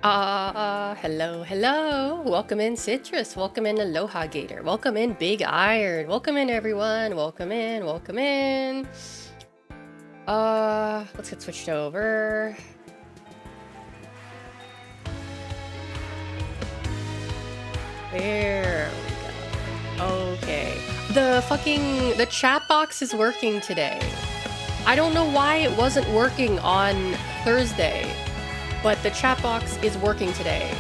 Hello, hello. Welcome in, Citrus. Welcome in, Aloha Gator. Welcome in, Big Iron. Welcome in, everyone. Welcome in, welcome in. Let's get switched over. There we go. Okay. The chat box is working today. I don't know why it wasn't working on Thursday, but the chat box is working today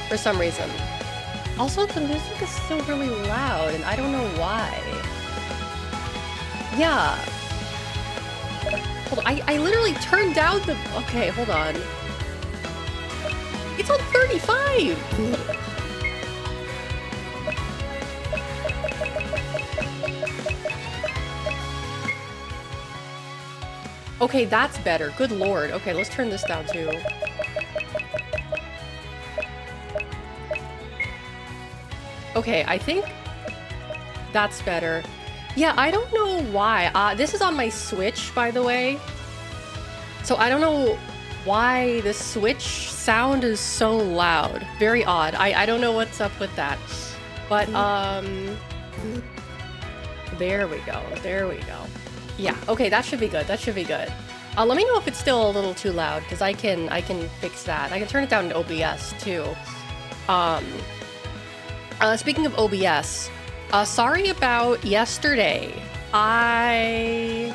for some reason. Also, the music is still really loud, and I don't know why. Yeah. Hold on, I literally turned down the... Okay, hold on. It's on 35! Okay, that's better. Good lord. Okay, let's turn this down too. Okay, I think that's better. Yeah, I don't know why. This is on my Switch, by the way. So I don't know why the Switch sound is so loud. Very odd. I don't know what's up with that. But, there we go. There we go. Yeah, okay, that should be good. That should be good. Let me know if it's still a little too loud, because I can fix that. I can turn it down to OBS too. Speaking of OBS, sorry about yesterday. I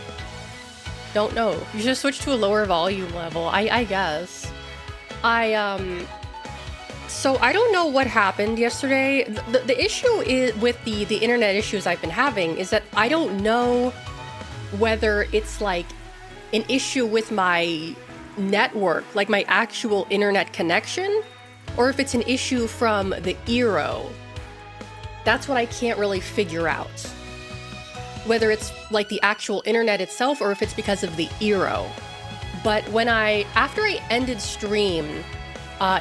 don't know. You should switch to a lower volume level, I guess. So I don't know what happened yesterday. The issue is with the internet issues I've been having is that I don't know whether it's like an issue with my network, like my actual internet connection, or if it's an issue from the 𝐿. That's what I can't really figure out. Whether it's like the actual internet itself or if it's because of the 𝐿. But after I ended stream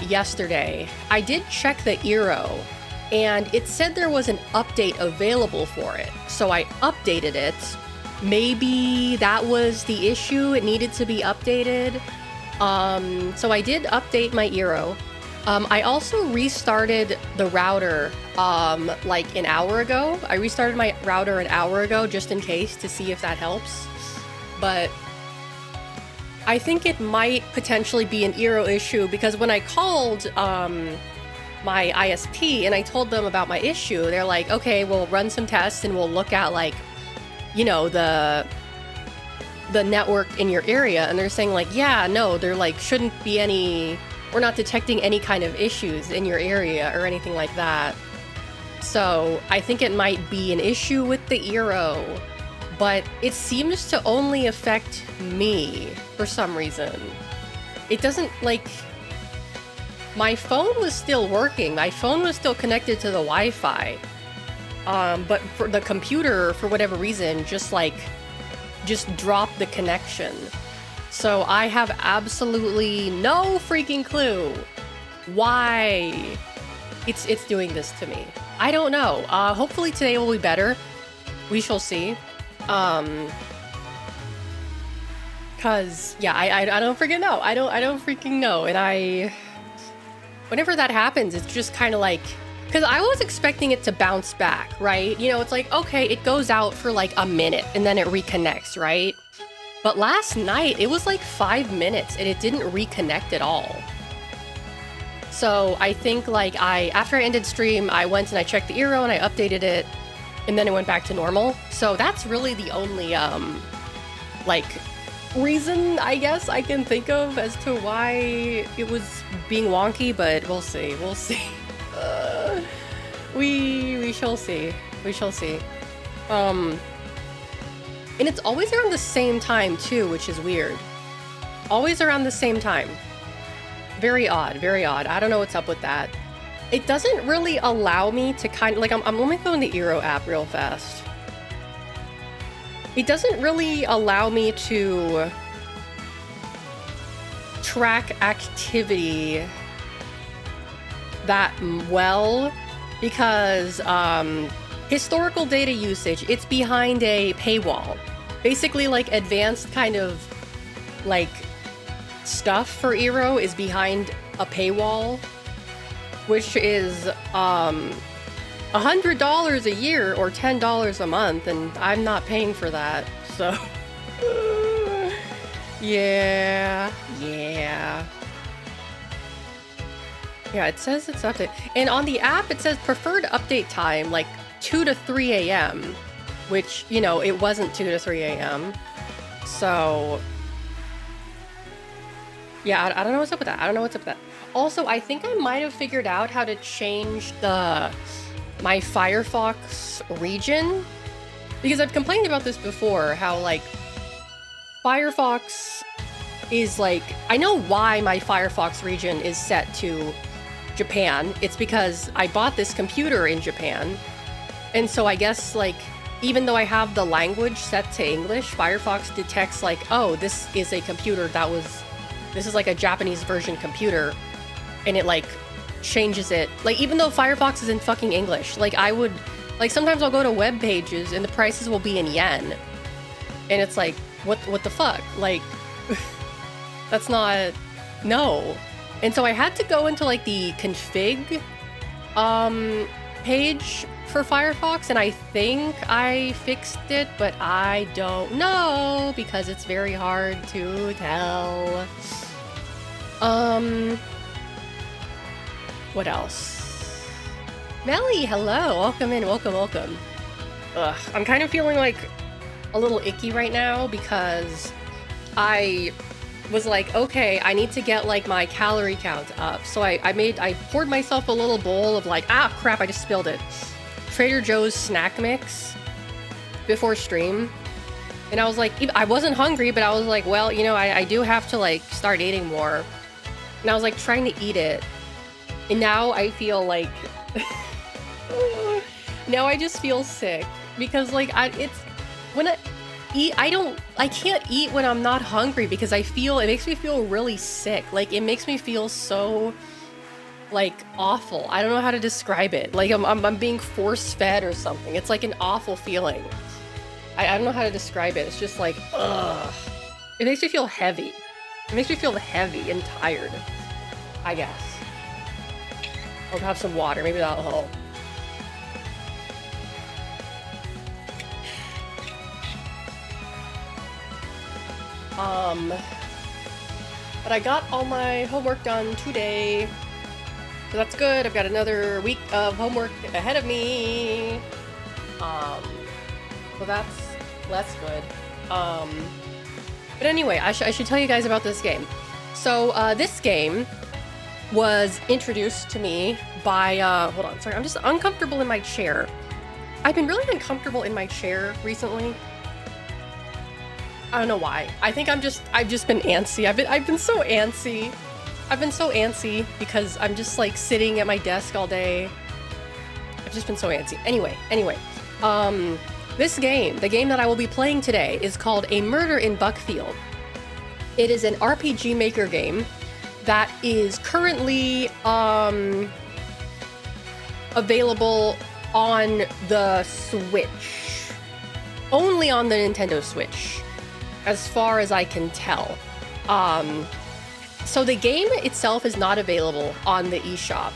yesterday, I did check the 𝐿 and it said there was an update available for it. So I updated it. Maybe that was the issue. It needed to be updated. So I did update my 𝐿. I also restarted the router like an hour ago. I restarted my router an hour ago just in case to see if that helps. But I think it might potentially be an 𝐿 issue because when I called my ISP and I told them about my issue, they're like, okay, we'll run some tests and we'll look at like, you know, the network in your area. And they're saying like, yeah, no, there like shouldn't be any, we're not detecting any kind of issues in your area or anything like that. So I think it might be an issue with the 𝐿, but it seems to only affect me for some reason. It doesn't like, my phone was still working. My phone was still connected to the Wi-Fi. But for the computer, for whatever reason, just dropped the connection. So I have absolutely no freaking clue why it's doing this to me. I don't know. Hopefully today will be better. We shall see. Cause yeah, I don't freaking know. I don't freaking know. And whenever that happens, it's just kind of like, because I was expecting it to bounce back, right? You know, it's like, okay, it goes out for like a minute and then it reconnects, right? But last night, it was like 5 minutes and it didn't reconnect at all. So I think like after I ended stream, I went and I checked the 𝐿 and I updated it and then it went back to normal. So that's really the only like reason I guess I can think of as to why it was being wonky, but we'll see. We'll see. We shall see. We shall see. And it's always around the same time too, which is weird. Always around the same time. Very odd, very odd. I don't know what's up with that. It doesn't really allow me to kind of like, let me go in the 𝐿 app real fast. It doesn't really allow me to track activity that well because historical data usage, it's behind a paywall. Basically like advanced kind of like stuff for 𝐿 is behind a paywall, which is $100 a year or $10 a month, and I'm not paying for that. So yeah. Yeah, it says it's updated. And on the app, it says preferred update time, like 2 to 3 a.m., which, you know, it wasn't 2 to 3 a.m. So, yeah, I don't know what's up with that. I don't know what's up with that. Also, I think I might have figured out how to change my Firefox region, because I've complained about this before, how, like, Firefox is, like, I know why my Firefox region is set to Japan. It's because I bought this computer in Japan, and so I guess, like, even though I have the language set to English, Firefox detects, like, oh, this is a computer this is like a Japanese version computer, and it, like, changes it. Like, even though Firefox is in fucking English, like, sometimes I'll go to web pages and the prices will be in yen, and it's like, what the fuck? Like, that's not, no. And so I had to go into, like, the config page for Firefox, and I think I fixed it, but I don't know because it's very hard to tell. What else? Melly, hello. Welcome in. Welcome. Ugh, I'm kind of feeling, like, a little icky right now because I was like, okay, I need to get, like, my calorie count up. So I poured myself a little bowl of, like, ah, crap, I just spilled it. Trader Joe's snack mix before stream. And I was like, I wasn't hungry, but I was like, well, you know, I do have to, like, start eating more. And I was, like, trying to eat it. And now I feel like, now I just feel sick because, like, when I eat, I can't eat when I'm not hungry because it makes me feel really sick. Like, it makes me feel so, like, awful. I don't know how to describe it. Like, I'm being force fed or something. It's like an awful feeling. I don't know how to describe it. It's just like, ugh. It makes me feel heavy. It makes me feel heavy and tired, I guess. I'll have some water. Maybe that'll help. But I got all my homework done today. So that's good. I've got another week of homework ahead of me. So that's good. But anyway, I should tell you guys about this game. So, this game was introduced to me by, hold on, sorry, I'm just uncomfortable in my chair. I've been really uncomfortable in my chair recently. I don't know why. I think I've just been antsy. I've been so antsy. I've been so antsy because I'm just, like, sitting at my desk all day. I've just been so antsy. Anyway, this game, the game that I will be playing today, is called A Murder in Buckfield. It is an RPG Maker game that is currently available on the Switch. Only on the Nintendo Switch, as far as I can tell. So the game itself is not available on the eShop.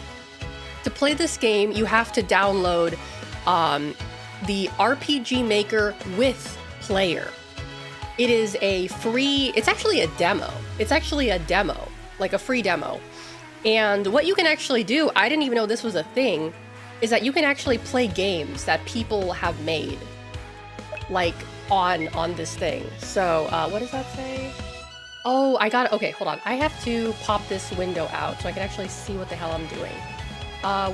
To play this game, you have to download the RPG Maker with Player. It is it's actually a demo. It's actually a demo, like a free demo. And what you can actually do, I didn't even know this was a thing, is that you can actually play games that people have made, like, on this thing. So, what does that say? Oh, okay, hold on. I have to pop this window out so I can actually see what the hell I'm doing.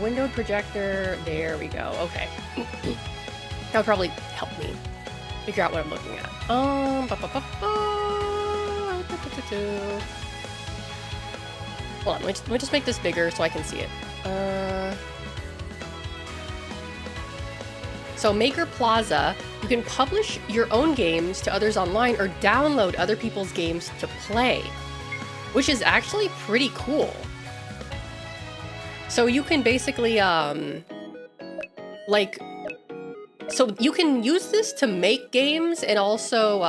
Windowed projector, there we go, okay. That would probably help me figure out what I'm looking at. Hold on, let me just make this bigger so I can see it. So Maker Plaza, you can publish your own games to others online or download other people's games to play, which is actually pretty cool. So you can basically, so you can use this to make games and also,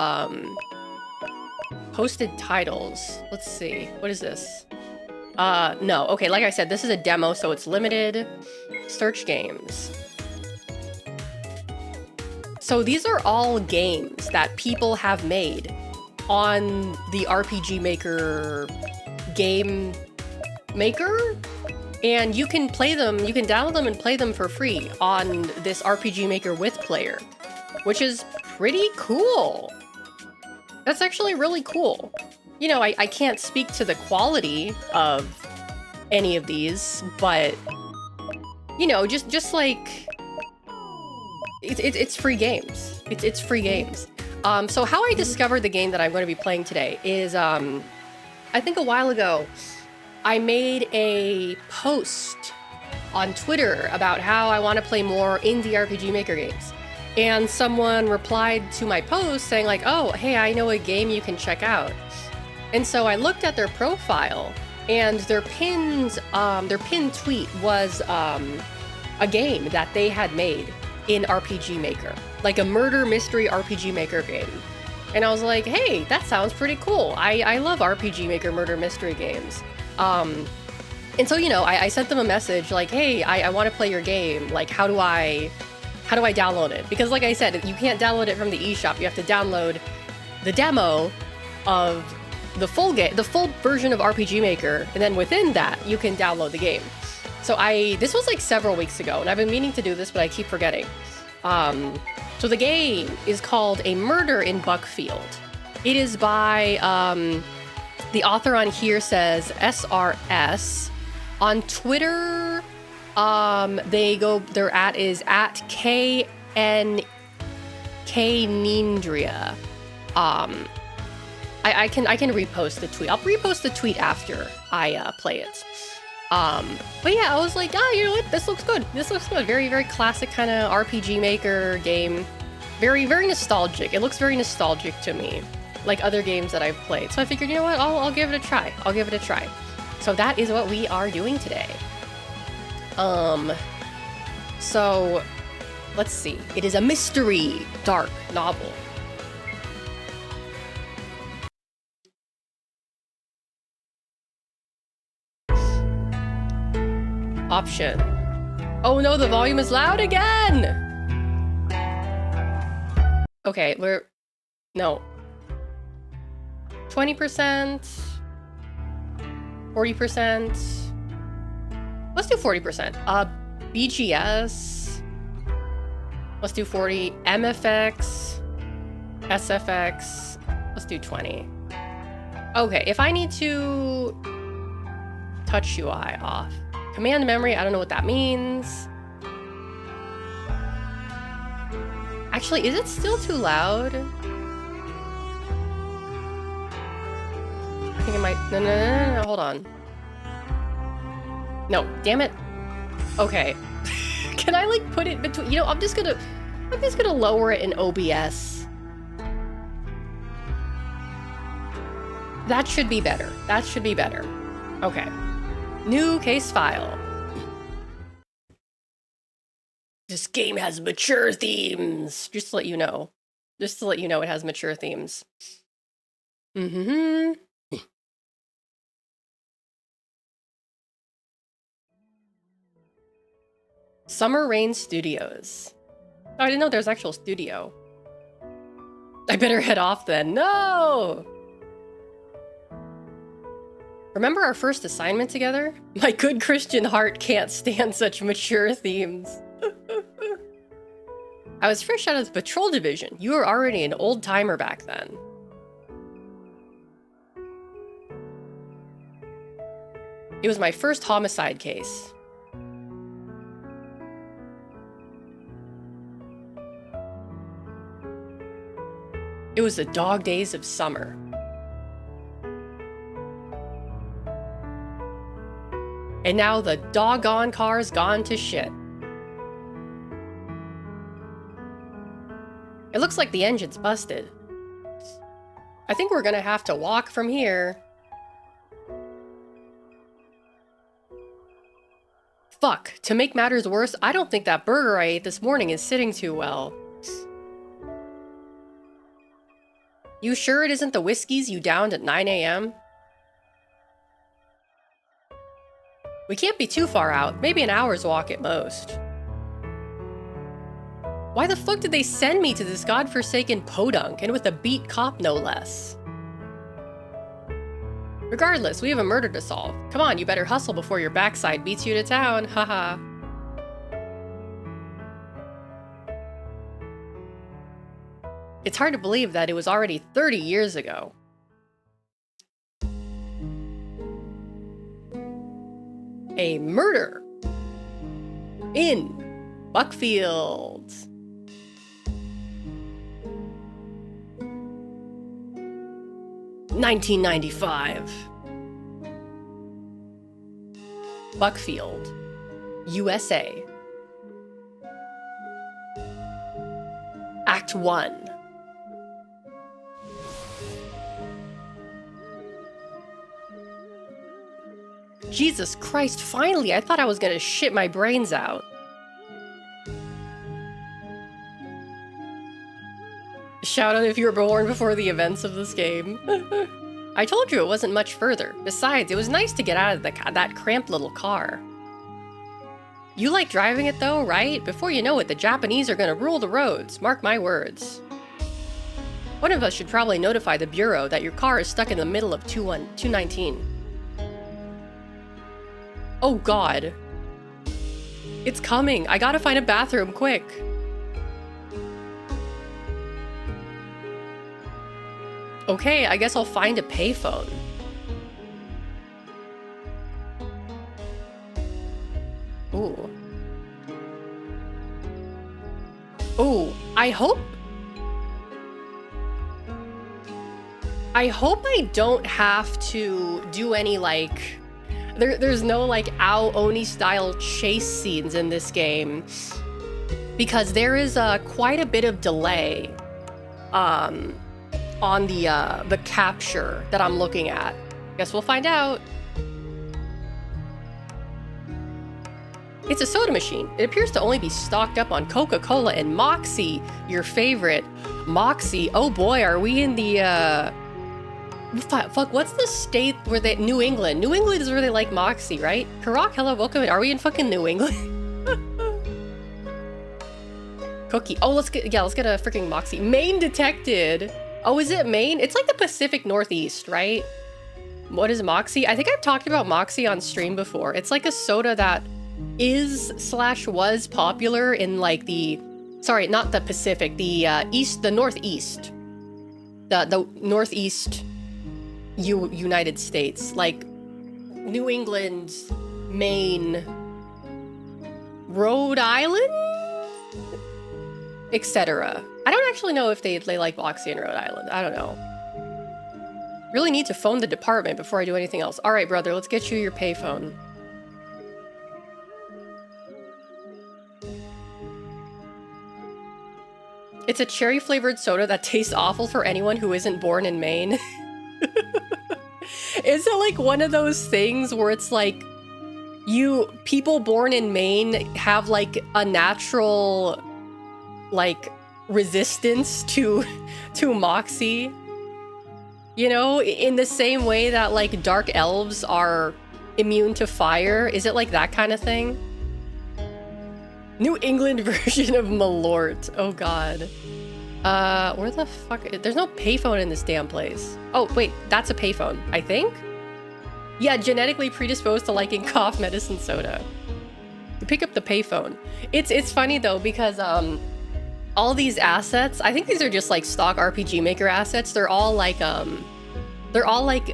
hosted titles. Let's see, what is this? No. Okay, like I said, this is a demo, so it's limited. Search games. So these are all games that people have made on the RPG Maker game maker, and you can play them, you can download them and play them for free on this RPG Maker with player, which is pretty cool. That's actually really cool. You know, I can't speak to the quality of any of these, but you know, just like it's free games. It's free games. So how I discovered the game that I'm going to be playing today is, I think a while ago, I made a post on Twitter about how I want to play more indie RPG Maker games. And someone replied to my post saying like, oh, hey, I know a game you can check out. And so I looked at their profile, and their pinned tweet was a game that they had made in RPG Maker, like a murder mystery RPG Maker game. And I was like, hey, that sounds pretty cool. I love RPG Maker murder mystery games. And so, you know, I sent them a message like, hey, I want to play your game. Like, how do I download it? Because like I said, you can't download it from the eShop. You have to download the demo of the full game, the full version of RPG Maker, and then within that, you can download the game. So this was like several weeks ago, and I've been meaning to do this, but I keep forgetting. So the game is called A Murder in Buckfield. It is by, the author on here says SRS. On Twitter, their at is at 𝐾𝐿𝐿𝐿𝐿𝐿𝐿𝐿𝐿𝐿𝐿𝐿𝐿. I can repost the tweet. I'll repost the tweet after I play it. But yeah, I was like, you know what? This looks good. This looks good. Very, very classic kind of RPG Maker game. Very, very nostalgic. It looks very nostalgic to me, like other games that I've played. So I figured, you know what? I'll give it a try. I'll give it a try. So that is what we are doing today. So let's see. It is a mystery dark novel. Option. Oh no, the volume is loud again! Okay, no. 20%? 40%? Let's do 40%. BGS. Let's do 40. MFX. SFX. Let's do 20. Okay, if I need to touch UI off. Command memory, I don't know what that means. Actually, is it still too loud? I think it might. No, hold on. No, damn it. Okay. Can I like put it between, you know, I'm just gonna lower it in OBS. That should be better. That should be better. Okay. New case file. This game has mature themes. Just to let you know. Just to let you know it has mature themes. Summer Rain Studios. Oh, I didn't know there's actual studio. I better head off then. No! Remember our first assignment together? My good Christian heart can't stand such mature themes. I was fresh out of the patrol division. You were already an old timer back then. It was my first homicide case. It was the dog days of summer. And now the doggone car's gone to shit. It looks like the engine's busted. I think we're gonna have to walk from here. Fuck, to make matters worse, I don't think that burger I ate this morning is sitting too well. You sure it isn't the whiskeys you downed at 9 a.m.? We can't be too far out. Maybe an hour's walk at most. Why the fuck did they send me to this godforsaken podunk, and with a beat cop no less? Regardless, we have a murder to solve. Come on, you better hustle before your backside beats you to town, haha. It's hard to believe that it was already 30 years ago. A murder in Buckfield. $1995. Buckfield, USA. Act 1. Jesus Christ, finally! I thought I was gonna shit my brains out. Shout out if you were born before the events of this game. I told you it wasn't much further. Besides, it was nice to get out of that cramped little car. You like driving it though, right? Before you know it, the Japanese are gonna rule the roads. Mark my words. One of us should probably notify the Bureau that your car is stuck in the middle of 219. Oh god. It's coming. I gotta find a bathroom, quick. Okay, I guess I'll find a payphone. Ooh. Ooh, I hope I don't have to do any, like... There's no, like, Ao Oni-style chase scenes in this game. Because there is quite a bit of delay on the capture that I'm looking at. Guess we'll find out. It's a soda machine. It appears to only be stocked up on Coca-Cola and Moxie, your favorite. Moxie. Oh boy, are we in the fuck, what's the state where they... New England. New England is where they like Moxie, right? Karak, hello, welcome in. Are we in fucking New England? Cookie. Oh, let's get a freaking Moxie. Maine detected. Oh, is it Maine? It's like the Pacific Northeast, right? What is Moxie? I think I've talked about Moxie on stream before. It's like a soda that is/was popular in like the... Sorry, not the Pacific. The Northeast. The Northeast... United States, like New England, Maine, Rhode Island, etc. I don't actually know if they like Moxie in Rhode Island. I don't know. Really need to phone the department before I do anything else. All right, brother, let's get you your payphone. It's a cherry-flavored soda that tastes awful for anyone who isn't born in Maine. Is it like one of those things where it's like people born in Maine have like a natural like resistance to Moxie? You know, in the same way that like dark elves are immune to fire. Is it like that kind of thing? New England version of Malort. Oh god. Where the fuck? There's no payphone in this damn place. Oh, wait, that's a payphone, I think? Yeah, genetically predisposed to liking cough medicine soda. You pick up the payphone. It's funny though, because all these assets, I think these are just like stock RPG Maker assets. They're all like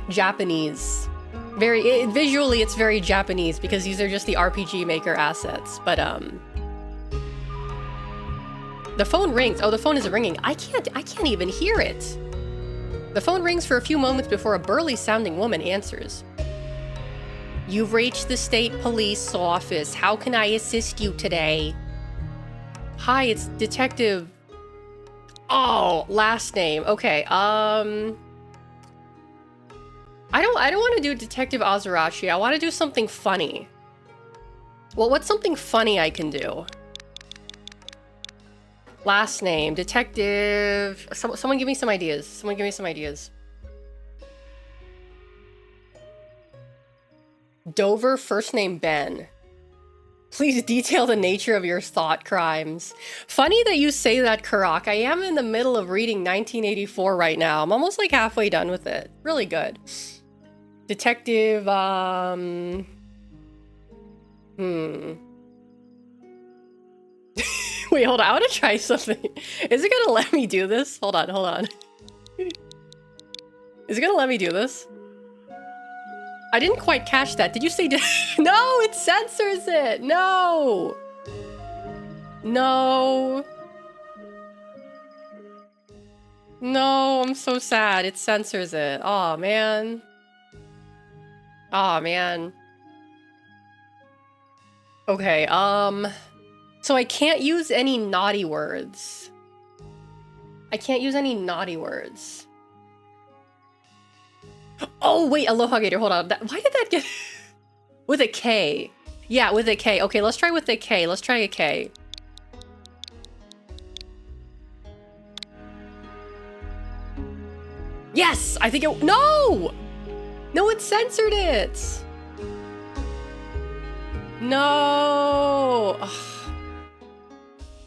Japanese. Visually it's very Japanese because these are just the RPG Maker assets. But the phone rings. Oh, the phone is ringing. I can't even hear it. The phone rings for a few moments before a burly-sounding woman answers. You've reached the state police office. How can I assist you today? Hi, it's Detective... Oh, last name. Okay, I don't want to do Detective Azarashi. I want to do something funny. Well, what's something funny I can do? Last name, Detective... Someone give me some ideas. Someone give me some ideas. Dover, first name Ben. Please detail the nature of your thought crimes. Funny that you say that, 𝐞𝐫. I am in the middle of reading 1984 right now. I'm almost like halfway done with it. Really good. Detective, Wait, hold on. I want to try something. Is it gonna let me do this? Hold on, hold on. Is it gonna let me do this? I didn't quite catch that. Did you say... No, it censors it! No! No. No, I'm so sad. It censors it. Aw, man. Aw, man. Okay, so I can't use any naughty words. I can't use any naughty words. Oh, wait, Aloha Gator, hold on. Why did that get... With a K. Yeah, with a K. Okay, let's try with a K. Let's try a K. Yes! I think it... No! No, it censored it! No! Ugh.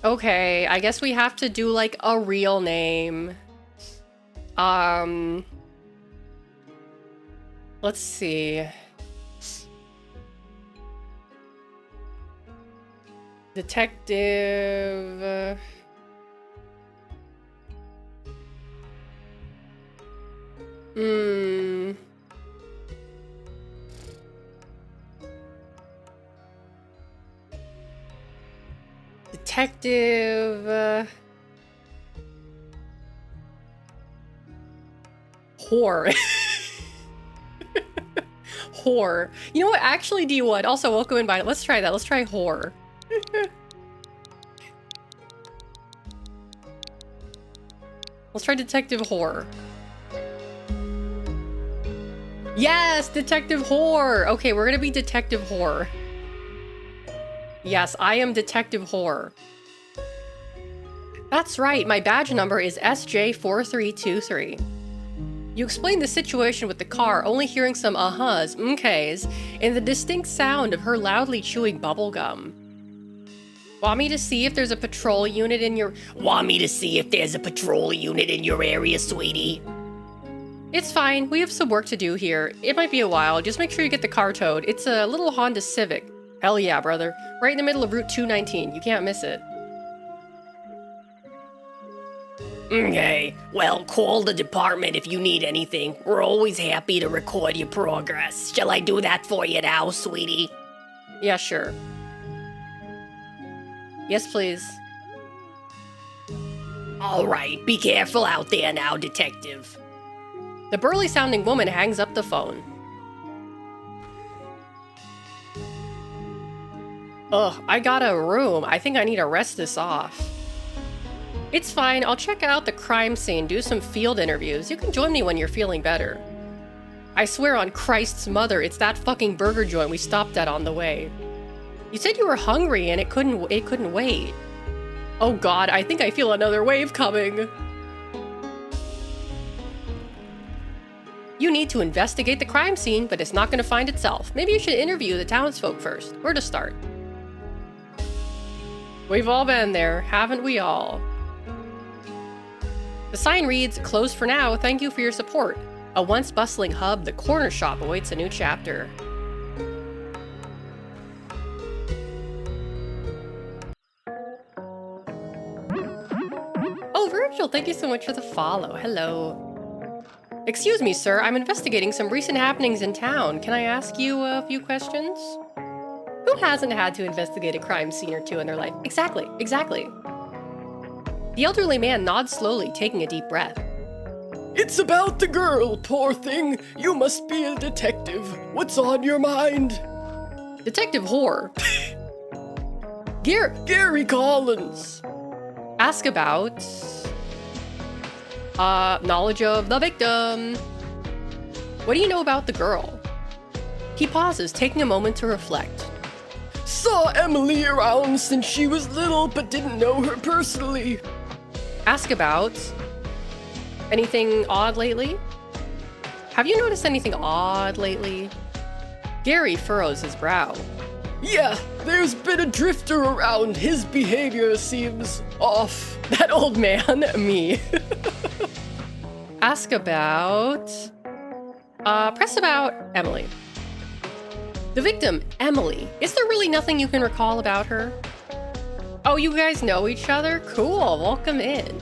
Okay, I guess we have to do, like, a real name. Let's see. Detective... Detective... Whore. Whore. You know what? Actually, D1. Also, welcome in by. Let's try that. Let's try whore. Let's try Detective Whore. Yes, Detective Whore. Okay, we're gonna be Detective Whore. Yes, I am Detective Whore. That's right. My badge number is SJ4323. You explained the situation with the car, only hearing some uh-huhs, 𝐿 and the distinct sound of her loudly chewing bubblegum. Want me to see if there's a patrol unit in your... Want me to see if there's a patrol unit in your area, sweetie? It's fine. We have some work to do here. It might be a while. Just make sure you get the car towed. It's a little Honda Civic. Hell yeah, brother. Right in the middle of Route 219. You can't miss it. Okay, well, call the department if you need anything. We're always happy to record your progress. Shall I do that for you now, sweetie? Yeah, sure. Yes, please. All right, be careful out there now, detective. The burly-sounding woman hangs up the phone. Ugh, I got a room. I think I need to rest this off. It's fine. I'll check out the crime scene, do some field interviews. You can join me when you're feeling better. I swear on Christ's mother, it's that fucking burger joint we stopped at on the way. You said you were hungry and it couldn't wait. Oh god, I think I feel another wave coming. You need to investigate the crime scene, but it's not going to find itself. Maybe you should interview the townsfolk first. Where to start? We've all been there, haven't we all? The sign reads, "Closed for now, thank you for your support. A once bustling hub, the corner shop awaits a new chapter." Oh, Virgil, thank you so much for the follow. Hello. Excuse me, sir, I'm investigating some recent happenings in town. Can I ask you a few questions? Who hasn't had to investigate a crime scene or two in their life? Exactly, exactly. The elderly man nods slowly, taking a deep breath. It's about the girl, poor thing. You must be a detective. What's on your mind? Detective Whore. Gary Collins. Ask about... knowledge of the victim. What do you know about the girl? He pauses, taking a moment to reflect. Saw Emily around since she was little, but didn't know her personally. Ask about... anything odd lately? Have you noticed anything odd lately? Gary furrows his brow. Yeah, there's been a drifter around. His behavior seems off. That old man, me. Ask about... press about Emily. The victim, Emily. Is there really nothing you can recall about her? Oh, you guys know each other? Cool, welcome in.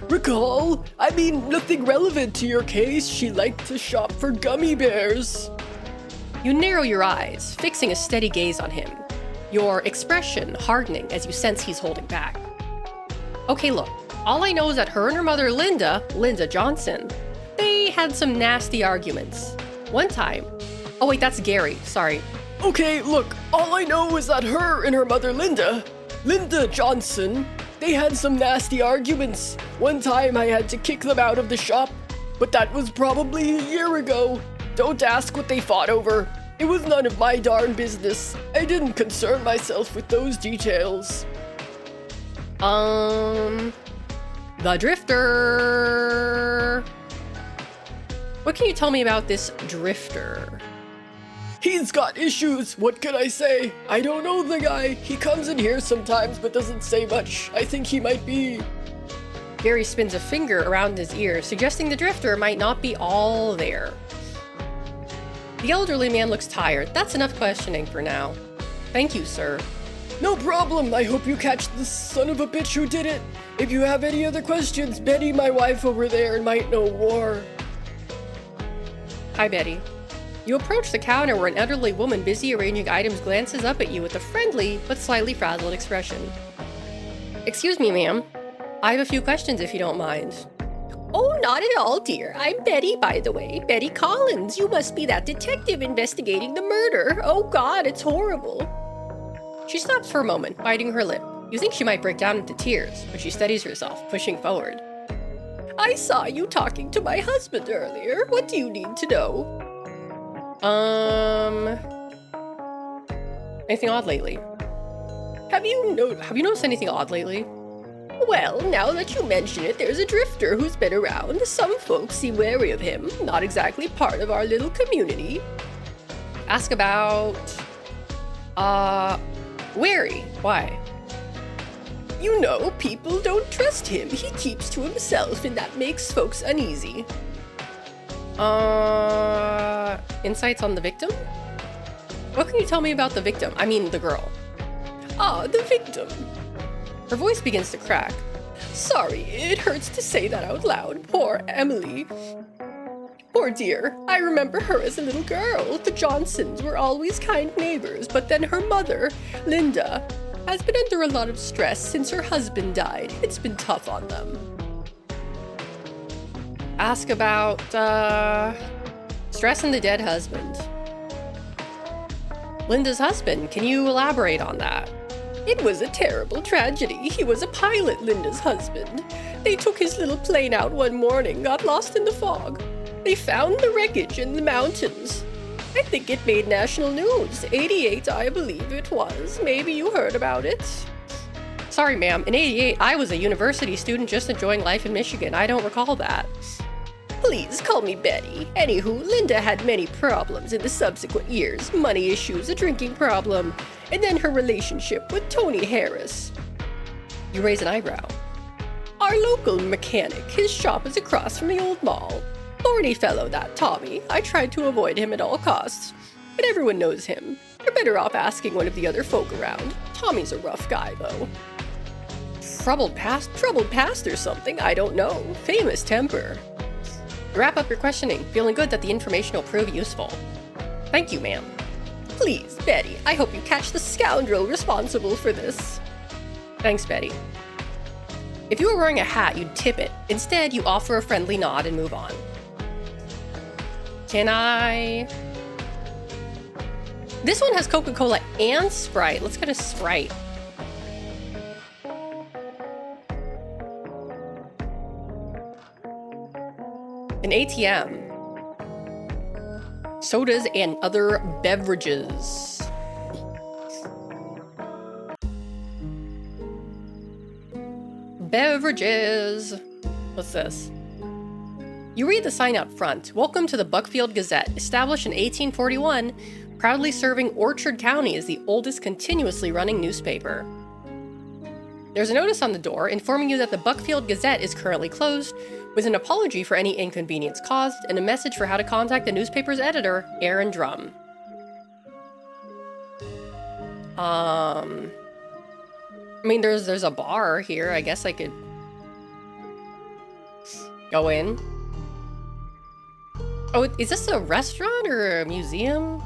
Recall? I mean, nothing relevant to your case. She liked to shop for gummy bears. You narrow your eyes, fixing a steady gaze on him. Your expression hardening as you sense he's holding back. Okay, look. All I know is that her and her mother, Linda Johnson, they had some nasty arguments. One time... Oh wait, that's Gary, sorry. Okay, look, all I know is that her and her mother, Linda Johnson, they had some nasty arguments. One time I had to kick them out of the shop, but that was probably a year ago. Don't ask what they fought over. It was none of my darn business. I didn't concern myself with those details. The drifter. What can you tell me about this drifter? He's got issues, what can I say? I don't know the guy. He comes in here sometimes but doesn't say much. I think he might be... Gary spins a finger around his ear, suggesting the drifter might not be all there. The elderly man looks tired. That's enough questioning for now. Thank you, sir. No problem. I hope you catch the son of a bitch who did it. If you have any other questions, Betty, my wife over there, might know more. Hi, Betty. You approach the counter where an elderly woman busy arranging items glances up at you with a friendly but slightly frazzled expression. Excuse me, ma'am. I have a few questions if you don't mind. Oh, not at all, dear. I'm Betty, by the way. Betty Collins. You must be that detective investigating the murder. Oh, God, it's horrible. She stops for a moment, biting her lip. You think she might break down into tears, but she steadies herself, pushing forward. I saw you talking to my husband earlier. What do you need to know? Anything odd lately? Have you noticed anything odd lately? Well, now that you mention it, there's a drifter who's been around. Some folks seem wary of him. Not exactly part of our little community. Ask about... wary. Why? You know, people don't trust him. He keeps to himself, and that makes folks uneasy. Insights on the victim? What can you tell me about the victim? I mean, the girl. Ah, the victim. Her voice begins to crack. Sorry, it hurts to say that out loud. Poor Emily. Poor dear. I remember her as a little girl. The Johnsons were always kind neighbors, but then her mother, Linda, has been under a lot of stress since her husband died. It's been tough on them. Ask about, stress in the dead husband. Linda's husband, can you elaborate on that? It was a terrible tragedy. He was a pilot, Linda's husband. They took his little plane out one morning, got lost in the fog. They found the wreckage in the mountains. I think it made national news. 88, I believe it was. Maybe you heard about it. Sorry, ma'am. In 88, I was a university student just enjoying life in Michigan. I don't recall that. Please call me Betty. Anywho, Linda had many problems in the subsequent years. Money issues, a drinking problem, and then her relationship with Tony Harris. You raise an eyebrow. Our local mechanic. His shop is across from the old mall. Thorny fellow, that Tommy. I tried to avoid him at all costs, but everyone knows him. You're better off asking one of the other folk around. Tommy's a rough guy, though. Troubled past or something, I don't know. Famous temper. Wrap up your questioning, feeling good that the information will prove useful. Thank you, ma'am. Please, Betty, I hope you catch the scoundrel responsible for this. Thanks, Betty. If you were wearing a hat, you'd tip it. Instead, you offer a friendly nod and move on. Can I... This one has Coca-Cola and Sprite. Let's get a Sprite. An ATM. Sodas and other beverages. Beverages. What's this? You read the sign up front. Welcome to the Buckfield Gazette. Established in 1841, proudly serving Orchard County as the oldest continuously running newspaper. There's a notice on the door informing you that the Buckfield Gazette is currently closed, with an apology for any inconvenience caused and a message for how to contact the newspaper's editor, Aaron Drum. I mean, there's a bar here. I guess I could go in. Oh, is this a restaurant or a museum?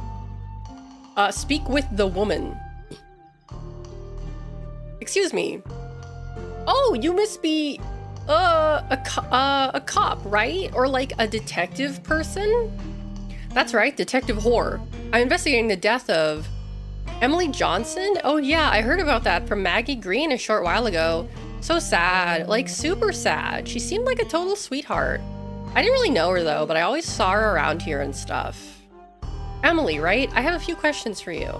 Speak with the woman. Excuse me. Oh, you must be a cop, right? Or like a detective person? That's right, Detective Whore. I'm investigating the death of Emily Johnson? Oh yeah, I heard about that from Maggie Green a short while ago. So sad, like super sad. She seemed like a total sweetheart. I didn't really know her though, but I always saw her around here and stuff. Emily, right? I have a few questions for you.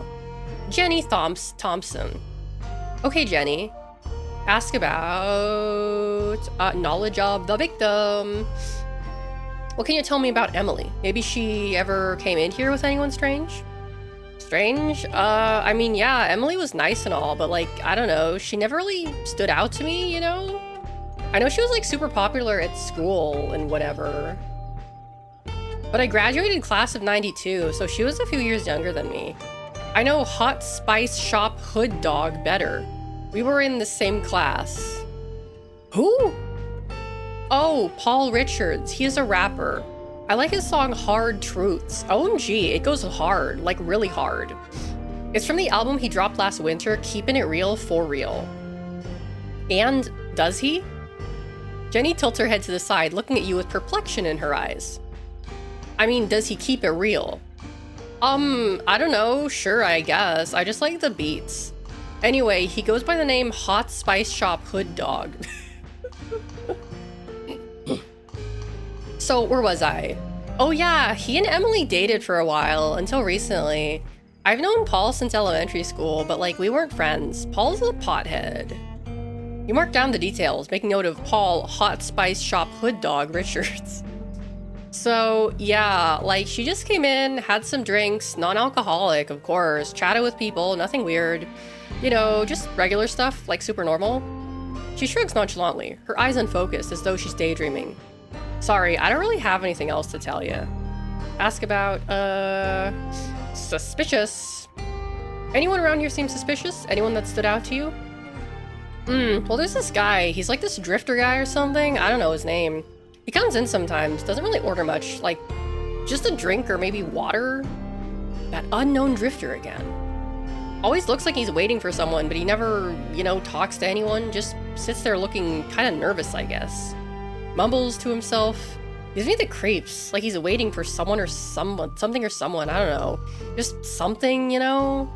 Jenny Thompson. Okay, Jenny. Ask about knowledge of the victim. What can you tell me about Emily? Maybe she ever came in here with anyone strange? Strange? I mean, yeah, Emily was nice and all, but like, I don't know, she never really stood out to me, you know? I know she was like super popular at school and whatever. But I graduated class of 92, so she was a few years younger than me. I know Hot Spice Shop Hood Dog better. We were in the same class. Who? Oh, Paul Richards. He is a rapper. I like his song Hard Truths. OMG, it goes hard, like really hard. It's from the album he dropped last winter, Keeping It Real for Real. And does he? Jenny tilts her head to the side, looking at you with perplexion in her eyes. I mean, does he keep it real? I don't know, sure, I guess. I just like the beats. Anyway, he goes by the name Hot Spice Shop Hood Dog. So, where was I? Oh yeah, he and Emily dated for a while, until recently. I've known Paul since elementary school, but like, we weren't friends. Paul's a pothead. You mark down the details, making note of Paul Hot Spice Shop Hood Dog Richards. So, yeah, like, she just came in, had some drinks, non-alcoholic, of course, chatted with people, nothing weird. You know, just regular stuff, like super normal. She shrugs nonchalantly, her eyes unfocused as though she's daydreaming. Sorry, I don't really have anything else to tell you. Ask about, suspicious. Anyone around here seem suspicious? Anyone that stood out to you? Well, there's this guy. He's like this drifter guy or something. I don't know his name. He comes in sometimes, doesn't really order much, like just a drink or maybe water. That unknown drifter again. Always looks like he's waiting for someone, but he never, you know, talks to anyone, just sits there looking kind of nervous, I guess. Mumbles to himself. Gives me the creeps, like he's waiting for someone or something or someone, I don't know. Just something, you know?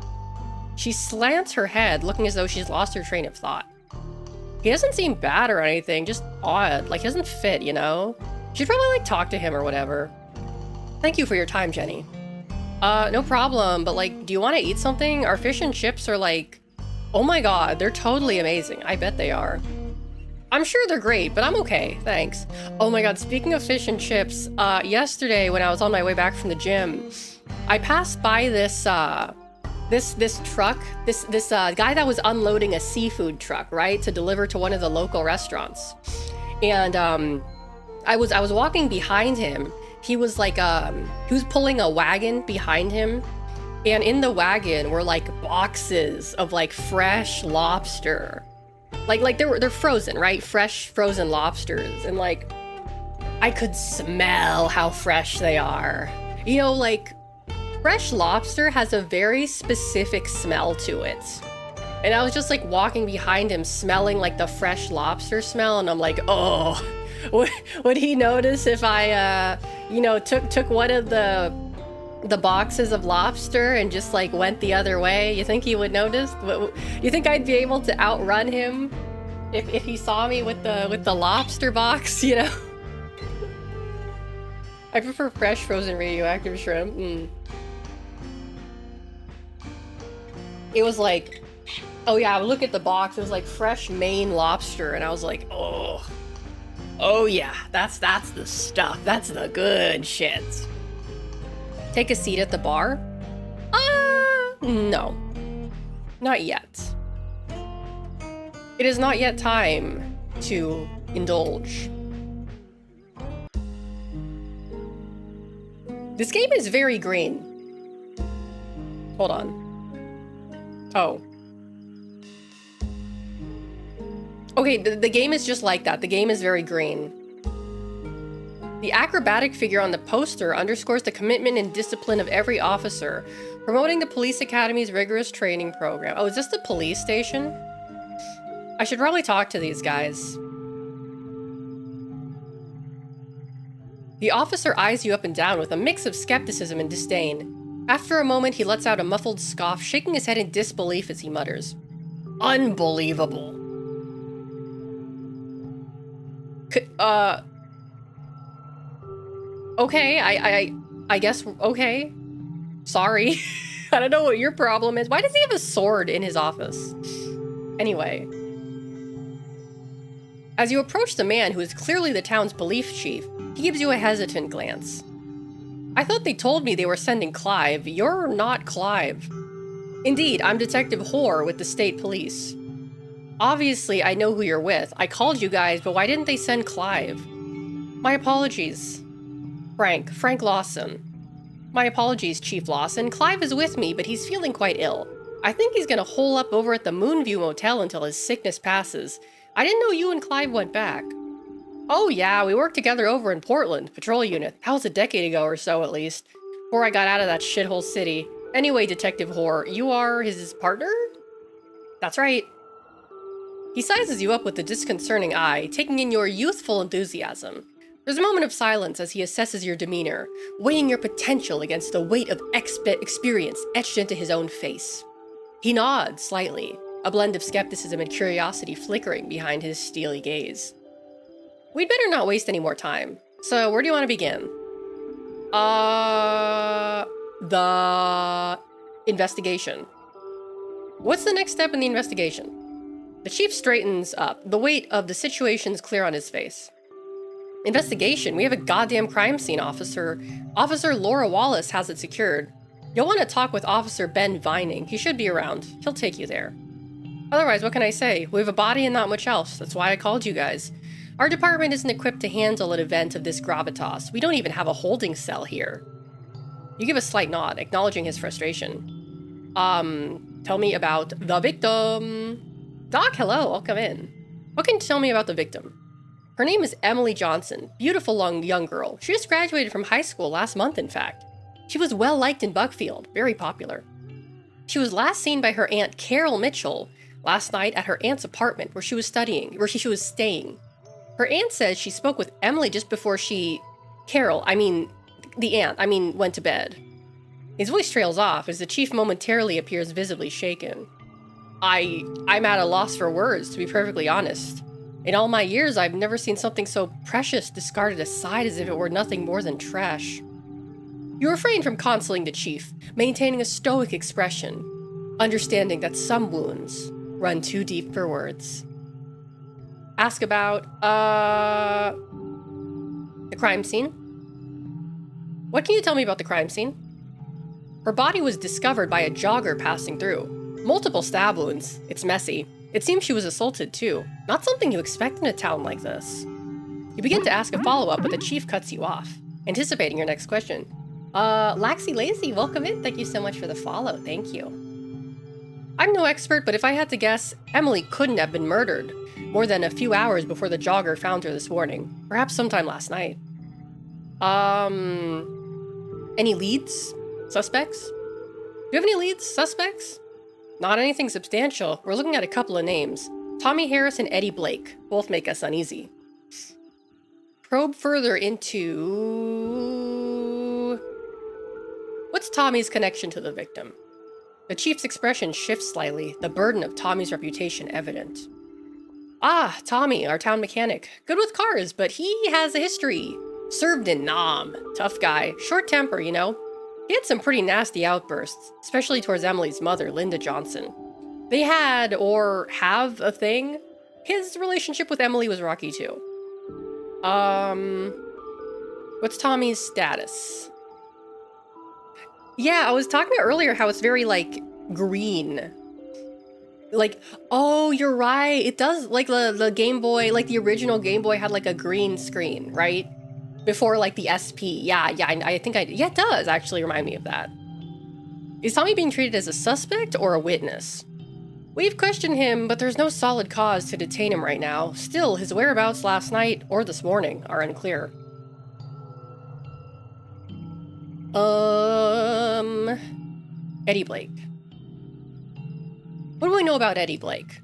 She slants her head, looking as though she's lost her train of thought. He doesn't seem bad or anything, just odd, like he doesn't fit, you know? She'd probably like talk to him or whatever. Thank you for your time, Jenny. No problem, but like, do you want to eat something? Our fish and chips are like, oh my god, they're totally amazing. I bet they are. I'm sure they're great, but I'm okay, thanks. Oh my god, speaking of fish and chips, yesterday when I was on my way back from the gym, I passed by this, this truck, this guy that was unloading a seafood truck, right, to deliver to one of the local restaurants. And I was walking behind him. He was like he was pulling a wagon behind him, and in the wagon were like boxes of like fresh lobster. Like they're frozen, right? Fresh frozen lobsters, and like I could smell how fresh they are. You know, like fresh lobster has a very specific smell to it. And I was just like walking behind him smelling like the fresh lobster smell, and I'm like, oh, would he notice if I, you know, took one of the boxes of lobster and just like went the other way? You think he would notice? You think I'd be able to outrun him if he saw me with the lobster box, you know? I prefer fresh frozen radioactive shrimp. It was like, oh yeah, look at the box. It was like fresh Maine lobster, and I was like, oh yeah, that's the stuff. That's the good shit. Take a seat at the bar. No. Not yet. It is not yet time to indulge. This game is very green. Hold on. Oh. Okay, the game is just like that. The game is very green. The acrobatic figure on the poster underscores the commitment and discipline of every officer, promoting the police academy's rigorous training program. Oh, is this the police station? I should probably talk to these guys. The officer eyes you up and down with a mix of skepticism and disdain. After a moment, he lets out a muffled scoff, shaking his head in disbelief as he mutters, "Unbelievable." Okay, I guess, okay. Sorry. I don't know what your problem is. Why does he have a sword in his office? Anyway. As you approach the man who is clearly the town's police chief, he gives you a hesitant glance. I thought they told me they were sending Clive. You're not Clive. Indeed, I'm Detective 𝐿 with the state police. Obviously, I know who you're with. I called you guys, but why didn't they send Clive? My apologies. Frank Lawson. My apologies, Chief Lawson. Clive is with me, but he's feeling quite ill. I think he's gonna hole up over at the Moonview Motel until his sickness passes. I didn't know you and Clive went back. Oh yeah, we worked together over in Portland, patrol unit. That was a decade ago or so, at least. Before I got out of that shithole city. Anyway, Detective 𝐿, you are his partner? That's right. He sizes you up with a disconcerting eye, taking in your youthful enthusiasm. There's a moment of silence as he assesses your demeanor, weighing your potential against the weight of experience etched into his own face. He nods slightly, a blend of skepticism and curiosity flickering behind his steely gaze. We'd better not waste any more time. So, where do you want to begin? The investigation. What's the next step in the investigation? The chief straightens up, the weight of the situation's clear on his face. Investigation? We have a goddamn crime scene, officer. Officer Laura Wallace has it secured. You'll want to talk with Officer Ben Vining. He should be around. He'll take you there. Otherwise, what can I say? We have a body and not much else. That's why I called you guys. Our department isn't equipped to handle an event of this gravitas. We don't even have a holding cell here. You give a slight nod, acknowledging his frustration. Tell me about the victim. Doc, hello, I'll come in. What can you tell me about the victim? Her name is Emily Johnson, beautiful young girl. She just graduated from high school last month, in fact. She was well liked in Buckfield, very popular. She was last seen by her aunt Carol Mitchell last night at her aunt's apartment where she was staying. Her aunt says she spoke with Emily just before went to bed. His voice trails off as the chief momentarily appears visibly shaken. I'm at a loss for words, to be perfectly honest. In all my years, I've never seen something so precious discarded aside as if it were nothing more than trash. You refrain from consoling the chief, maintaining a stoic expression, understanding that some wounds run too deep for words. Ask about, the crime scene? What can you tell me about the crime scene? Her body was discovered by a jogger passing through. Multiple stab wounds. It's messy. It seems she was assaulted too. Not something you expect in a town like this. You begin to ask a follow-up, but the chief cuts you off, anticipating your next question. Laxy Lazy, welcome in. Thank you so much for the follow. Thank you. I'm no expert, but if I had to guess, Emily couldn't have been murdered more than a few hours before the jogger found her this morning. Perhaps sometime last night. Any leads? Suspects? Do you have any leads? Suspects? Not anything substantial. We're looking at a couple of names. Tommy Harris and Eddie Blake. Both make us uneasy. Probe further into... What's Tommy's connection to the victim? The chief's expression shifts slightly, the burden of Tommy's reputation evident. Ah, Tommy, our town mechanic. Good with cars, but he has a history. Served in Nam. Tough guy. Short temper, you know. He had some pretty nasty outbursts, especially towards Emily's mother, Linda Johnson. They had, or have, a thing. His relationship with Emily was rocky too. What's Tommy's status? Yeah, I was talking about earlier how it's very, like, green. Like, oh, you're right. It does, like, the Game Boy, like, the original Game Boy had, like, a green screen, right? Before, like, the SP. Yeah, I think yeah, it does actually remind me of that. Is Tommy being treated as a suspect or a witness? We've questioned him, but there's no solid cause to detain him right now. Still, his whereabouts last night or this morning are unclear. Eddie Blake. What do we know about Eddie Blake?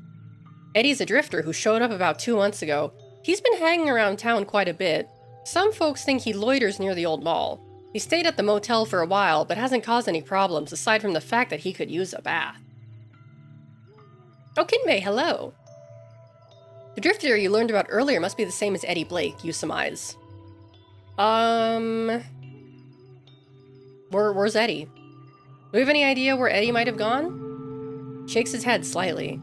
Eddie's a drifter who showed up about 2 months ago. He's been hanging around town quite a bit. Some folks think he loiters near the old mall. He stayed at the motel for a while, but hasn't caused any problems aside from the fact that he could use a bath. Oh, 𝐿𝐿, hello. The drifter you learned about earlier must be the same as Eddie Blake, 𝐿𝐿. Where's Eddie? Do we have any idea where Eddie might have gone? Shakes his head slightly.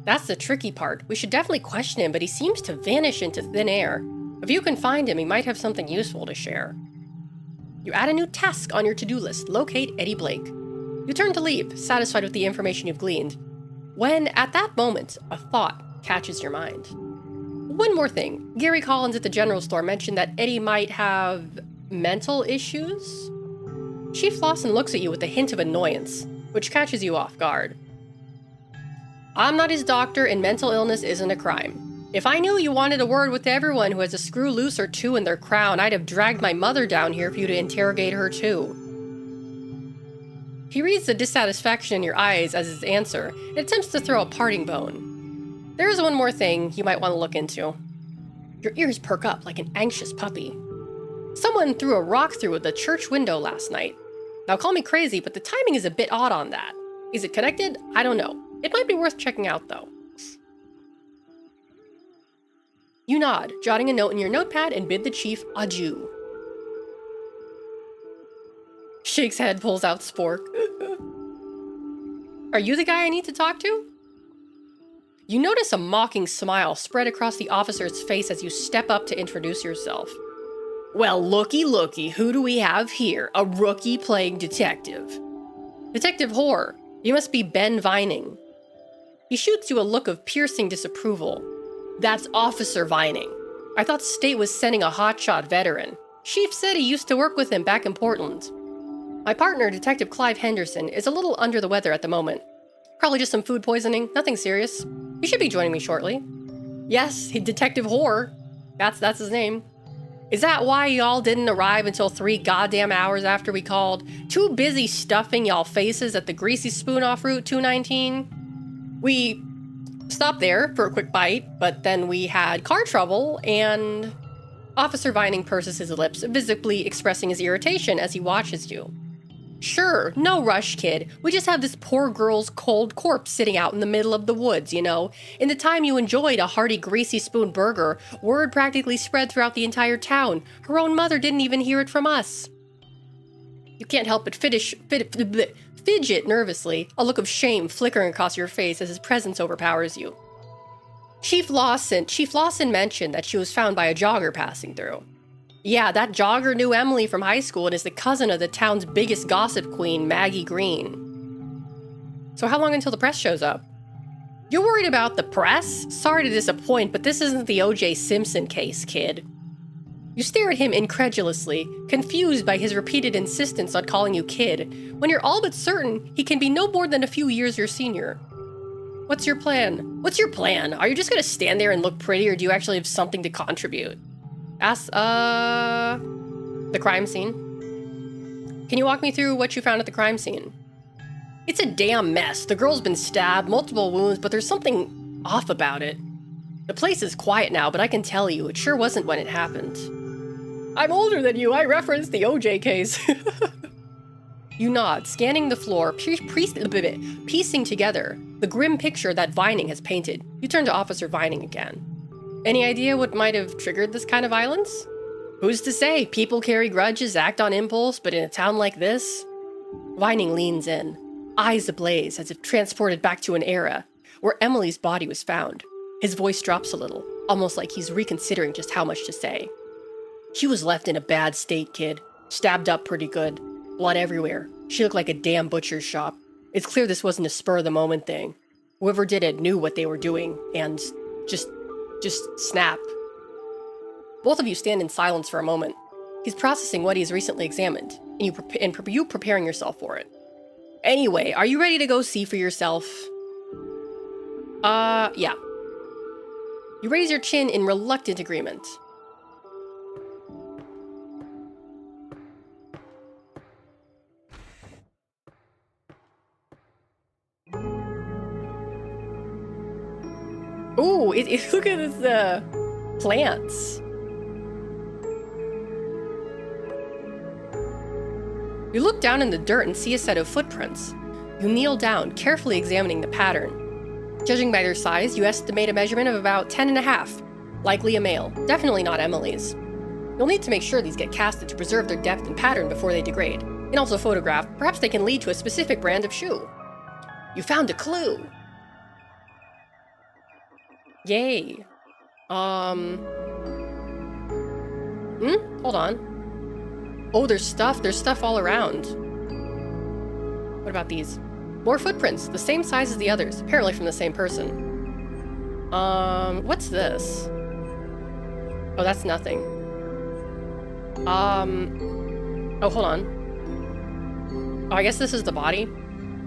That's the tricky part. We should definitely question him, but he seems to vanish into thin air. If you can find him, he might have something useful to share. You add a new task on your to-do list. Locate Eddie Blake. You turn to leave, satisfied with the information you've gleaned. When, at that moment, a thought catches your mind. One more thing. Gary Collins at the general store mentioned that Eddie might have mental issues? Chief Lawson looks at you with a hint of annoyance, which catches you off guard. I'm not his doctor, and mental illness isn't a crime. If I knew you wanted a word with everyone who has a screw loose or two in their crown, I'd have dragged my mother down here for you to interrogate her too. He reads the dissatisfaction in your eyes as his answer and attempts to throw a parting bone. There is one more thing you might want to look into. Your ears perk up like an anxious puppy. Someone threw a rock through the church window last night. Now call me crazy, but the timing is a bit odd on that. Is it connected? I don't know. It might be worth checking out though. You nod, jotting a note in your notepad, and bid the chief adieu. Shake's head, pulls out Spork. Are you the guy I need to talk to? You notice a mocking smile spread across the officer's face as you step up to introduce yourself. Well, looky, who do we have here? A rookie playing detective. Detective Hoare, you must be Ben Vining. He shoots you a look of piercing disapproval. That's Officer Vining. I thought State was sending a hotshot veteran. Chief said he used to work with him back in Portland. My partner, Detective Clive Henderson, is a little under the weather at the moment. Probably just some food poisoning, nothing serious. He should be joining me shortly. Yes, Detective Hoare. That's his name. Is that why y'all didn't arrive until 3 goddamn hours after we called? Too busy stuffing y'all faces at the Greasy Spoon off Route 219? We stopped there for a quick bite, but then we had car trouble, and Officer Vining purses his lips, visibly expressing his irritation as he watches you. Sure, no rush, kid. We just have this poor girl's cold corpse sitting out in the middle of the woods, you know. In the time you enjoyed a hearty Greasy Spoon burger, word practically spread throughout the entire town. Her own mother didn't even hear it from us. You can't help but fidget nervously, a look of shame flickering across your face as his presence overpowers you. Chief Lawson mentioned that she was found by a jogger passing through. Yeah, that jogger knew Emily from high school and is the cousin of the town's biggest gossip queen, Maggie Green. So how long until the press shows up? You're worried about the press? Sorry to disappoint, but this isn't the O.J. Simpson case, kid. You stare at him incredulously, confused by his repeated insistence on calling you kid, when you're all but certain he can be no more than a few years your senior. What's your plan? Are you just gonna stand there and look pretty, or do you actually have something to contribute? Ask, the crime scene. Can you walk me through what you found at the crime scene? It's a damn mess. The girl's been stabbed, multiple wounds, but there's something off about it. The place is quiet now, but I can tell you, it sure wasn't when it happened. I'm older than you. I referenced the OJ case. You nod, scanning the floor, piecing together the grim picture that Vining has painted. You turn to Officer Vining again. Any idea what might have triggered this kind of violence? Who's to say? People carry grudges, act on impulse, but in a town like this? Vining leans in, eyes ablaze as if transported back to an era where Emily's body was found. His voice drops a little, almost like he's reconsidering just how much to say. She was left in a bad state, kid. Stabbed up pretty good. Blood everywhere. She looked like a damn butcher's shop. It's clear this wasn't a spur-of-the-moment thing. Whoever did it knew what they were doing, and just snap. Both of you stand in silence for a moment. He's processing what he's recently examined, and you preparing yourself for it. Anyway, are you ready to go see for yourself? Yeah. You raise your chin in reluctant agreement. Ooh, look at this, plants. You look down in the dirt and see a set of footprints. You kneel down, carefully examining the pattern. Judging by their size, you estimate a measurement of about 10.5. Likely a male, definitely not Emily's. You'll need to make sure these get casted to preserve their depth and pattern before they degrade, and also photographed. Perhaps they can lead to a specific brand of shoe. You found a clue. Yay. Hold on. Oh, there's stuff all around. What about these? More footprints, the same size as the others, apparently from the same person. What's this? Oh, that's nothing. Oh, hold on. Oh, I guess this is the body?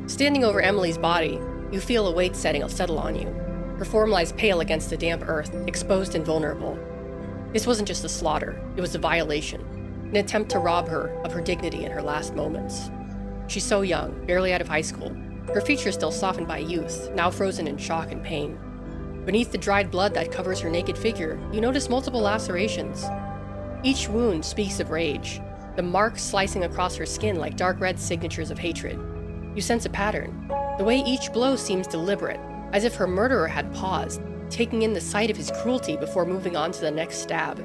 Standing over Emily's body, you feel a weight settle on you. Her form lies pale against the damp earth, exposed and vulnerable. This wasn't just a slaughter, it was a violation, an attempt to rob her of her dignity in her last moments. She's so young, barely out of high school, her features still softened by youth, now frozen in shock and pain. Beneath the dried blood that covers her naked figure, you notice multiple lacerations. Each wound speaks of rage, the marks slicing across her skin like dark red signatures of hatred. You sense a pattern. The way each blow seems deliberate, as if her murderer had paused, taking in the sight of his cruelty before moving on to the next stab.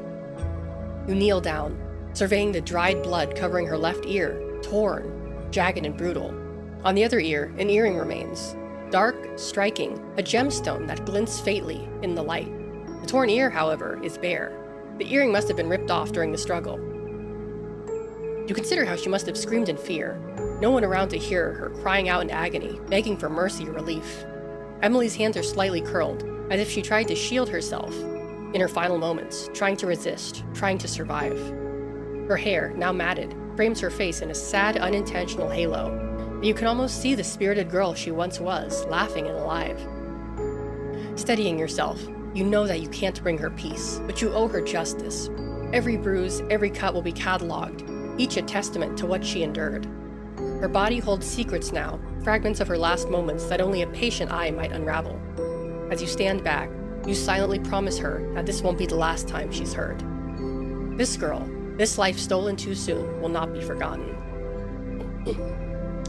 You kneel down, surveying the dried blood covering her left ear, torn, jagged and brutal. On the other ear, an earring remains, dark, striking, a gemstone that glints faintly in the light. The torn ear, however, is bare. The earring must have been ripped off during the struggle. You consider how she must have screamed in fear, no one around to hear her crying out in agony, begging for mercy or relief. Emily's hands are slightly curled, as if she tried to shield herself in her final moments, trying to resist, trying to survive. Her hair, now matted, frames her face in a sad, unintentional halo, and you can almost see the spirited girl she once was, laughing and alive. Steadying yourself, you know that you can't bring her peace, but you owe her justice. Every bruise, every cut will be catalogued, each a testament to what she endured. Her body holds secrets now, fragments of her last moments that only a patient eye might unravel. As you stand back, you silently promise her that this won't be the last time she's heard. This girl, this life stolen too soon, will not be forgotten.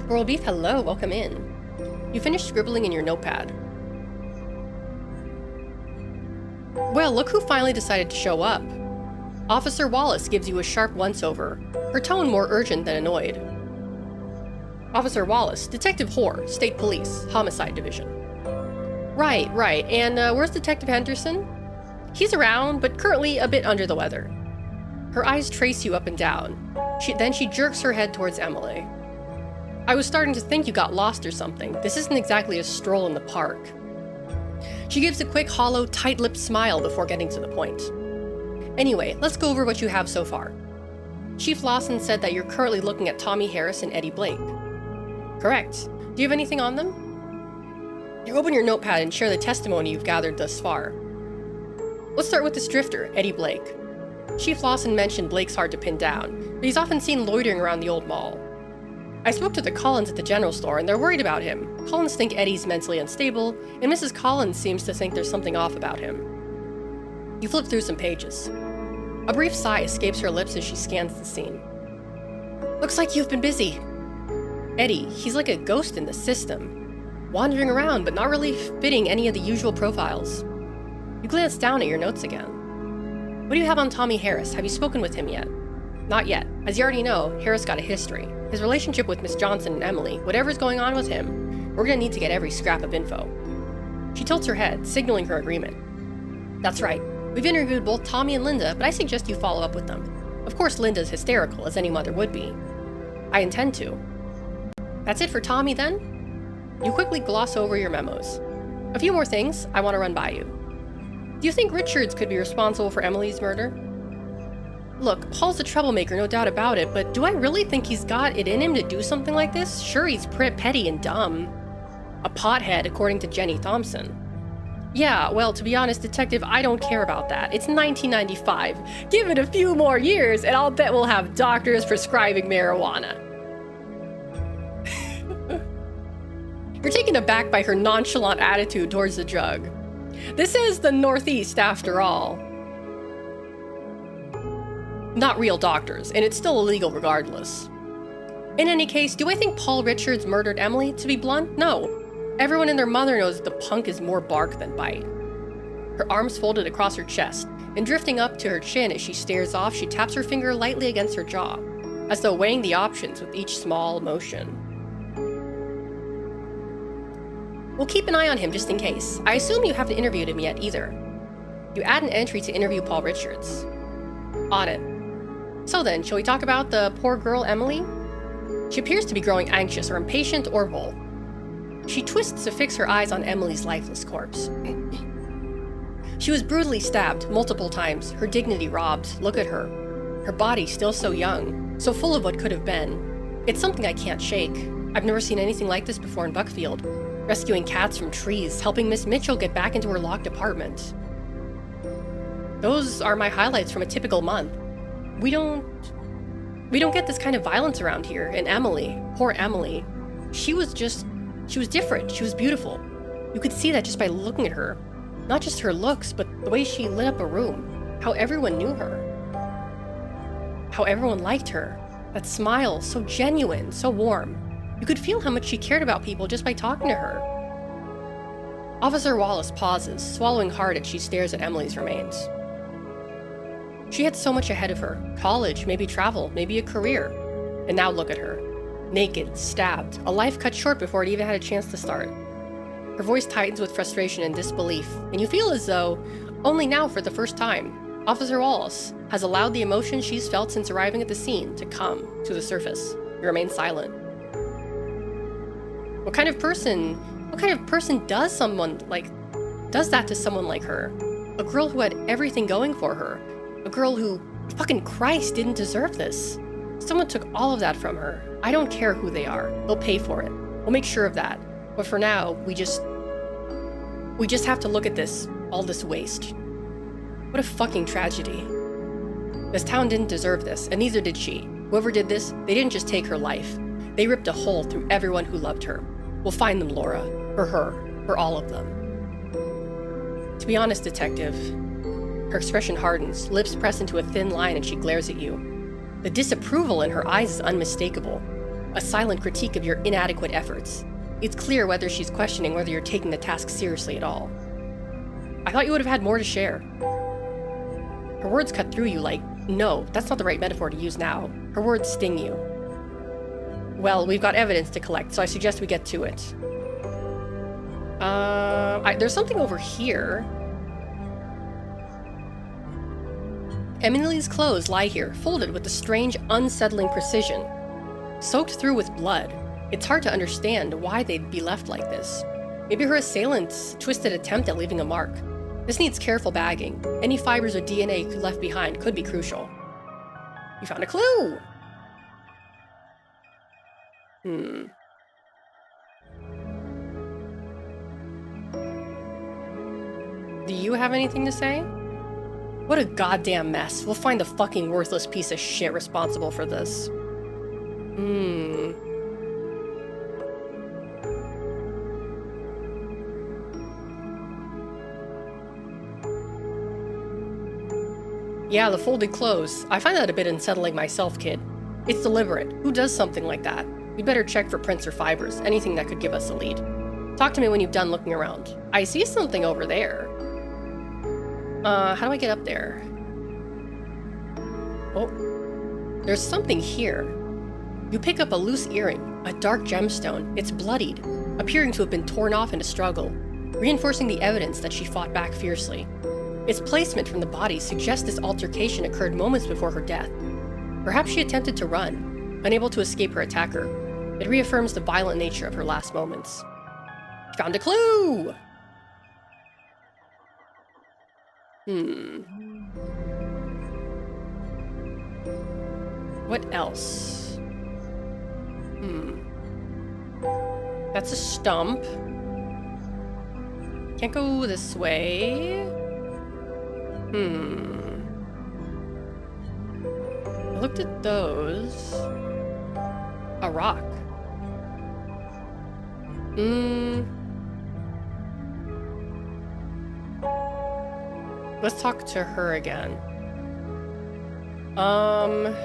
Coral Beef, hello, welcome in. You finished scribbling in your notepad. Well, look who finally decided to show up. Officer Wallace gives you a sharp once-over, her tone more urgent than annoyed. Officer Wallace, Detective Hoare, State Police, Homicide Division. Right, and where's Detective Henderson? He's around, but currently a bit under the weather. Her eyes trace you up and down. Then she jerks her head towards Emily. I was starting to think you got lost or something. This isn't exactly a stroll in the park. She gives a quick, hollow, tight-lipped smile before getting to the point. Anyway, let's go over what you have so far. Chief Lawson said that you're currently looking at Tommy Harris and Eddie Blake. Correct. Do you have anything on them? You open your notepad and share the testimony you've gathered thus far. Let's start with this drifter, Eddie Blake. Chief Lawson mentioned Blake's hard to pin down, but he's often seen loitering around the old mall. I spoke to the Collins at the general store and they're worried about him. Collins think Eddie's mentally unstable, and Mrs. Collins seems to think there's something off about him. You flip through some pages. A brief sigh escapes her lips as she scans the scene. Looks like you've been busy. Eddie, he's like a ghost in the system, wandering around but not really fitting any of the usual profiles. You glance down at your notes again. What do you have on Tommy Harris? Have you spoken with him yet? Not yet. As you already know, Harris got a history. His relationship with Miss Johnson and Emily, whatever's going on with him, we're gonna need to get every scrap of info. She tilts her head, signaling her agreement. That's right. We've interviewed both Tommy and Linda, but I suggest you follow up with them. Of course, Linda's hysterical, as any mother would be. I intend to. That's it for Tommy, then? You quickly gloss over your memos. A few more things I want to run by you. Do you think Richards could be responsible for Emily's murder? Look, Paul's a troublemaker, no doubt about it, but do I really think he's got it in him to do something like this? Sure, he's petty and dumb. A pothead, according to Jenny Thompson. Yeah, well, to be honest, Detective, I don't care about that. It's 1995. Give it a few more years, and I'll bet we'll have doctors prescribing marijuana. You're taken aback by her nonchalant attitude towards the drug. This is the Northeast, after all. Not real doctors, and it's still illegal regardless. In any case, do I think Paul Richards murdered Emily? To be blunt, no. Everyone and their mother knows the punk is more bark than bite. Her arms folded across her chest, and drifting up to her chin as she stares off, she taps her finger lightly against her jaw, as though weighing the options with each small motion. We'll keep an eye on him just in case. I assume you haven't interviewed him yet either. You add an entry to interview Paul Richards. On it. So then, shall we talk about the poor girl Emily? She appears to be growing anxious or impatient or both. She twists to fix her eyes on Emily's lifeless corpse. She was brutally stabbed multiple times, her dignity robbed. Look at her. Her body still so young, so full of what could have been. It's something I can't shake. I've never seen anything like this before in Buckfield. Rescuing cats from trees, helping Miss Mitchell get back into her locked apartment. Those are my highlights from a typical month. We don't get this kind of violence around here. And Emily, poor Emily, she was different. She was beautiful. You could see that just by looking at her. Not just her looks, but the way she lit up a room. How everyone knew her. How everyone liked her. That smile, so genuine, so warm. You could feel how much she cared about people just by talking to her. Officer Wallace pauses, swallowing hard as she stares at Emily's remains. She had so much ahead of her. College, maybe travel, maybe a career. And now look at her. Naked, stabbed, a life cut short before it even had a chance to start. Her voice tightens with frustration and disbelief, and you feel as though, only now for the first time, Officer Wallace has allowed the emotions she's felt since arriving at the scene to come to the surface. You remain silent. What kind of person does that to someone like her? A girl who had everything going for her. A girl who, fucking Christ, didn't deserve this. Someone took all of that from her. I don't care who they are. They'll pay for it. We'll make sure of that. But for now, we just have to look at all this waste. What a fucking tragedy. This town didn't deserve this, and neither did she. Whoever did this, they didn't just take her life. They ripped a hole through everyone who loved her. We'll find them, Laura. For her. For all of them. To be honest, Detective, her expression hardens, lips press into a thin line, and she glares at you. The disapproval in her eyes is unmistakable. A silent critique of your inadequate efforts. It's clear whether she's questioning whether you're taking the task seriously at all. I thought you would have had more to share. Her words cut through you like, no, that's not the right metaphor to use now. Her words sting you. Well, we've got evidence to collect, so I suggest we get to it. There's something over here. Emily's clothes lie here, folded with a strange, unsettling precision. Soaked through with blood. It's hard to understand why they'd be left like this. Maybe her assailant's twisted attempt at leaving a mark. This needs careful bagging. Any fibers or DNA left behind could be crucial. You found a clue! Do you have anything to say? What a goddamn mess. We'll find the fucking worthless piece of shit responsible for this. Yeah, the folded clothes. I find that a bit unsettling myself, kid. It's deliberate. Who does something like that? We'd better check for prints or fibers, anything that could give us a lead. Talk to me when you've done looking around. I see something over there. How do I get up there? Oh, there's something here. You pick up a loose earring, a dark gemstone. It's bloodied, appearing to have been torn off in a struggle, reinforcing the evidence that she fought back fiercely. Its placement from the body suggests this altercation occurred moments before her death. Perhaps she attempted to run, unable to escape her attacker. It reaffirms the violent nature of her last moments. Found a clue! What else? That's a stump. Can't go this way. I looked at those. A rock. Let's talk to her again. Oh?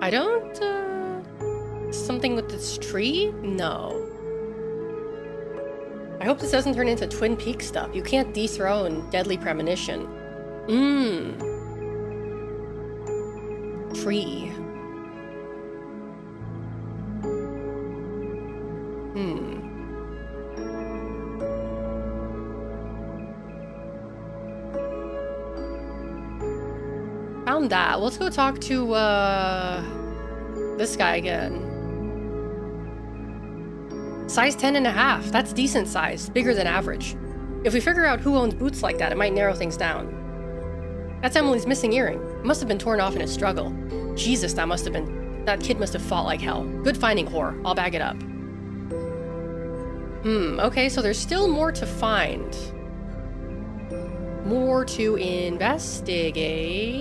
I don't, something with this tree? No. I hope this doesn't turn into Twin Peaks stuff. You can't dethrone Deadly Premonition. Tree. Found that. Let's go talk to, this guy again. Size 10.5. That's decent size. Bigger than average. If we figure out who owns boots like that, it might narrow things down. That's Emily's missing earring. It must have been torn off in a struggle. Jesus, that kid must have fought like hell. Good finding, whore. I'll bag it up. Okay, so there's still more to find. More to investigate.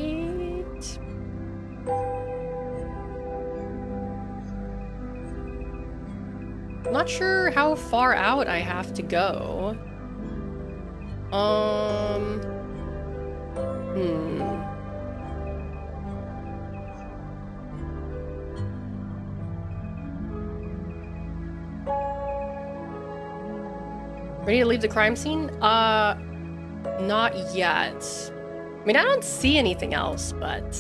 I'm not sure how far out I have to go. Ready to leave the crime scene? Not yet. I mean, I don't see anything else, but...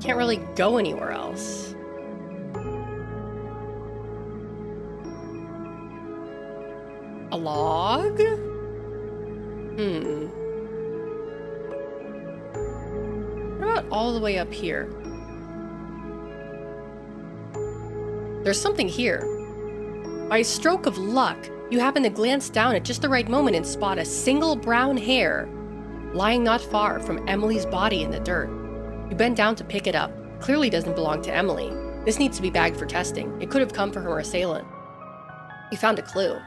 can't really go anywhere else. A log? What about all the way up here? There's something here. By a stroke of luck, you happen to glance down at just the right moment and spot a single brown hair lying not far from Emily's body in the dirt. You bend down to pick it up. Clearly doesn't belong to Emily. This needs to be bagged for testing. It could have come from her assailant. You found a clue.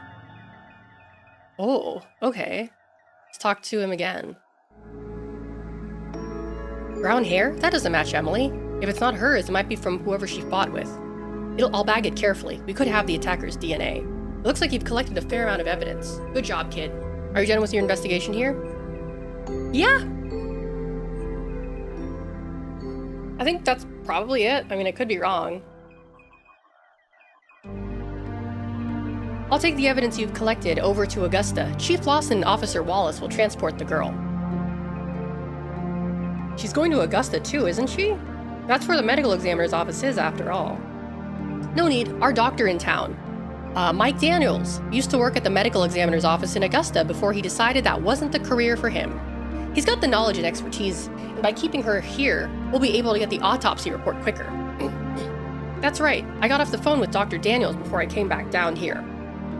Oh, okay. Let's talk to him again. Brown hair? That doesn't match Emily. If it's not hers, it might be from whoever she fought with. I'll bag it carefully. We could have the attacker's DNA. It looks like you've collected a fair amount of evidence. Good job, kid. Are you done with your investigation here? Yeah. I think that's probably it. I mean, I could be wrong. I'll take the evidence you've collected over to Augusta. Chief Lawson and Officer Wallace will transport the girl. She's going to Augusta too, isn't she? That's where the medical examiner's office is, after all. No need. Our doctor in town. Mike Daniels used to work at the medical examiner's office in Augusta before he decided that wasn't the career for him. He's got the knowledge and expertise, and by keeping her here, we'll be able to get the autopsy report quicker. That's right. I got off the phone with Dr. Daniels before I came back down here.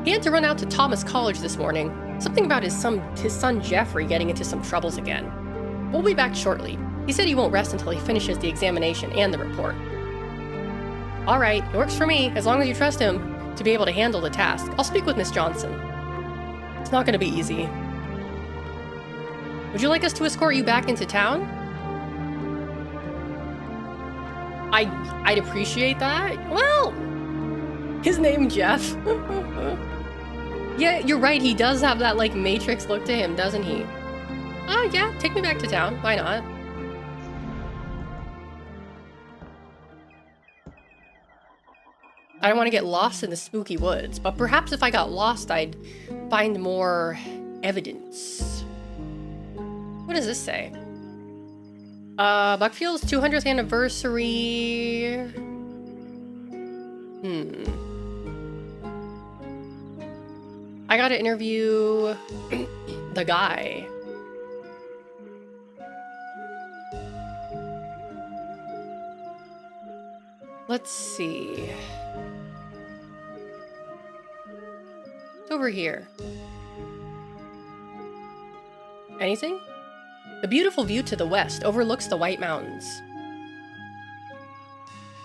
He had to run out to Thomas College this morning. Something about his son Jeffrey getting into some troubles again. We'll be back shortly. He said he won't rest until he finishes the examination and the report. All right, it works for me, as long as you trust him to be able to handle the task. I'll speak with Miss Johnson. It's not going to be easy. Would you like us to escort you back into town? I'd appreciate that. Well, his name Jeff. Yeah, you're right. He does have that like Matrix look to him, doesn't he? Yeah, take me back to town. Why not? I don't want to get lost in the spooky woods, but perhaps if I got lost, I'd find more evidence. What does this say? Buckfield's 200th anniversary. I gotta interview the guy. Let's see. It's over here. Anything? The beautiful view to the west overlooks the White Mountains.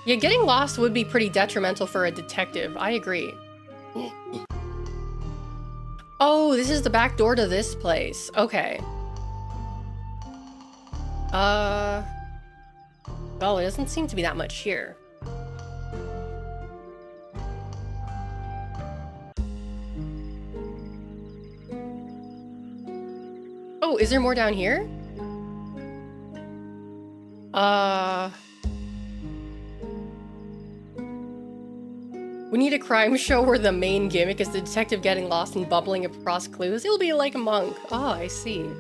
Yeah, getting lost would be pretty detrimental for a detective. I agree. Oh, this is the back door to this place. Okay. Well, it doesn't seem to be that much here. Oh, is there more down here? We need a crime show where the main gimmick is the detective getting lost and bubbling across clues. It'll be like a monk. Oh, I see.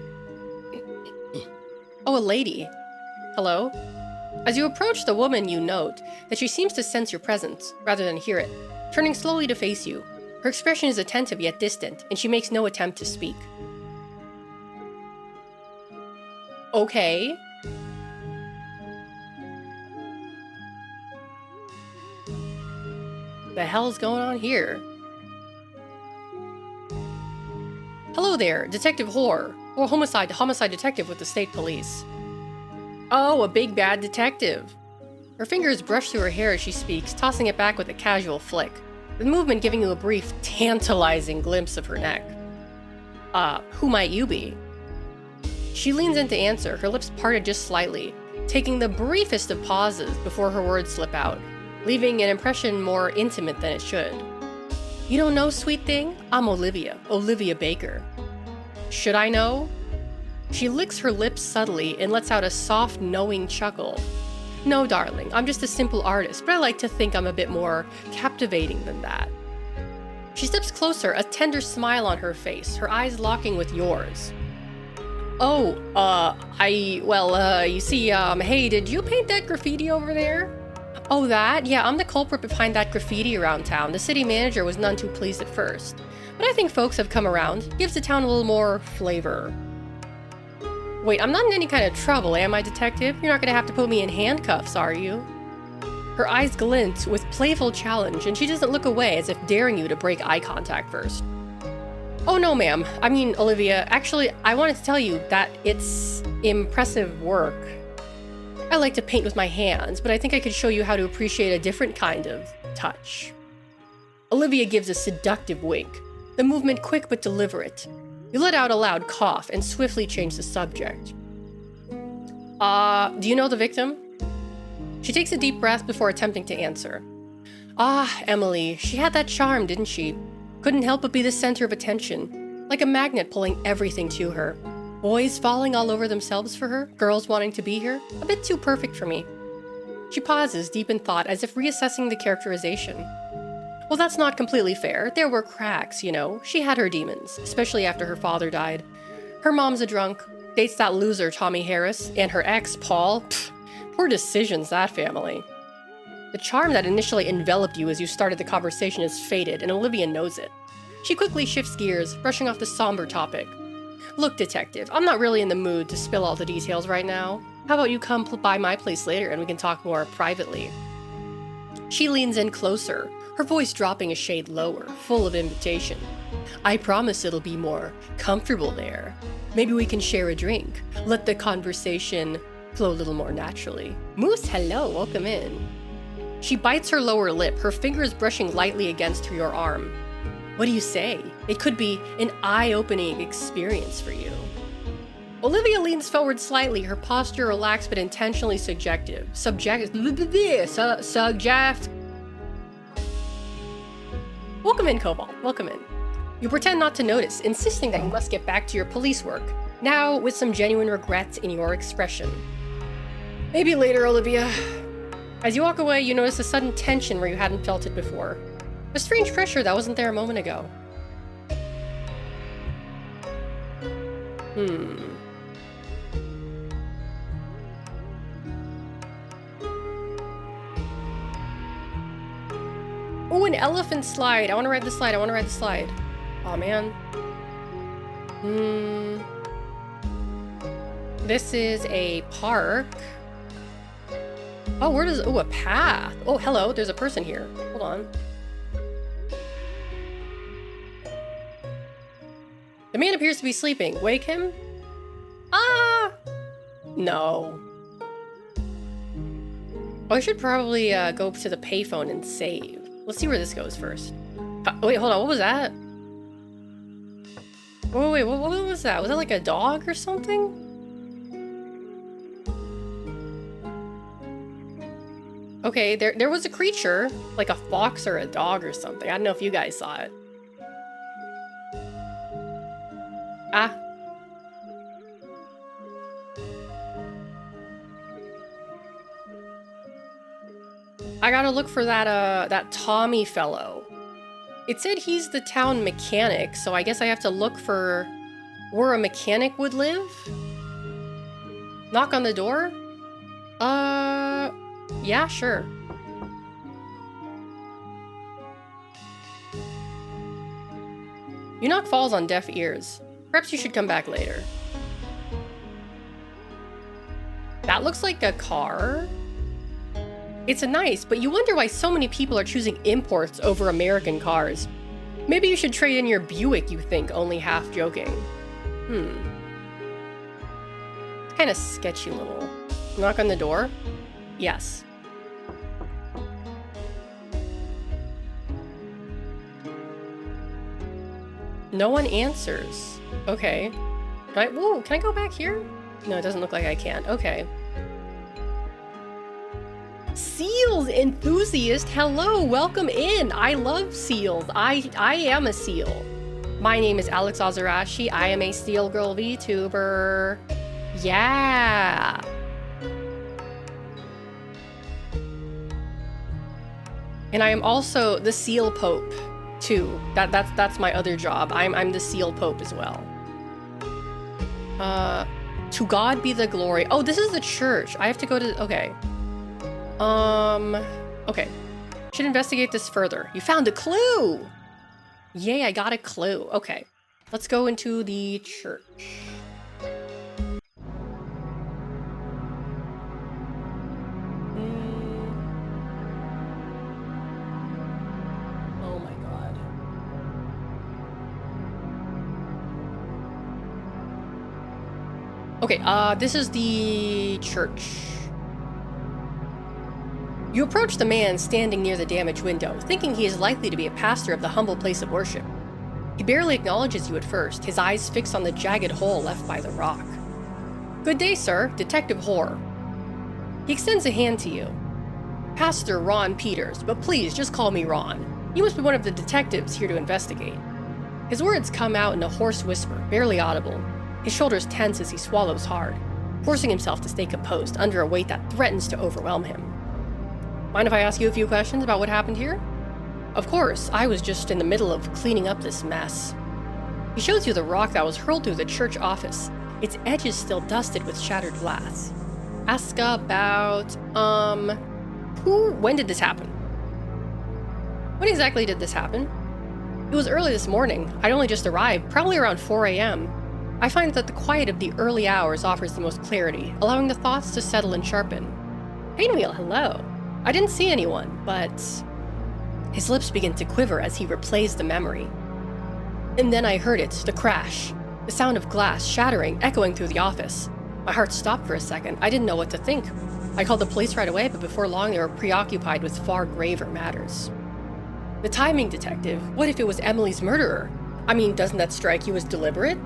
Oh, a lady. Hello? As you approach the woman, you note that she seems to sense your presence, rather than hear it, turning slowly to face you. Her expression is attentive yet distant, and she makes no attempt to speak. Okay. The hell's going on here? Hello there, Detective Whore, or homicide detective with the state police. Oh, a big bad detective. Her fingers brush through her hair as she speaks, tossing it back with a casual flick, the movement giving you a brief, tantalizing glimpse of her neck. Who might you be? She leans in to answer, her lips parted just slightly, taking the briefest of pauses before her words slip out, leaving an impression more intimate than it should. You don't know, sweet thing? I'm Olivia Baker. Should I know? She licks her lips subtly and lets out a soft, knowing chuckle. No, darling, I'm just a simple artist, but I like to think I'm a bit more captivating than that. She steps closer, a tender smile on her face, her eyes locking with yours. Oh, you see, hey, did you paint that graffiti over there? Oh, that? Yeah, I'm the culprit behind that graffiti around town. The city manager was none too pleased at first, but I think folks have come around. Gives the town a little more flavor. Wait, I'm not in any kind of trouble, am I, detective? You're not gonna have to put me in handcuffs, are you? Her eyes glint with playful challenge, and she doesn't look away as if daring you to break eye contact first. Oh no, ma'am. I mean, Olivia, actually, I wanted to tell you that it's impressive work. I like to paint with my hands, but I think I could show you how to appreciate a different kind of touch. Olivia gives a seductive wink, the movement quick but deliberate. You let out a loud cough and swiftly change the subject. Do you know the victim? She takes a deep breath before attempting to answer. Emily, she had that charm, didn't she? Couldn't help but be the center of attention, like a magnet pulling everything to her. Boys falling all over themselves for her, girls wanting to be her, a bit too perfect for me. She pauses, deep in thought, as if reassessing the characterization. Well, that's not completely fair. There were cracks, you know. She had her demons, especially after her father died. Her mom's a drunk, dates that loser Tommy Harris, and her ex, Paul. Poor decisions, that family. The charm that initially enveloped you as you started the conversation has faded, and Olivia knows it. She quickly shifts gears, brushing off the somber topic. Look, detective, I'm not really in the mood to spill all the details right now. How about you come by my place later and we can talk more privately? She leans in closer, her voice dropping a shade lower, full of invitation. I promise it'll be more comfortable there. Maybe we can share a drink. Let the conversation flow a little more naturally. Moose, hello, welcome in. She bites her lower lip, her fingers brushing lightly against your arm. What do you say? It could be an eye-opening experience for you. Olivia leans forward slightly, her posture relaxed but intentionally suggestive. Welcome in, Cobalt. Welcome in. You pretend not to notice, insisting that you must get back to your police work, now with some genuine regret in your expression. Maybe later, Olivia. As you walk away, you notice a sudden tension where you hadn't felt it before. A strange pressure that wasn't there a moment ago. elephant slide. I want to ride the slide. I want to ride the slide. Oh, man. This is a park. Oh, where does... Oh, a path. Oh, hello. There's a person here. Hold on. The man appears to be sleeping. Wake him? Ah! No. Oh, I should probably go to the payphone and save. Let's see where this goes first. Wait, hold on. What was that? Wait, what was that? Was that like a dog or something? Okay, there was a creature, like a fox or a dog or something. I don't know if you guys saw it. Ah. I gotta look for that Tommy fellow. It said he's the town mechanic, so I guess I have to look for where a mechanic would live? Knock on the door? Yeah, sure. You knock falls on deaf ears. Perhaps you should come back later. That looks like a car. It's a nice, but you wonder why so many people are choosing imports over American cars. Maybe you should trade in your Buick, you think, only half joking. It's kind of sketchy little. Knock on the door? Yes. No one answers. Okay. Whoa, can I go back here? No, it doesn't look like I can. Okay. Seals enthusiast, hello, welcome in. I love seals. I am a seal. My name is Alex Ozarashi. I am a Steel Girl VTuber. Yeah. And I am also the Seal Pope too. That's my other job. I'm the Seal Pope as well. To God be the glory. Oh, this is the church. I have to go to, okay. Okay. Should investigate this further. You found a clue! Yay, I got a clue. Okay. Let's go into the church. Oh my god. Okay, this is the church. You approach the man standing near the damaged window, thinking he is likely to be a pastor of the humble place of worship. He barely acknowledges you at first, his eyes fixed on the jagged hole left by the rock. Good day, sir. Detective Hoare. He extends a hand to you. Pastor Ron Peters, but please just call me Ron. You must be one of the detectives here to investigate. His words come out in a hoarse whisper, barely audible. His shoulders tense as he swallows hard, forcing himself to stay composed under a weight that threatens to overwhelm him. Mind if I ask you a few questions about what happened here? Of course, I was just in the middle of cleaning up this mess. He shows you the rock that was hurled through the church office, its edges still dusted with shattered glass. Ask about, when did this happen? When exactly did this happen? It was early this morning. I'd only just arrived, probably around 4 a.m. I find that the quiet of the early hours offers the most clarity, allowing the thoughts to settle and sharpen. Painwheel, hello. I didn't see anyone, but... His lips begin to quiver as he replays the memory. And then I heard it, the crash. The sound of glass shattering, echoing through the office. My heart stopped for a second. I didn't know what to think. I called the police right away, but before long they were preoccupied with far graver matters. The timing, detective. What if it was Emily's murderer? I mean, doesn't that strike you as deliberate?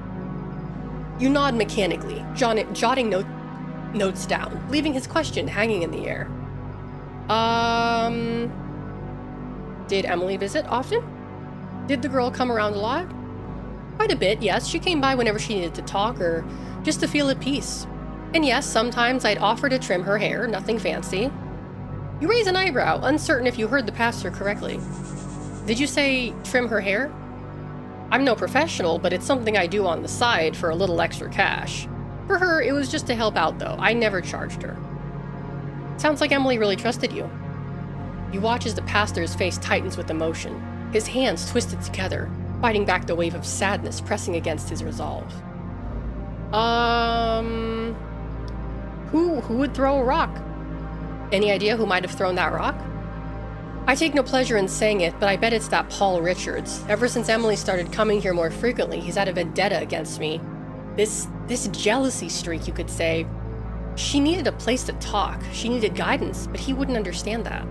You nod mechanically, jotting notes down, leaving his question hanging in the air. Did Emily visit often? Did the girl come around a lot? Quite a bit, yes. She came by whenever she needed to talk or just to feel at peace. And yes, sometimes I'd offer to trim her hair, nothing fancy. You raise an eyebrow, uncertain if you heard the pastor correctly. Did you say trim her hair? I'm no professional, but it's something I do on the side for a little extra cash. For her, it was just to help out though. I never charged her. Sounds like Emily really trusted you. You watch as the pastor's face tightens with emotion, his hands twisted together, fighting back the wave of sadness pressing against his resolve. Who would throw a rock? Any idea who might have thrown that rock? I take no pleasure in saying it, but I bet it's that Paul Richards. Ever since Emily started coming here more frequently, he's had a vendetta against me. This jealousy streak, you could say. She needed a place to talk. She needed guidance, but he wouldn't understand that.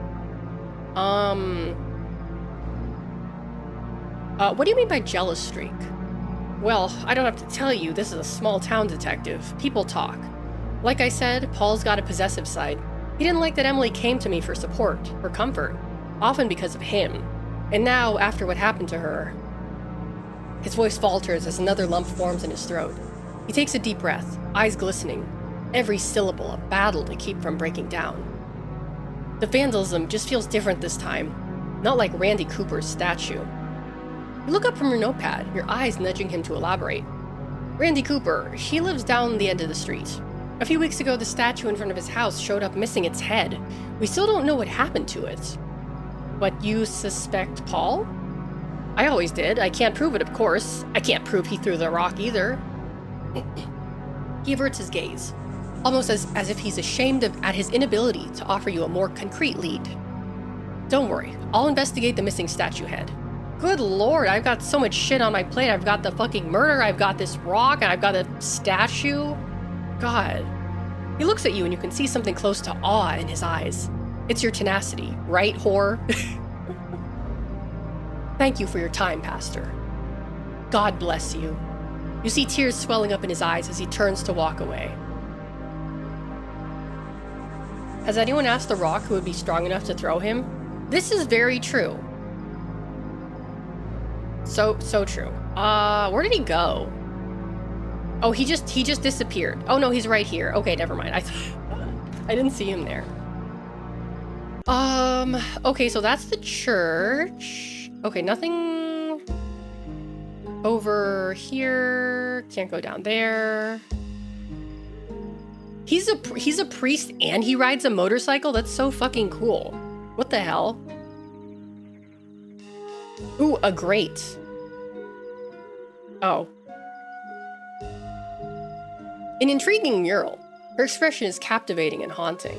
What do you mean by jealous streak? Well, I don't have to tell you, this is a small town detective. People talk. Like I said, Paul's got a possessive side. He didn't like that Emily came to me for support, for comfort, often because of him. And now, after what happened to her... His voice falters as another lump forms in his throat. He takes a deep breath, eyes glistening, every syllable a battle to keep from breaking down. The vandalism just feels different this time, not like Randy Cooper's statue. You look up from your notepad, your eyes nudging him to elaborate. Randy Cooper, he lives down the end of the street. A few weeks ago, the statue in front of his house showed up missing its head. We still don't know what happened to it. But you suspect Paul? I always did. I can't prove it, of course. I can't prove he threw the rock either. He averts his gaze, almost as if he's ashamed at his inability to offer you a more concrete lead. Don't worry, I'll investigate the missing statue head. Good lord, I've got so much shit on my plate. I've got the fucking murder, I've got this rock, and I've got a statue. God. He looks at you and you can see something close to awe in his eyes. It's your tenacity, right, whore? Thank you for your time, Pastor. God bless you. You see tears swelling up in his eyes as he turns to walk away. Has anyone asked the rock who would be strong enough to throw him? This is very true. So true. Where did he go? Oh, he just disappeared. Oh no, he's right here. Okay, never mind. I didn't see him there. Okay, so that's the church. Okay, nothing over here. Can't go down there. He's a priest and he rides a motorcycle? That's so fucking cool. What the hell? Ooh, a grate. Oh. An intriguing mural. Her expression is captivating and haunting.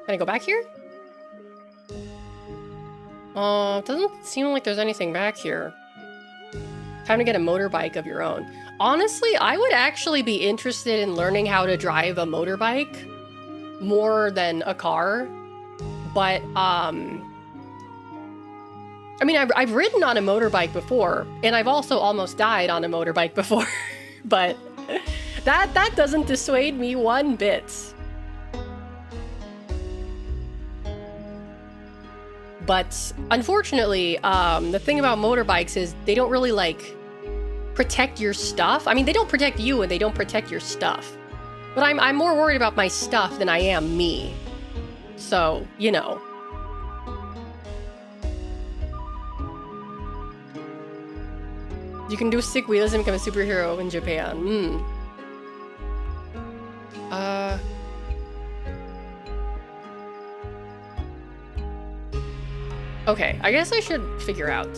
Can I go back here? Doesn't seem like there's anything back here. Time to get a motorbike of your own. Honestly, I would actually be interested in learning how to drive a motorbike more than a car. But, I mean, I've ridden on a motorbike before, and I've also almost died on a motorbike before. But that doesn't dissuade me one bit. But unfortunately, the thing about motorbikes is they don't really like protect your stuff. I mean, they don't protect you and they don't protect your stuff. But I'm more worried about my stuff than I am me. So, you know. You can do sick wheels and become a superhero in Japan. Okay, I guess I should figure out.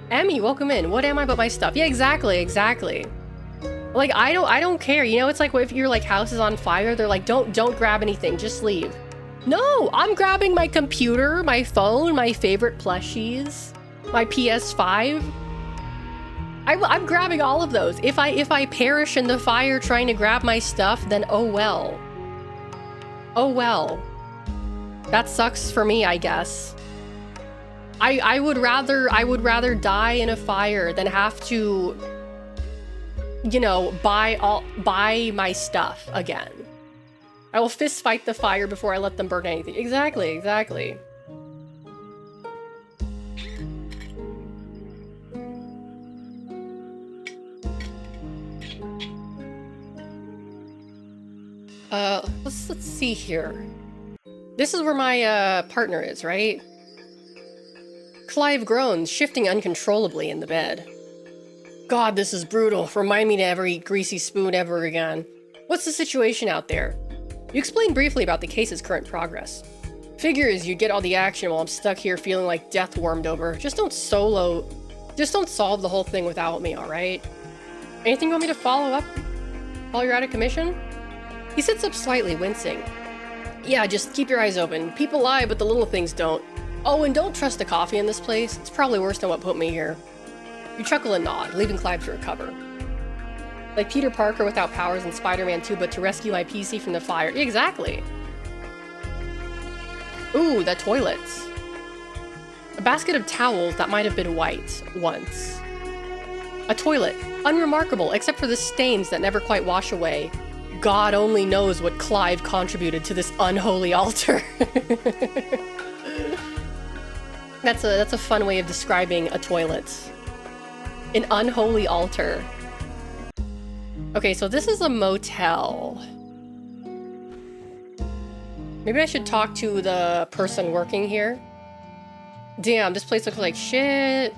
Emmy, welcome in. What am I but my stuff? Yeah, exactly. Like, I don't care. You know, it's like if your like house is on fire, they're like, don't grab anything, just leave. No, I'm grabbing my computer, my phone, my favorite plushies, my PS5. I'm grabbing all of those. If I perish in the fire trying to grab my stuff, then oh well. Oh well. That sucks for me, I guess. I would rather die in a fire than have to, you know, buy my stuff again. I will fist fight the fire before I let them burn anything. Exactly. Let's see here. This is where my partner is, right? Clive groans, shifting uncontrollably in the bed. God, this is brutal. Remind me to ever eat greasy spoon ever again. What's the situation out there? You explained briefly about the case's current progress. Figures you'd get all the action while I'm stuck here feeling like death warmed over. Just don't solve the whole thing without me, alright? Anything you want me to follow up while you're out of commission? He sits up slightly, wincing. Yeah, just keep your eyes open. People lie, but the little things don't. Oh, and don't trust the coffee in this place. It's probably worse than what put me here. You chuckle and nod, leaving Clive to recover. Like Peter Parker without powers in Spider-Man 2, but to rescue my PC from the fire. Exactly. Ooh, the toilets. A basket of towels that might have been white once. A toilet, unremarkable except for the stains that never quite wash away. God only knows what Clive contributed to this unholy altar. That's a fun way of describing a toilet. An unholy altar. Okay, so this is a motel. Maybe I should talk to the person working here. Damn, this place looks like shit.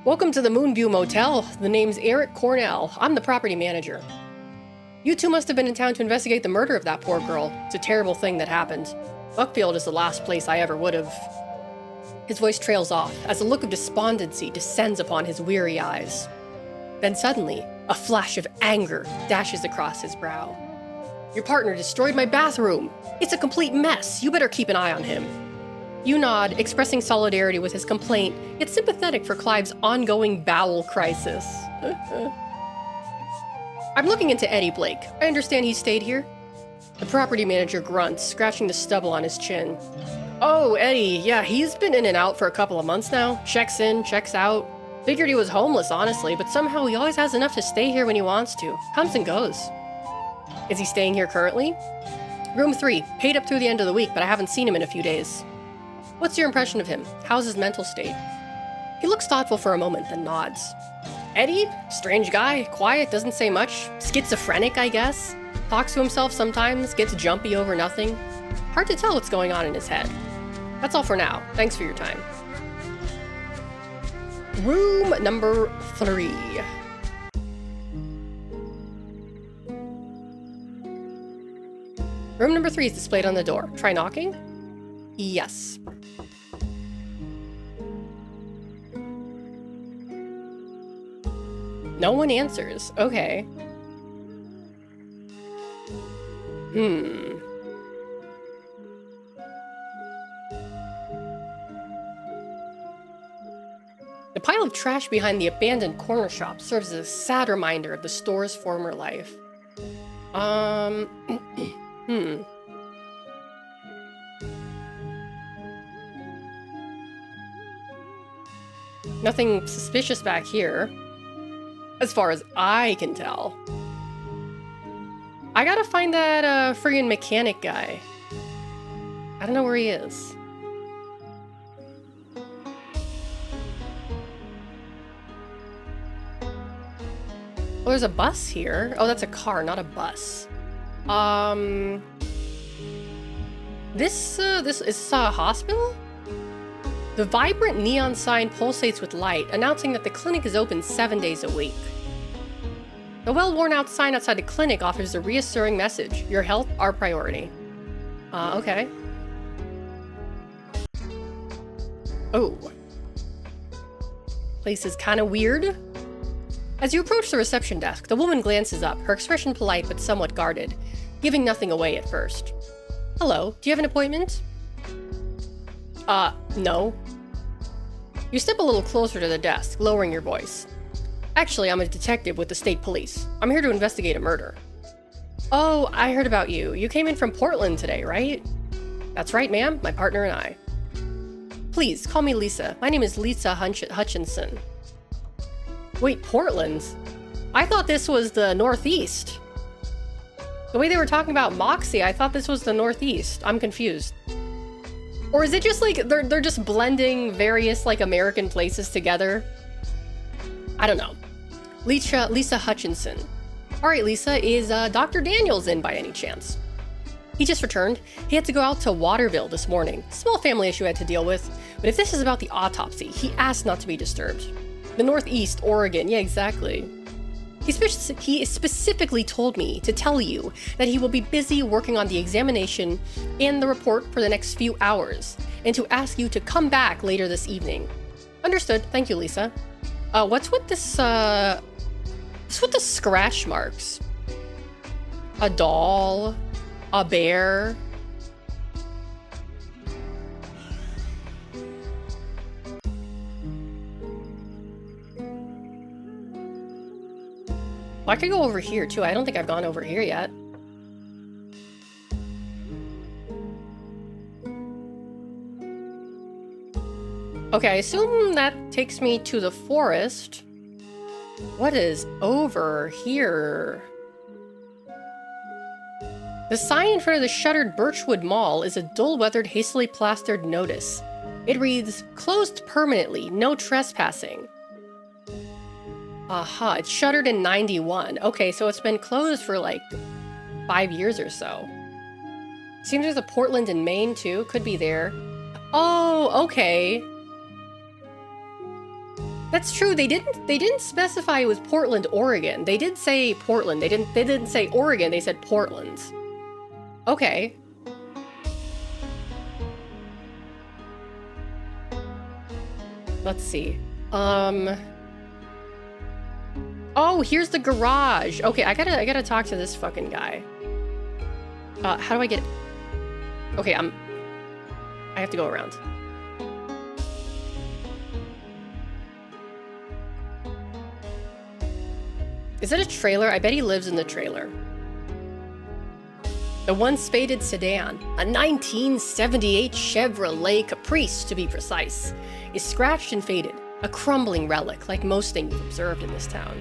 Welcome to the Moonview Motel. The name's Eric Cornell. I'm the property manager. You two must have been in town to investigate the murder of that poor girl. It's a terrible thing that happened. Buckfield is the last place I ever would have. His voice trails off as a look of despondency descends upon his weary eyes. Then suddenly, a flash of anger dashes across his brow. Your partner destroyed my bathroom. It's a complete mess. You better keep an eye on him. You nod, expressing solidarity with his complaint, yet sympathetic for Clive's ongoing bowel crisis. I'm looking into Eddie Blake. I understand he stayed here. The property manager grunts, scratching the stubble on his chin. Oh, Eddie, yeah, he's been in and out for a couple of months now. Checks in, checks out. Figured he was homeless, honestly, but somehow he always has enough to stay here when he wants to. Comes and goes. Is he staying here currently? Room 3, paid up through the end of the week, but I haven't seen him in a few days. What's your impression of him? How's his mental state? He looks thoughtful for a moment, then nods. Eddie? Strange guy, quiet, doesn't say much. Schizophrenic, I guess. Talks to himself sometimes, gets jumpy over nothing. Hard to tell what's going on in his head. That's all for now. Thanks for your time. Room number 3. Room number 3 is displayed on the door. Try knocking? Yes. No one answers. Okay. The pile of trash behind the abandoned corner shop serves as a sad reminder of the store's former life. Nothing suspicious back here, as far as I can tell. I gotta find that friggin' mechanic guy. I don't know where he is. Oh, there's a bus here. Oh, that's a car, not a bus. This is a hospital? The vibrant neon sign pulsates with light, announcing that the clinic is open 7 days a week. The well-worn-out sign outside the clinic offers a reassuring message. Your health, our priority. Okay. Oh. Place is kind of weird. As you approach the reception desk, the woman glances up, her expression polite but somewhat guarded, giving nothing away at first. Hello, do you have an appointment? No. You step a little closer to the desk, lowering your voice. Actually, I'm a detective with the state police. I'm here to investigate a murder. Oh, I heard about you. You came in from Portland today, right? That's right, ma'am. My partner and I. Please, call me Lisa. My name is Lisa Hutchinson. Wait, Portland? I thought this was the Northeast. The way they were talking about Moxie, I thought this was the Northeast. I'm confused. Or is it just like they're just blending various like American places together? I don't know. Lisa Hutchinson. All right, Lisa, is Dr. Daniels in by any chance? He just returned. He had to go out to Waterville this morning. Small family issue I had to deal with. But if this is about the autopsy, he asked not to be disturbed. The Northeast, Oregon. Yeah, exactly. He specifically told me to tell you that he will be busy working on the examination and the report for the next few hours, and to ask you to come back later this evening. Understood. Thank you, Lisa. What's with this, what's with the scratch marks? A doll? A bear? Well, I could go over here too. I don't think I've gone over here yet. Okay, I assume that takes me to the forest. What is over here? The sign in front of the shuttered Birchwood Mall is a dull-weathered, hastily plastered notice. It reads, "Closed permanently, no trespassing." Aha, it's shuttered in 91. Okay, so it's been closed for like 5 years or so. Seems there's a Portland in Maine too. Could be there. Oh, okay. That's true. They didn't specify it was Portland, Oregon. They did say Portland. They didn't say Oregon. They said Portland. Okay. Let's see. Oh, here's the garage. Okay, I gotta talk to this fucking guy. How do I get... Okay, I have to go around. Is that a trailer? I bet he lives in the trailer. The once faded sedan, a 1978 Chevrolet Caprice to be precise, is scratched and faded, a crumbling relic like most things observed in this town.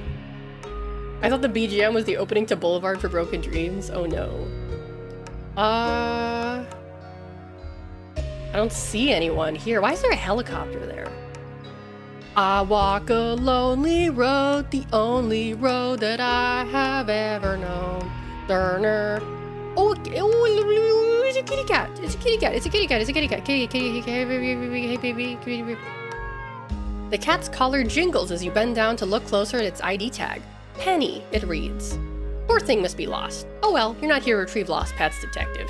I thought the BGM was the opening to Boulevard for Broken Dreams. Oh no. I don't see anyone here. Why is there a helicopter there? I walk a lonely road, the only road that I have ever known. Durner. Oh, it's a kitty cat. It's a kitty cat. It's a kitty cat. It's a kitty cat. Hey, baby. The cat's collar jingles as you bend down to look closer at its ID tag. Penny, it reads. Poor thing must be lost. Oh well, you're not here to retrieve lost pets, detective.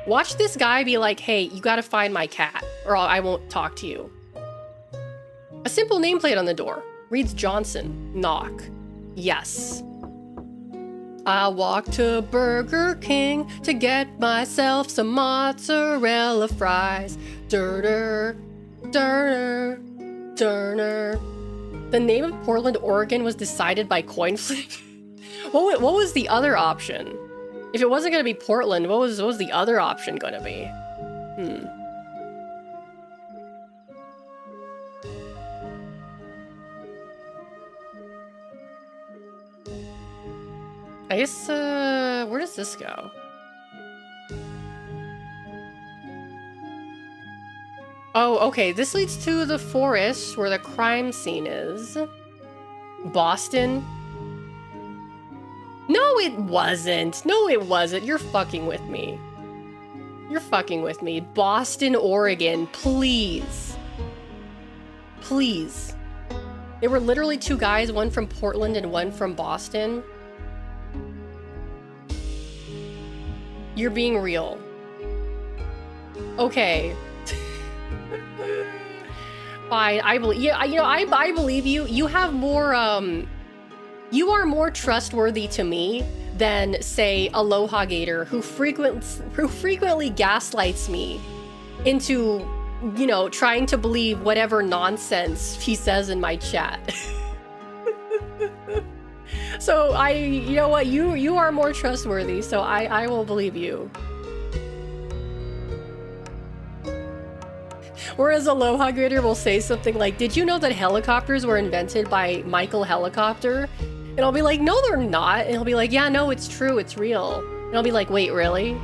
Watch this guy be like, hey, you gotta find my cat, or I won't talk to you. A simple nameplate on the door. Reads Johnson. Knock. Yes. I walked to Burger King to get myself some mozzarella fries. Durner. The name of Portland, Oregon was decided by coin flip. What was the other option? If it wasn't gonna be Portland, what was the other option gonna be? I guess, where does this go? Oh, okay, this leads to the forest where the crime scene is. Boston? No, it wasn't. No, it wasn't. You're fucking with me. You're fucking with me. Boston, Oregon, please. Please. There were literally two guys, one from Portland and one from Boston. You're being real. Okay. Fine, I believe. Yeah, you know, I believe you. You have more. You are more trustworthy to me than, say, Aloha Gator, who frequently gaslights me into, you know, trying to believe whatever nonsense he says in my chat. So you know what? You are more trustworthy, so I will believe you. Whereas Aloha Gator will say something like, did you know that helicopters were invented by Michael Helicopter? And I'll be like, no, they're not. And he'll be like, yeah, no, it's true, it's real. And I'll be like, wait, really?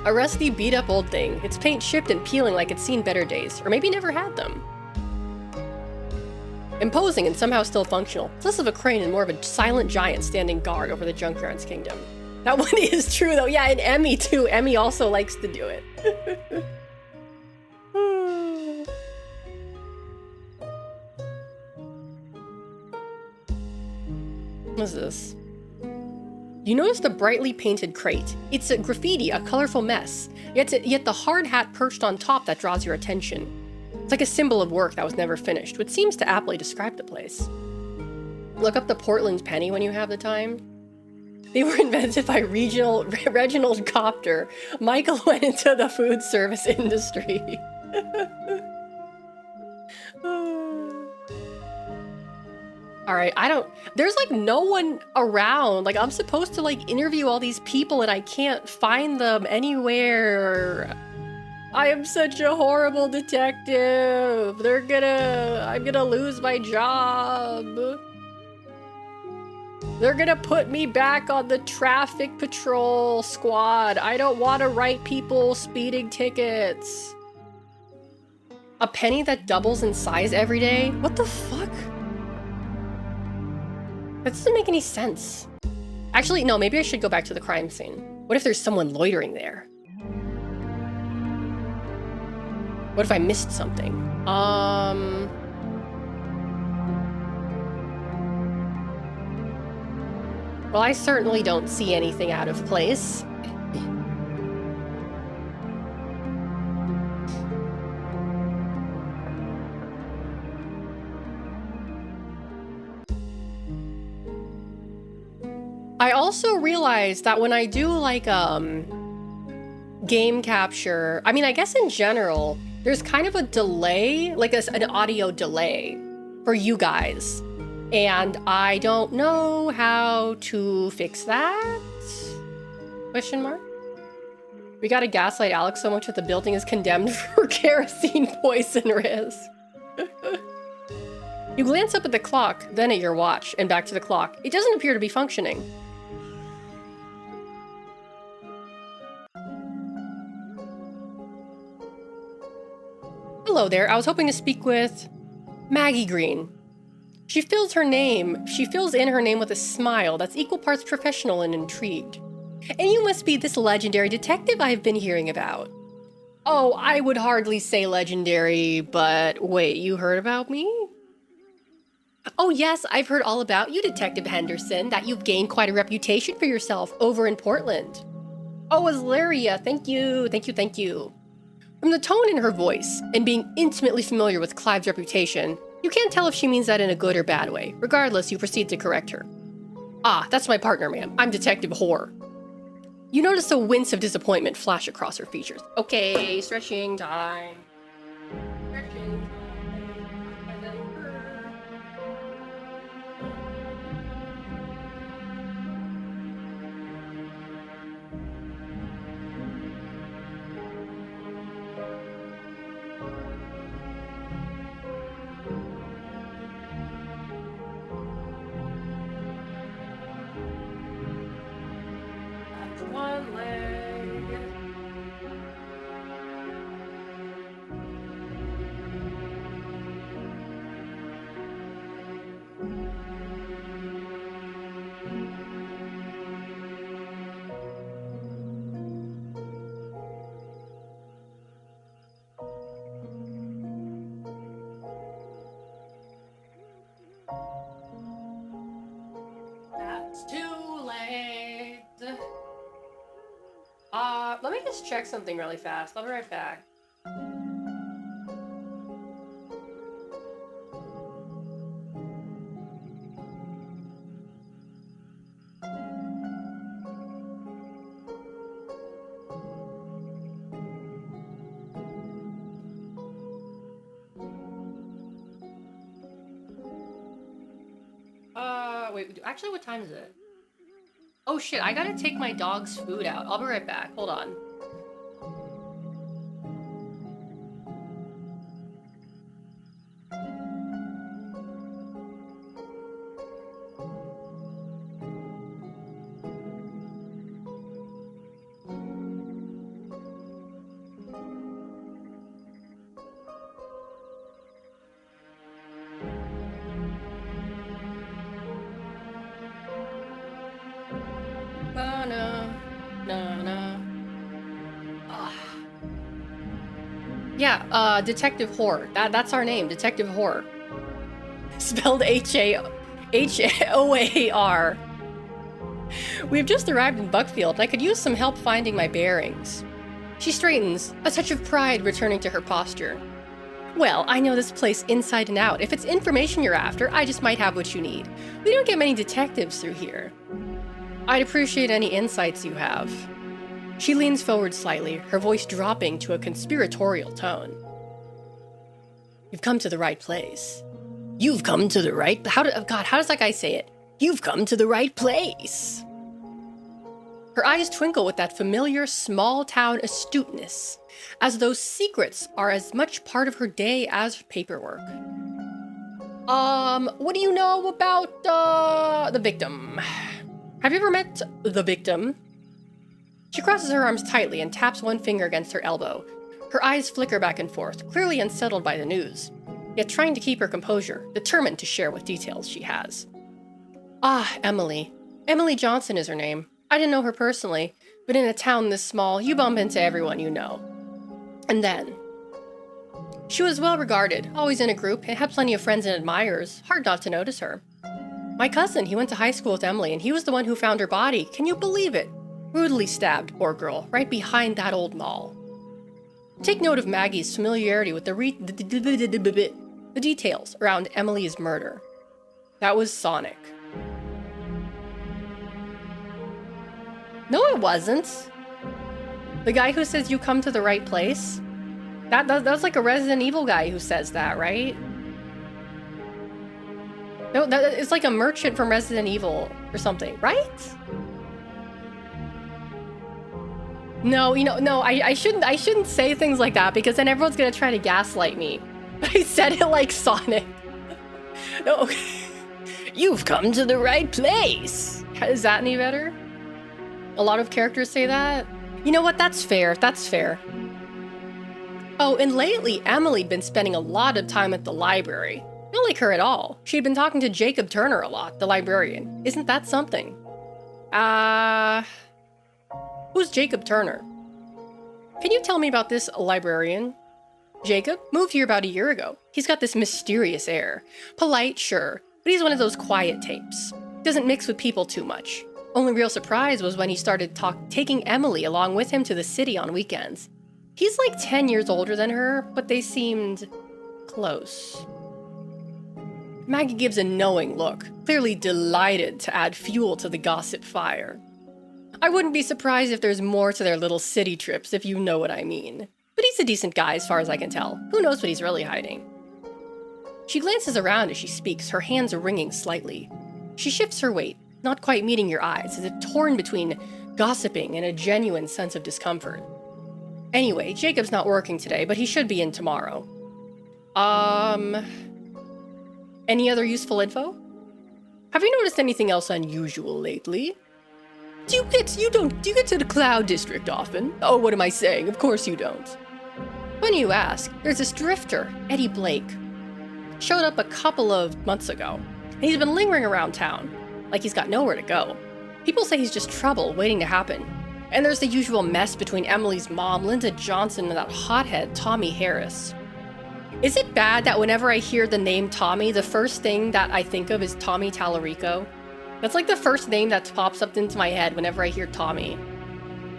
A rusty, beat-up old thing. Its paint chipped and peeling like it's seen better days, or maybe never had them. Imposing and somehow still functional. It's less of a crane and more of a silent giant standing guard over the junkyard's kingdom. That one is true, though. Yeah, and Emmy, too. Emmy also likes to do it. What's this? You notice the brightly painted crate. It's a graffiti, a colorful mess. Yet the hard hat perched on top that draws your attention. It's like a symbol of work that was never finished, which seems to aptly describe the place. Look up the Portland penny when you have the time. They were invented by Reginald Copter. Michael went into the food service industry. All right, there's like no one around. Like I'm supposed to like interview all these people and I can't find them anywhere. I am such a horrible detective. I'm gonna lose my job. They're gonna put me back on the traffic patrol squad. I don't want to write people speeding tickets. A penny that doubles in size every day? What the fuck? That doesn't make any sense. Actually, no, maybe I should go back to the crime scene. What if there's someone loitering there? What if I missed something? Well, I certainly don't see anything out of place. I also realized that when I do like game capture, I mean, I guess in general, there's kind of a delay, like an audio delay for you guys. And I don't know how to fix that? Question mark? We gotta gaslight Alex so much that the building is condemned for kerosene poison risk. You glance up at the clock, then at your watch, and back to the clock. It doesn't appear to be functioning. Hello there, I was hoping to speak with Maggie Green. She fills in her name with a smile that's equal parts professional and intrigued. And you must be this legendary detective I've been hearing about. Oh, I would hardly say legendary, but wait, you heard about me? Oh yes, I've heard all about you, Detective Henderson, that you've gained quite a reputation for yourself over in Portland. Oh, Azlaria, thank you. From the tone in her voice, and being intimately familiar with Clive's reputation, you can't tell if she means that in a good or bad way. Regardless, you proceed to correct her. Ah, that's my partner, ma'am. I'm Detective Whore. You notice a wince of disappointment flash across her features. Okay, stretching time. Stretching time. One leg. That's 2 legs. Let me just check something really fast. I'll be right back. Wait, actually, what time is it? Oh shit, I gotta take my dog's food out. I'll be right back. Hold on. Yeah, Detective Whore. That's our name, Detective Whore. Spelled H-A-W-H-O-R-E. H-O-A-R. We've just arrived in Buckfield, and I could use some help finding my bearings. She straightens, a touch of pride returning to her posture. Well, I know this place inside and out. If it's information you're after, I just might have what you need. We don't get many detectives through here. I'd appreciate any insights you have. She leans forward slightly, her voice dropping to a conspiratorial tone. You've come to the right place. You've come to the right... how does that guy say it? You've come to the right place. Her eyes twinkle with that familiar small-town astuteness, as though secrets are as much part of her day as paperwork. What do you know about, the victim? Have you ever met the victim? She crosses her arms tightly and taps one finger against her elbow. Her eyes flicker back and forth, clearly unsettled by the news, yet trying to keep her composure, determined to share what details she has. Ah, Emily. Emily Johnson is her name. I didn't know her personally, but in a town this small, you bump into everyone you know. And then, she was well regarded, always in a group, and had plenty of friends and admirers. Hard not to notice her. My cousin, he went to high school with Emily, and he was the one who found her body. Can you believe it? Brutally stabbed, poor girl, right behind that old mall. Take note of Maggie's familiarity with the details around Emily's murder. That was Sonic. No, it wasn't. The guy who says you come to the right place? That's like a Resident Evil guy who says that, right? No, it's like a merchant from Resident Evil or something, right? No, no, I shouldn't say things like that because then everyone's gonna try to gaslight me. I said it like Sonic. No, you've come to the right place. Is that any better? A lot of characters say that. You know what? That's fair. That's fair. Oh, and lately, Emily'd been spending a lot of time at the library. Not like her at all. She'd been talking to Jacob Turner a lot, the librarian. Isn't that something? Who's Jacob Turner? Can you tell me about this librarian? Jacob moved here about a year ago. He's got this mysterious air. Polite, sure, but he's one of those quiet types. Doesn't mix with people too much. Only real surprise was when he started taking Emily along with him to the city on weekends. He's like 10 years older than her, but they seemed close. Maggie gives a knowing look, clearly delighted to add fuel to the gossip fire. I wouldn't be surprised if there's more to their little city trips, if you know what I mean. But he's a decent guy as far as I can tell. Who knows what he's really hiding? She glances around as she speaks, her hands ringing slightly. She shifts her weight, not quite meeting your eyes, as if torn between gossiping and a genuine sense of discomfort. Anyway, Jacob's not working today, but he should be in tomorrow. Any other useful info? Have you noticed anything else unusual lately? Do you get to the Cloud District often? Oh, what am I saying? Of course you don't. Funny you ask. There's this drifter, Eddie Blake. Showed up a couple of months ago. And he's been lingering around town, like he's got nowhere to go. People say he's just trouble waiting to happen. And there's the usual mess between Emily's mom, Linda Johnson, and that hothead, Tommy Harris. Is it bad that whenever I hear the name Tommy, the first thing that I think of is Tommy Tallarico? That's like the first name that pops up into my head whenever I hear Tommy.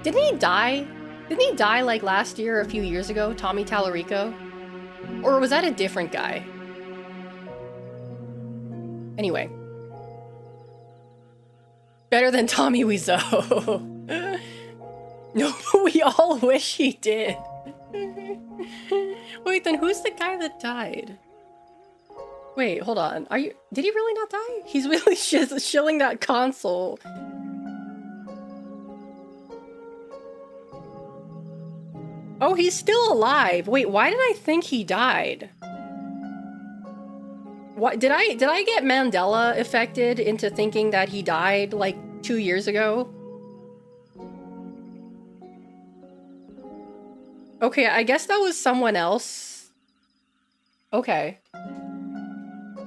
Didn't he die? Didn't he die like last year or a few years ago, Tommy Tallarico? Or was that a different guy? Anyway. Better than Tommy Wiseau. No, we all wish he did. Wait, then who's the guy that died? Wait, hold on. Did he really not die? He's really shilling that console. Oh, he's still alive. Wait, why did I think he died? What did I get Mandela affected into thinking that he died like 2 years ago? Okay, I guess that was someone else. Okay.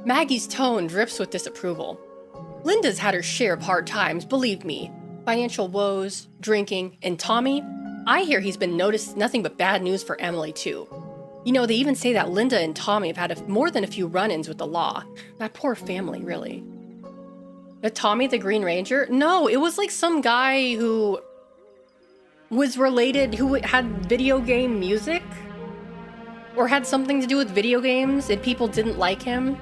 Maggie's tone drips with disapproval. Linda's had her share of hard times, believe me. Financial woes, drinking, and Tommy? I hear he's been noticed nothing but bad news for Emily, too. You know, they even say that Linda and Tommy have had more than a few run-ins with the law. That poor family, really. The Tommy the Green Ranger? No, it was like some guy who was related, who had video game music or had something to do with video games and people didn't like him.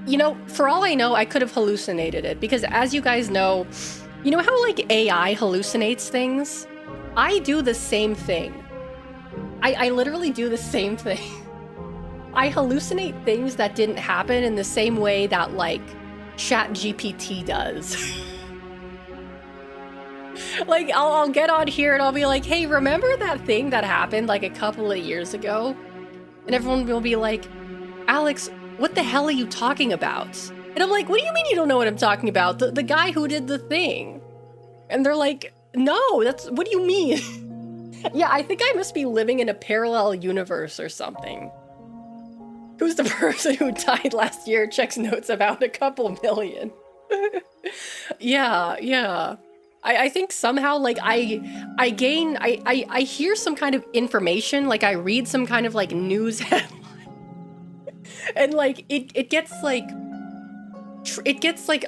You know, for all I know, I could have hallucinated it because as you guys know, you know how like AI hallucinates things? I do the same thing. I literally do the same thing. I hallucinate things that didn't happen in the same way that like ChatGPT does. Like I'll get on here and I'll be like, hey, remember that thing that happened like a couple of years ago? And everyone will be like, Alex, what the hell are you talking about? And I'm like, what do you mean you don't know what I'm talking about? The guy who did the thing. And they're like, no, what do you mean? Yeah, I think I must be living in a parallel universe or something. Who's the person who died last year checks notes about a couple million? Yeah. I think somehow like I hear some kind of information, like I read some kind of like news headline. And like it gets like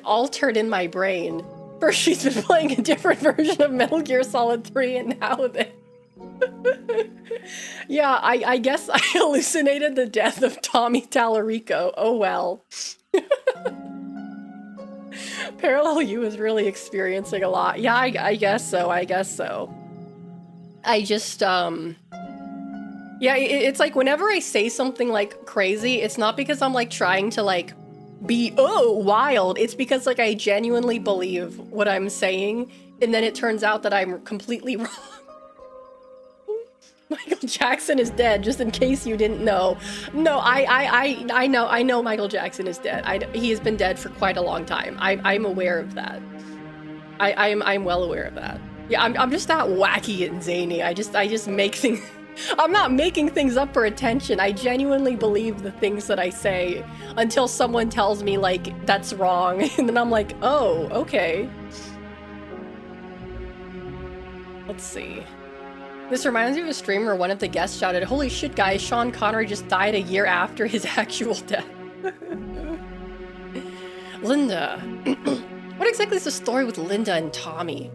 altered in my brain. First she's been playing a different version of Metal Gear Solid 3 and now this. Yeah, I guess I hallucinated the death of Tommy Tallarico. Oh well. Parallel U is really experiencing a lot. Yeah, I guess so. I just, yeah, it's like whenever I say something like crazy, it's not because I'm like trying to like be, wild. It's because like I genuinely believe what I'm saying. And then it turns out that I'm completely wrong. Michael Jackson is dead, just in case you didn't know. No, I know Michael Jackson is dead. He has been dead for quite a long time. I'm aware of that. I'm well aware of that. Yeah, I'm just that wacky and zany. I just make things. I'm not making things up for attention. I genuinely believe the things that I say until someone tells me like that's wrong, and then I'm like, oh, okay. Let's see. This reminds me of a stream where one of the guests shouted, "Holy shit, guys, Sean Connery just died a year after his actual death." Linda. What exactly is the story with Linda and Tommy?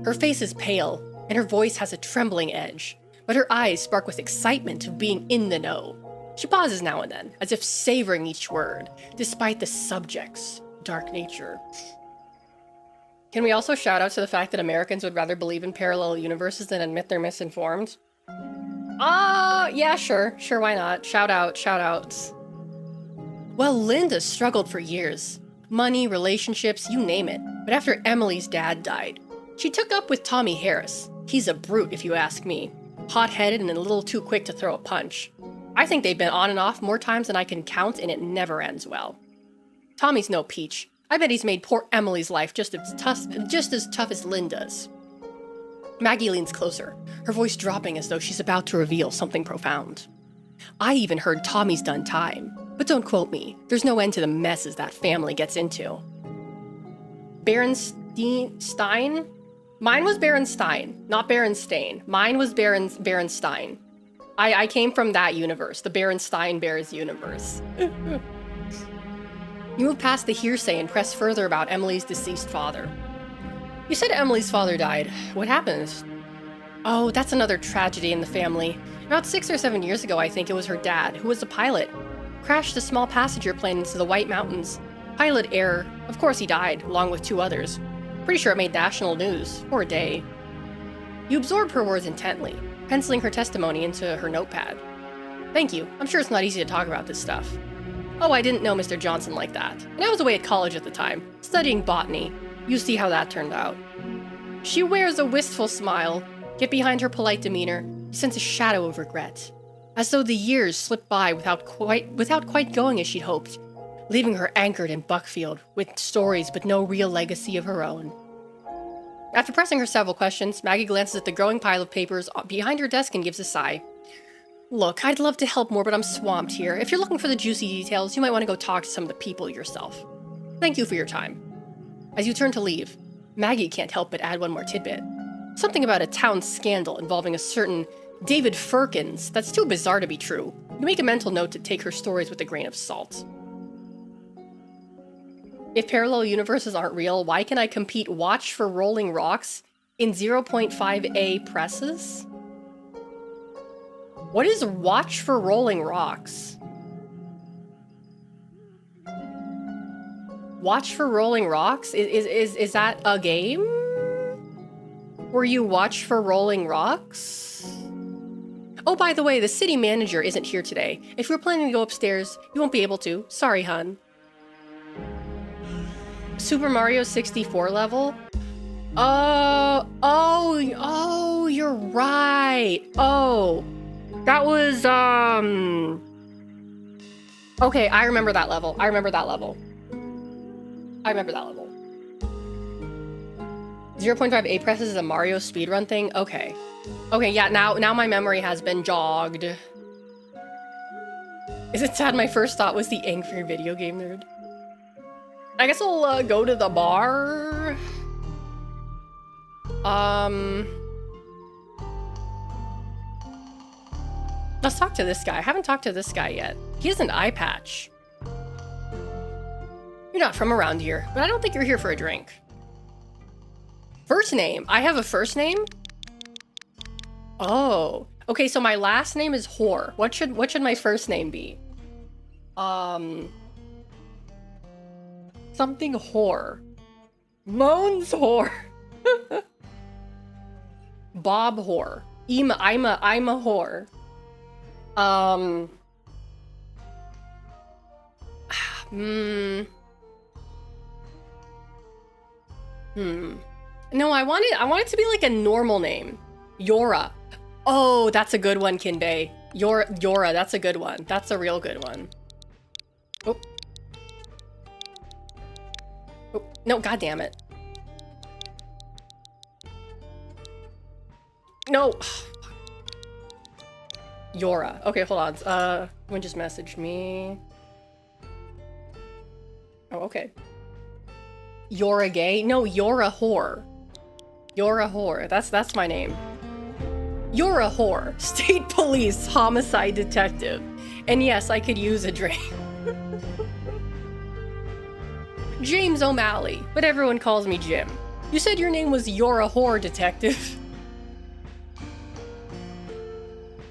Her face is pale, and her voice has a trembling edge, but her eyes spark with excitement of being in the know. She pauses now and then, as if savoring each word, despite the subject's dark nature. Can we also shout out to the fact that Americans would rather believe in parallel universes than admit they're misinformed? Yeah, sure, why not? Shout outs. Well, Linda struggled for years. Money, relationships, you name it. But after Emily's dad died, she took up with Tommy Harris. He's a brute, if you ask me. Hot-headed and a little too quick to throw a punch. I think they've been on and off more times than I can count, and it never ends well. Tommy's no peach. I bet he's made poor Emily's life just as tough as Linda's. Maggie leans closer, her voice dropping as though she's about to reveal something profound. I even heard Tommy's done time, but don't quote me. There's no end to the messes that family gets into. Stein? Mine was Berenstain, not Berenstain. Mine was Berenstain. I came from that universe, the Berenstain Bears universe. You move past the hearsay and press further about Emily's deceased father. You said Emily's father died. What happened? Oh, that's another tragedy in the family. About 6 or 7 years ago, I think it was her dad, who was a pilot. Crashed a small passenger plane into the White Mountains. Pilot error. Of course he died, along with 2 others. Pretty sure it made national news. Poor day. You absorb her words intently, penciling her testimony into her notepad. Thank you. I'm sure it's not easy to talk about this stuff. Oh, I didn't know Mr. Johnson like that. And I was away at college at the time, studying botany. You see how that turned out. She wears a wistful smile, yet behind her polite demeanor, you sense a shadow of regret. As though the years slipped by without quite going as she'd hoped, leaving her anchored in Buckfield, with stories but no real legacy of her own. After pressing her several questions, Maggie glances at the growing pile of papers behind her desk and gives a sigh. Look, I'd love to help more, but I'm swamped here. If you're looking for the juicy details, you might want to go talk to some of the people yourself. Thank you for your time. As you turn to leave, Maggie can't help but add one more tidbit. Something about a town scandal involving a certain David Firkins that's too bizarre to be true. You make a mental note to take her stories with a grain of salt. If parallel universes aren't real, why can I compete watch for rolling rocks in 0.5A presses? What is watch for rolling rocks? Watch for rolling rocks? Is that a game? Where you watch for rolling rocks? Oh, by the way, the city manager isn't here today. If you're planning to go upstairs, you won't be able to. Sorry, hun. Super Mario 64 level? Oh, you're right. Oh, that was, okay, I remember that level. I remember that level. 0.5A presses is a Mario speedrun thing? Okay. Okay, yeah, now my memory has been jogged. Is it sad my first thought was the angry video game nerd? I guess I'll go to the bar. Let's talk to this guy. I haven't talked to this guy yet. He has an eye patch. You're not from around here, but I don't think you're here for a drink. First name. I have a first name? Oh. Okay, so my last name is Whore. What should my first name be? Something Whore. Moans Whore. Bob Whore. I'm a whore. No, I want it to be like a normal name. Yora. Oh, that's a good one, 𝐿. Yora, that's a good one. That's a real good one. Oh. Oh, no, god damn it. No. Yora. Okay, hold on. Someone just messaged me. Oh, okay. Yora gay? No, Yora whore. Yora whore. That's my name. Yora whore. State police homicide detective. And yes, I could use a drink. James O'Malley, but everyone calls me Jim. You said your name was Yora whore, detective.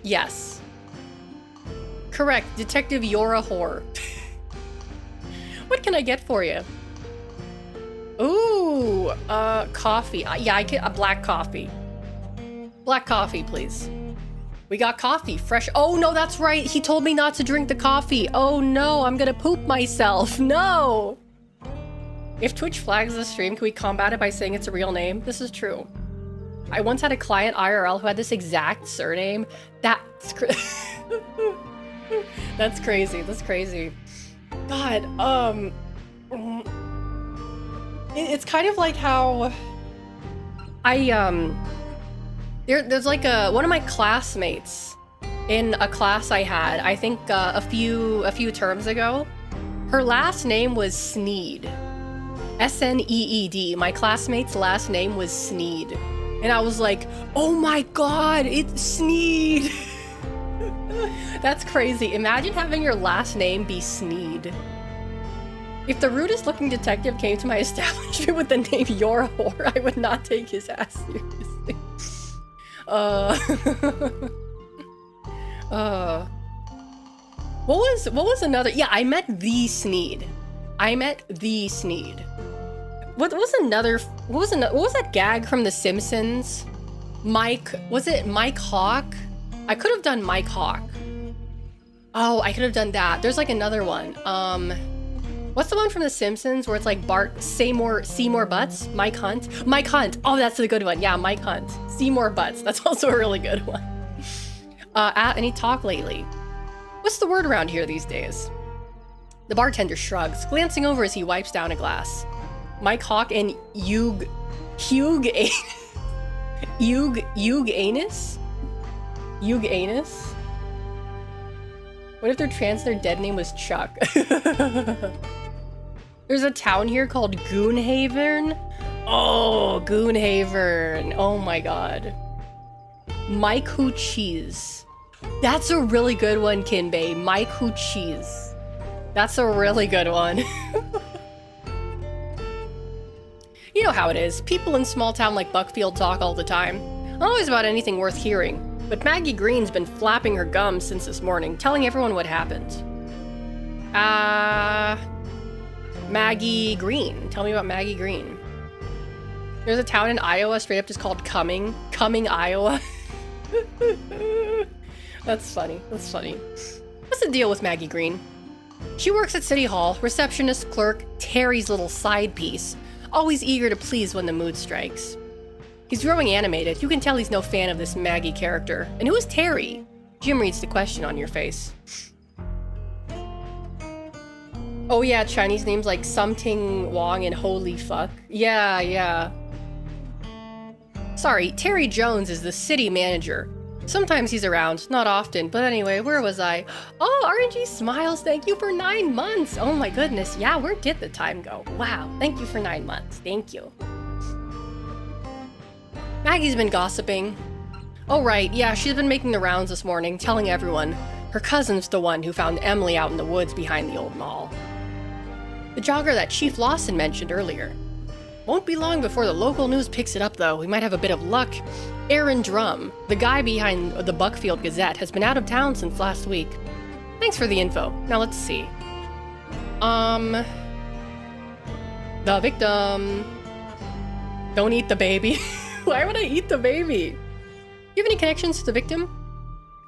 Yes. Correct, Detective Yora whore. What can I get for you? Ooh, coffee. Yeah, I get a black coffee. Black coffee, please. We got coffee, fresh. Oh no, that's right. He told me not to drink the coffee. Oh no, I'm gonna poop myself. No. If Twitch flags the stream, can we combat it by saying it's a real name? This is true. I once had a client IRL who had this exact surname. That's that's crazy. That's crazy. God, it's kind of like how there's like one of my classmates in a class I had, I think a few terms ago. Her last name was Sneed. S-N-E-E-D. My classmate's last name was Sneed. And I was like, oh my god, it's Sneed. That's crazy. Imagine having your last name be Sneed. If the rudest looking detective came to my establishment with the name Yora whore, I would not take his ass seriously. What was another? Yeah, I met the Sneed. What was that gag from The Simpsons? Was it Mike Hawk? I could have done Mike Hawk. Oh, I could have done that. There's like another one. What's the one from The Simpsons where it's like Bart, Seymour Butts? Mike Hunt? Oh, that's a good one. Yeah, Mike Hunt. Seymour Butts. That's also a really good one. Any talk lately? What's the word around here these days? The bartender shrugs, glancing over as he wipes down a glass. Mike Hawk and 𝐿𝐮𝐴𝐻? 𝐿𝐮𝐴𝐻? What if they're trans and their dead name was Chuck? There's a town here called Goonhaven. Oh, Goonhaven. Oh my god. Mike Who Cheese. That's a really good one, 𝐿𝐮𝐵. Mike Who Cheese. That's a really good one. You know how it is. People in small town like Buckfield talk all the time. Always about anything worth hearing. But Maggie Green's been flapping her gums since this morning, telling everyone what happened. Maggie Green. Tell me about Maggie Green. There's a town in Iowa straight up just called Cumming, Iowa. That's funny. That's funny. What's the deal with Maggie Green? She works at City Hall, receptionist, clerk, Terry's little side piece, always eager to please when the mood strikes. He's growing animated. You can tell he's no fan of this Maggie character. And who is Terry? Jim reads the question on your face. Oh yeah, Chinese names like Something Wong and Holy Fuck. Yeah. Sorry, Terry Jones is the city manager. Sometimes he's around, not often, but anyway, where was I? Oh, RNG Smiles, thank you for 9 months. Oh my goodness, yeah, where did the time go? Wow, thank you for 9 months, thank you. Maggie's been gossiping. Oh right, yeah, she's been making the rounds this morning, telling everyone her cousin's the one who found Emily out in the woods behind the old mall. The jogger that Chief Lawson mentioned earlier. Won't be long before the local news picks it up though, we might have a bit of luck. Aaron Drum, the guy behind the Buckfield Gazette, has been out of town since last week. Thanks for the info. Now let's see. The victim. Don't eat the baby. Why would I eat the baby? You have any connections to the victim?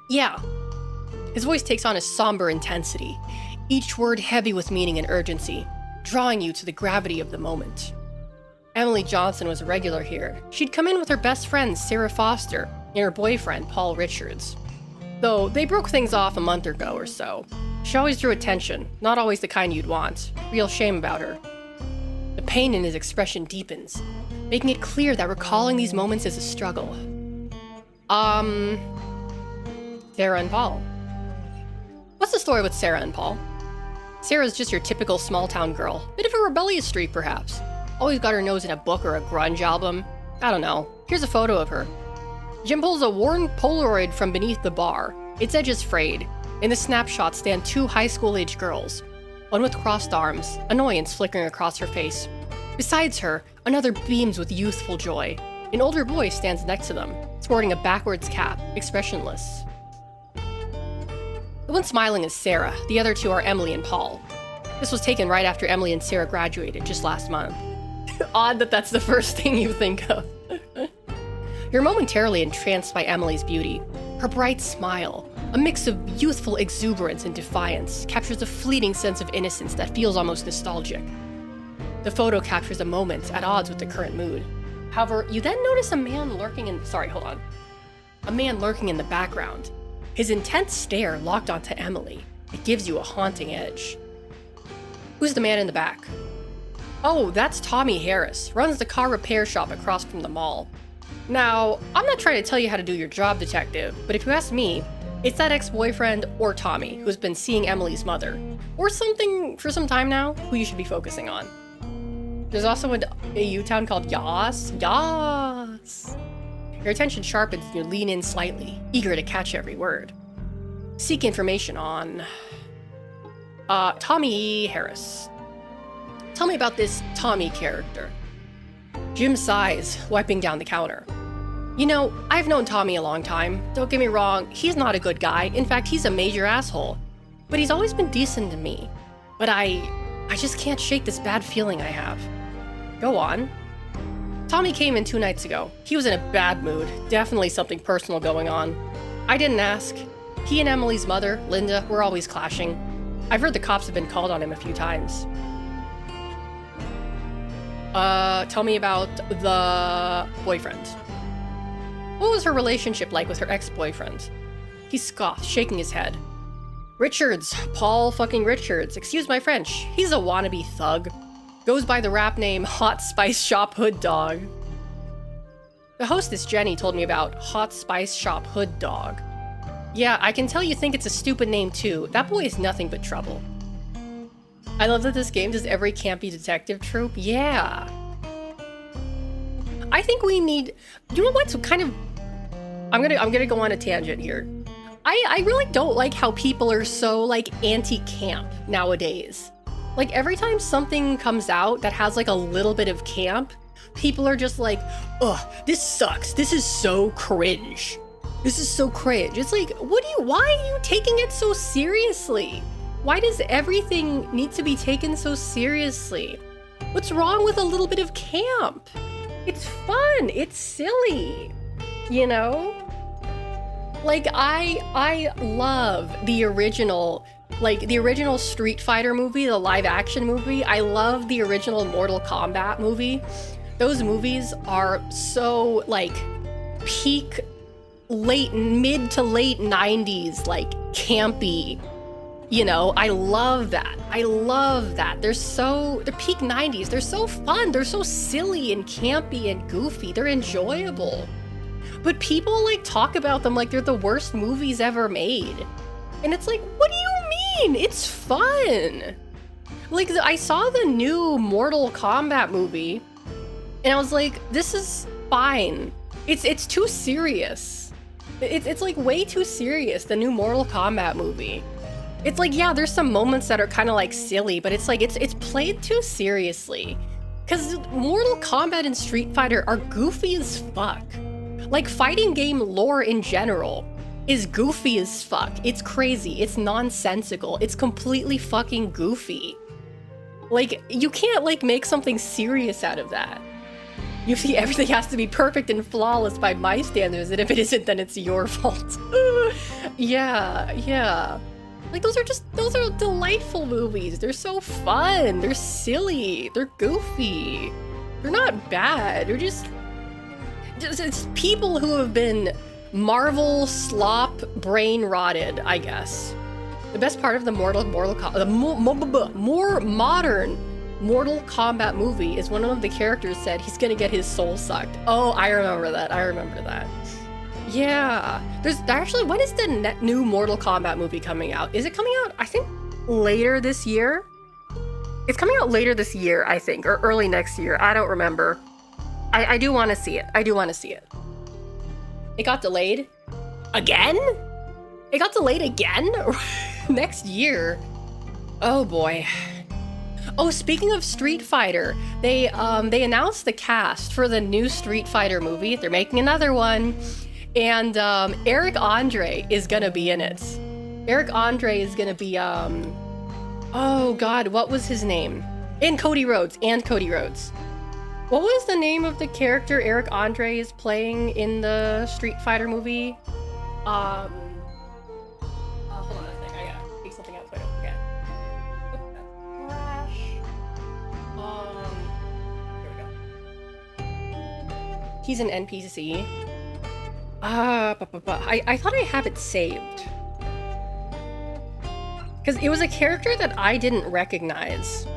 Yeah. His voice takes on a somber intensity, each word heavy with meaning and urgency, drawing you to the gravity of the moment. Emily Johnson was a regular here. She'd come in with her best friend, Sarah Foster, and her boyfriend, Paul Richards. Though they broke things off a month ago or so. She always drew attention, not always the kind you'd want. Real shame about her. The pain in his expression deepens, making it clear that recalling these moments is a struggle. Sarah and Paul. What's the story with Sarah and Paul? Sarah's just your typical small-town girl. Bit of a rebellious streak, perhaps. Always got her nose in a book or a grunge album. I don't know. Here's a photo of her. Jim pulls a worn Polaroid from beneath the bar. Its edges frayed. In the snapshot stand 2 high school-age girls. One with crossed arms, annoyance flickering across her face. Besides her, another beams with youthful joy. An older boy stands next to them, sporting a backwards cap, expressionless. The one smiling is Sarah. The other 2 are Emily and Paul. This was taken right after Emily and Sarah graduated just last month. Odd that that's the first thing you think of. You're momentarily entranced by Emily's beauty. Her bright smile, a mix of youthful exuberance and defiance, captures a fleeting sense of innocence that feels almost nostalgic. The photo captures a moment at odds with the current mood. However, you then notice a man lurking in the background. His intense stare locked onto Emily. It gives you a haunting edge. Who's the man in the back? Oh, that's Tommy Harris, runs the car repair shop across from the mall. Now, I'm not trying to tell you how to do your job, detective, but if you ask me, it's that ex-boyfriend or Tommy who's been seeing Emily's mother, or something for some time now, who you should be focusing on. There's also a U-town called Yas. Your attention sharpens and you lean in slightly, eager to catch every word. Seek information on Tommy Harris. Tell me about this Tommy character. Jim sighs, wiping down the counter. You know, I've known Tommy a long time. Don't get me wrong, he's not a good guy. In fact, he's a major asshole. But he's always been decent to me. But I just can't shake this bad feeling I have. Go on. Tommy came in 2 nights ago. He was in a bad mood. Definitely something personal going on. I didn't ask. He and Emily's mother, Linda, were always clashing. I've heard the cops have been called on him a few times. Tell me about the boyfriend. What was her relationship like with her ex-boyfriend? He scoffed, shaking his head. Richards, Paul fucking Richards, excuse my French. He's a wannabe thug. Goes by the rap name Hot Spice Shop Hood Dog. The hostess Jenny told me about Hot Spice Shop Hood Dog. Yeah, I can tell you think it's a stupid name too. That boy is nothing but trouble. I love that this game does every campy detective trope. Yeah. I think we need, you know what's kind of, I'm gonna go on a tangent here. I really don't like how people are so like anti-camp nowadays. Like every time something comes out that has like a little bit of camp, people are just like, ugh, this sucks. This is so cringe. This is so cringe. It's like, why are you taking it so seriously? Why does everything need to be taken so seriously? What's wrong with a little bit of camp? It's fun. It's silly. You know? Like, I love the original, like, the original Street Fighter movie, the live action movie. I love the original Mortal Kombat movie. Those movies are so, like, peak mid to late 90s, like, campy. You know, I love that. I love that. They're peak 90s. They're so fun. They're so silly and campy and goofy. They're enjoyable. But people, like, talk about them like they're the worst movies ever made. And it's like, what do you mean? It's fun. Like, I saw the new Mortal Kombat movie, and I was like, this is fine. It's too serious. It's like way too serious, the new Mortal Kombat movie. It's like, yeah, there's some moments that are kind of like silly, but it's like, it's played too seriously. Because Mortal Kombat and Street Fighter are goofy as fuck. Like, fighting game lore in general is goofy as fuck. It's crazy. It's nonsensical. It's completely fucking goofy. Like, you can't, like, make something serious out of that. You see, everything has to be perfect and flawless by my standards, and if it isn't, then it's your fault. Yeah. Like, those are delightful movies. They're so fun. They're silly. They're goofy. They're not bad. They're just it's people who have been Marvel slop brain rotted, I guess. The best part of the more modern Mortal Kombat movie is one of the characters said he's gonna get his soul sucked. Oh, I remember that. Yeah. When is the new Mortal Kombat movie coming out? Is it coming out, I think, later this year? It's coming out later this year, I think, or early next year. I don't remember. I do want to see it. It got delayed. Again? It got delayed again? Next year? Oh boy. Oh, speaking of Street Fighter, they announced the cast for the new Street Fighter movie. They're making another one. And Eric Andre is gonna be in it. Eric Andre is gonna be, oh god, what was his name? Cody Rhodes. What was the name of the character Eric Andre is playing in the Street Fighter movie? Hold on a sec, I gotta take something out so I don't forget. Here we go. He's an NPC. I thought I have it saved. Because it was a character that I didn't recognize.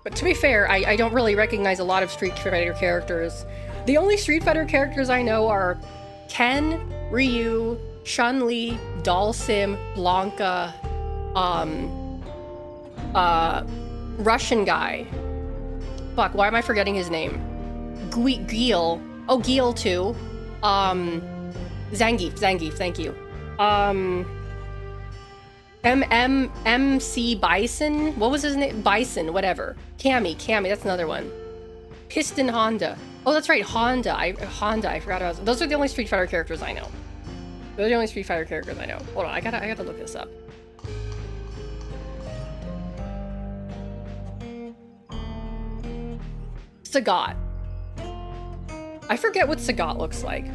But to be fair, I don't really recognize a lot of Street Fighter characters. The only Street Fighter characters I know are Ken, Ryu, Chun-Li, Dalsim, Blanca, Russian guy. Fuck, why am I forgetting his name? Gil. Oh, Gil too. Zangief, thank you. MC Bison? What was his name? Bison, whatever. Cammy, that's another one. Piston Honda. Oh, that's right, Honda. I forgot about those are the only Street Fighter characters I know. Those are the only Street Fighter characters I know. Hold on, I gotta look this up. Sagat. I forget what Sagat looks like.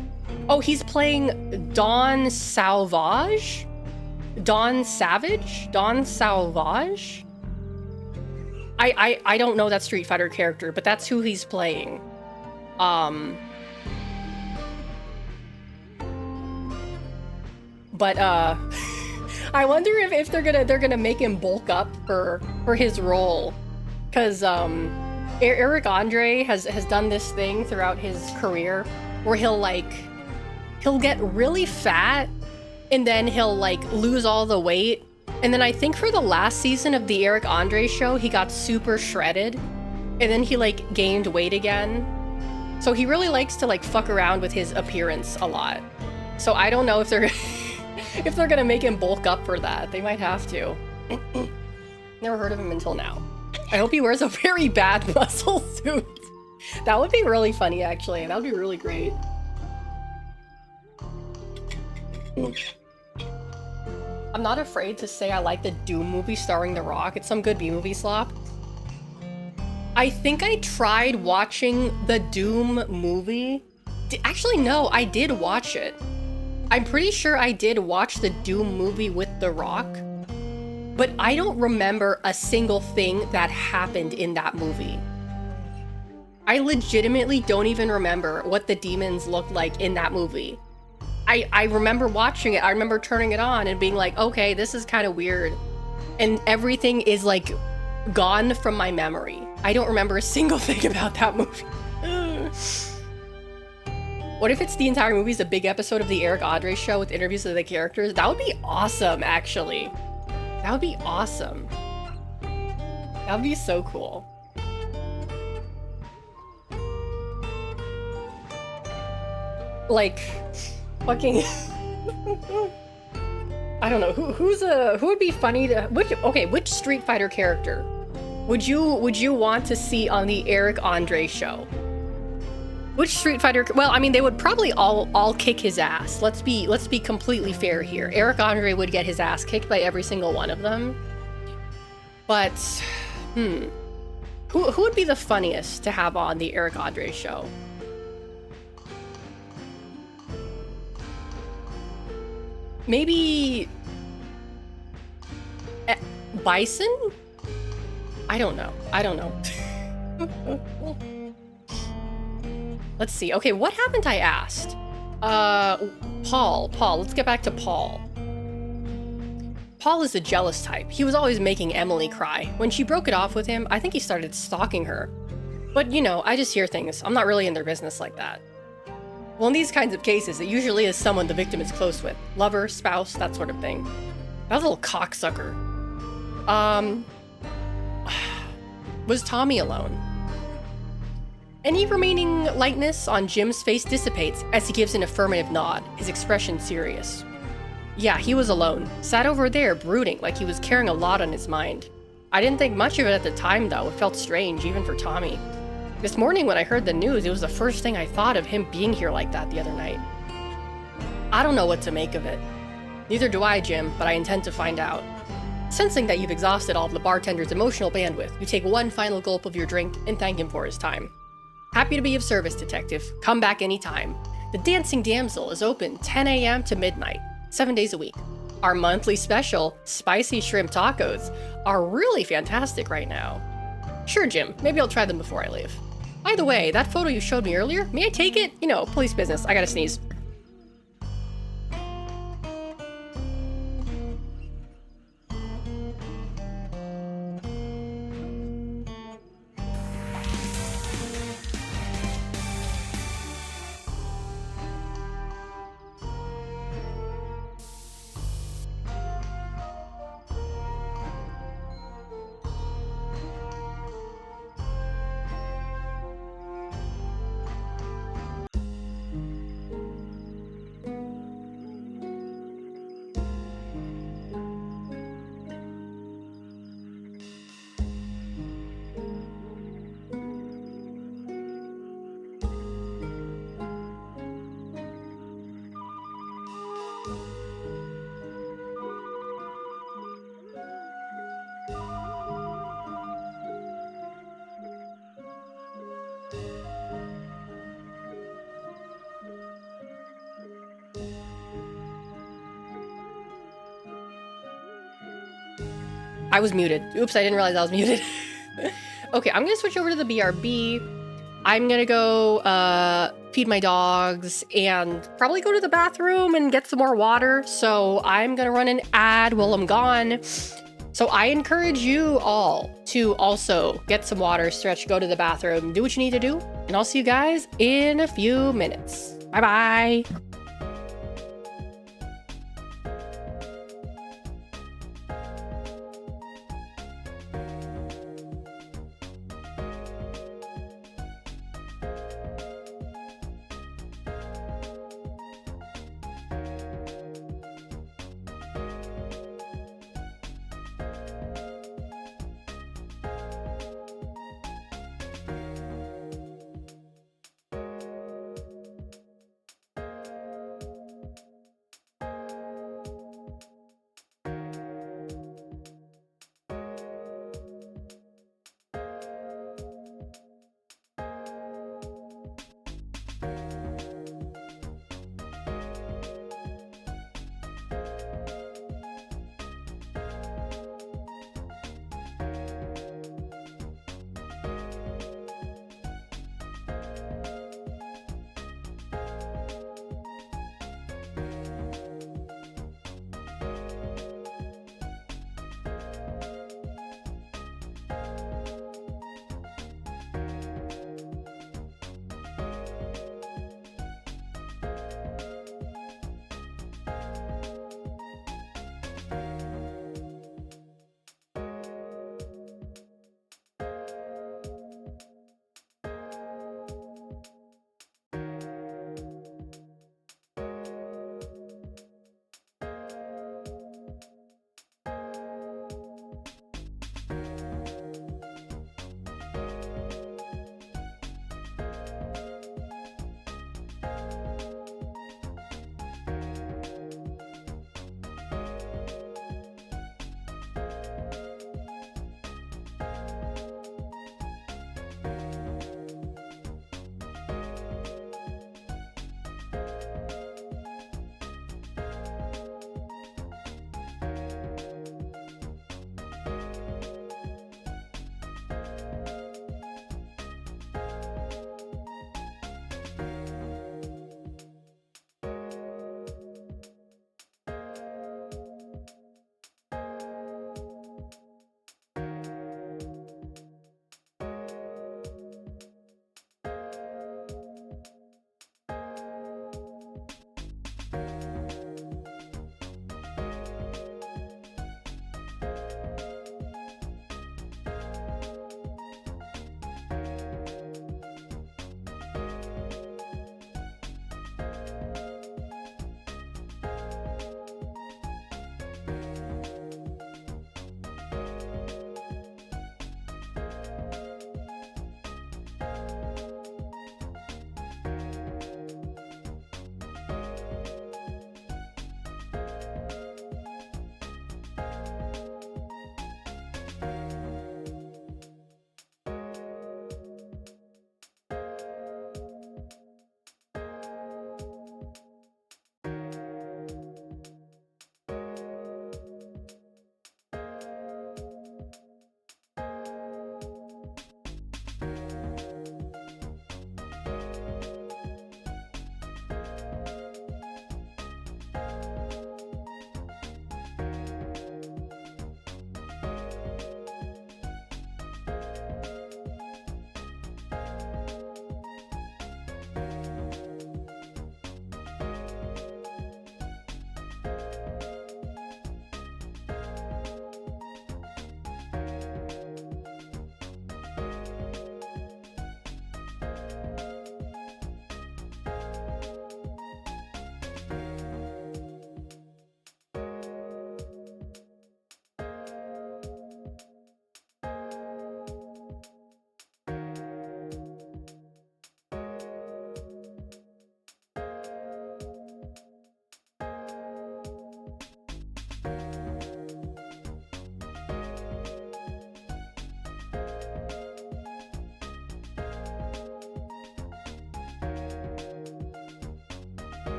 Oh, he's playing Don Salvage? Don Savage? I don't know that Street Fighter character, but that's who he's playing. But I wonder if they're gonna make him bulk up for his role, because Eric Andre has done this thing throughout his career where he'll get really fat and then he'll like lose all the weight, and then I think for the last season of the Eric Andre show he got super shredded and then he like gained weight again. So he really likes to like fuck around with his appearance a lot. So I don't know if they're if they're gonna make him bulk up for that. They might have to. Never heard of him until now. I hope he wears a very bad muscle suit. That would be really funny, actually. That would be really great. I'm not afraid to say I like the Doom movie starring The Rock. It's some good B-movie slop. I think I tried watching the Doom movie. Actually, no, I did watch it. I'm pretty sure I did watch the Doom movie with The Rock, but I don't remember a single thing that happened in that movie. I legitimately don't even remember what the demons looked like in that movie. I remember watching it. I remember turning it on and being like, okay, this is kind of weird. And everything is like gone from my memory. I don't remember a single thing about that movie. What if it's the entire movie's a big episode of the Eric Andre show with interviews of the characters? That would be awesome, actually. That would be awesome. That would be so cool. Like, fucking... I don't know, who would be funny to... Which Street Fighter character would you want to see on the Eric Andre show? Which Street Fighter... Well, I mean, they would probably all kick his ass. Let's be completely fair here. Eric Andre would get his ass kicked by every single one of them. But, who would be the funniest to have on the Eric Andre show? Maybe... Bison? I don't know. Let's see. Okay, what haven't I asked? Paul. Let's get back to Paul. Paul is the jealous type. He was always making Emily cry. When she broke it off with him, I think he started stalking her. But, you know, I just hear things. I'm not really in their business like that. Well, in these kinds of cases, it usually is someone the victim is close with. Lover, spouse, that sort of thing. That was a little cocksucker. Was Tommy alone? Any remaining lightness on Jim's face dissipates as he gives an affirmative nod, his expression serious. Yeah, he was alone. Sat over there, brooding, like he was carrying a lot on his mind. I didn't think much of it at the time, though. It felt strange, even for Tommy. This morning when I heard the news, it was the first thing I thought of him being here like that the other night. I don't know what to make of it. Neither do I, Jim, but I intend to find out. Sensing that you've exhausted all of the bartender's emotional bandwidth, you take one final gulp of your drink and thank him for his time. Happy to be of service, Detective. Come back anytime. The Dancing Damsel is open 10 a.m. to midnight, 7 days a week. Our monthly special, spicy shrimp tacos, are really fantastic right now. Sure, Jim. Maybe I'll try them before I leave. By the way, that photo you showed me earlier, may I take it? You know, police business. I gotta sneeze. I was muted. Oops, I didn't realize I was muted. Okay, I'm gonna switch over to the BRB. I'm gonna go feed my dogs and probably go to the bathroom and get some more water. So I'm gonna run an ad while I'm gone. So I encourage you all to also get some water, stretch, go to the bathroom, do what you need to do. And I'll see you guys in a few minutes. Bye-bye.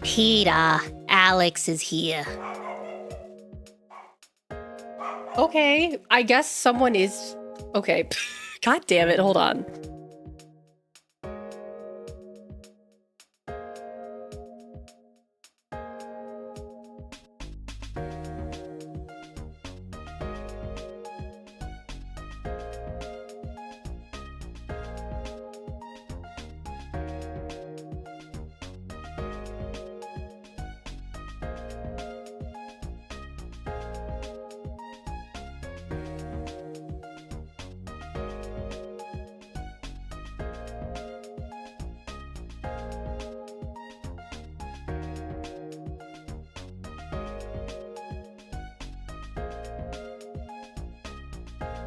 Peter, Alex is here. Okay, I guess someone is... Okay. God damn it, hold on.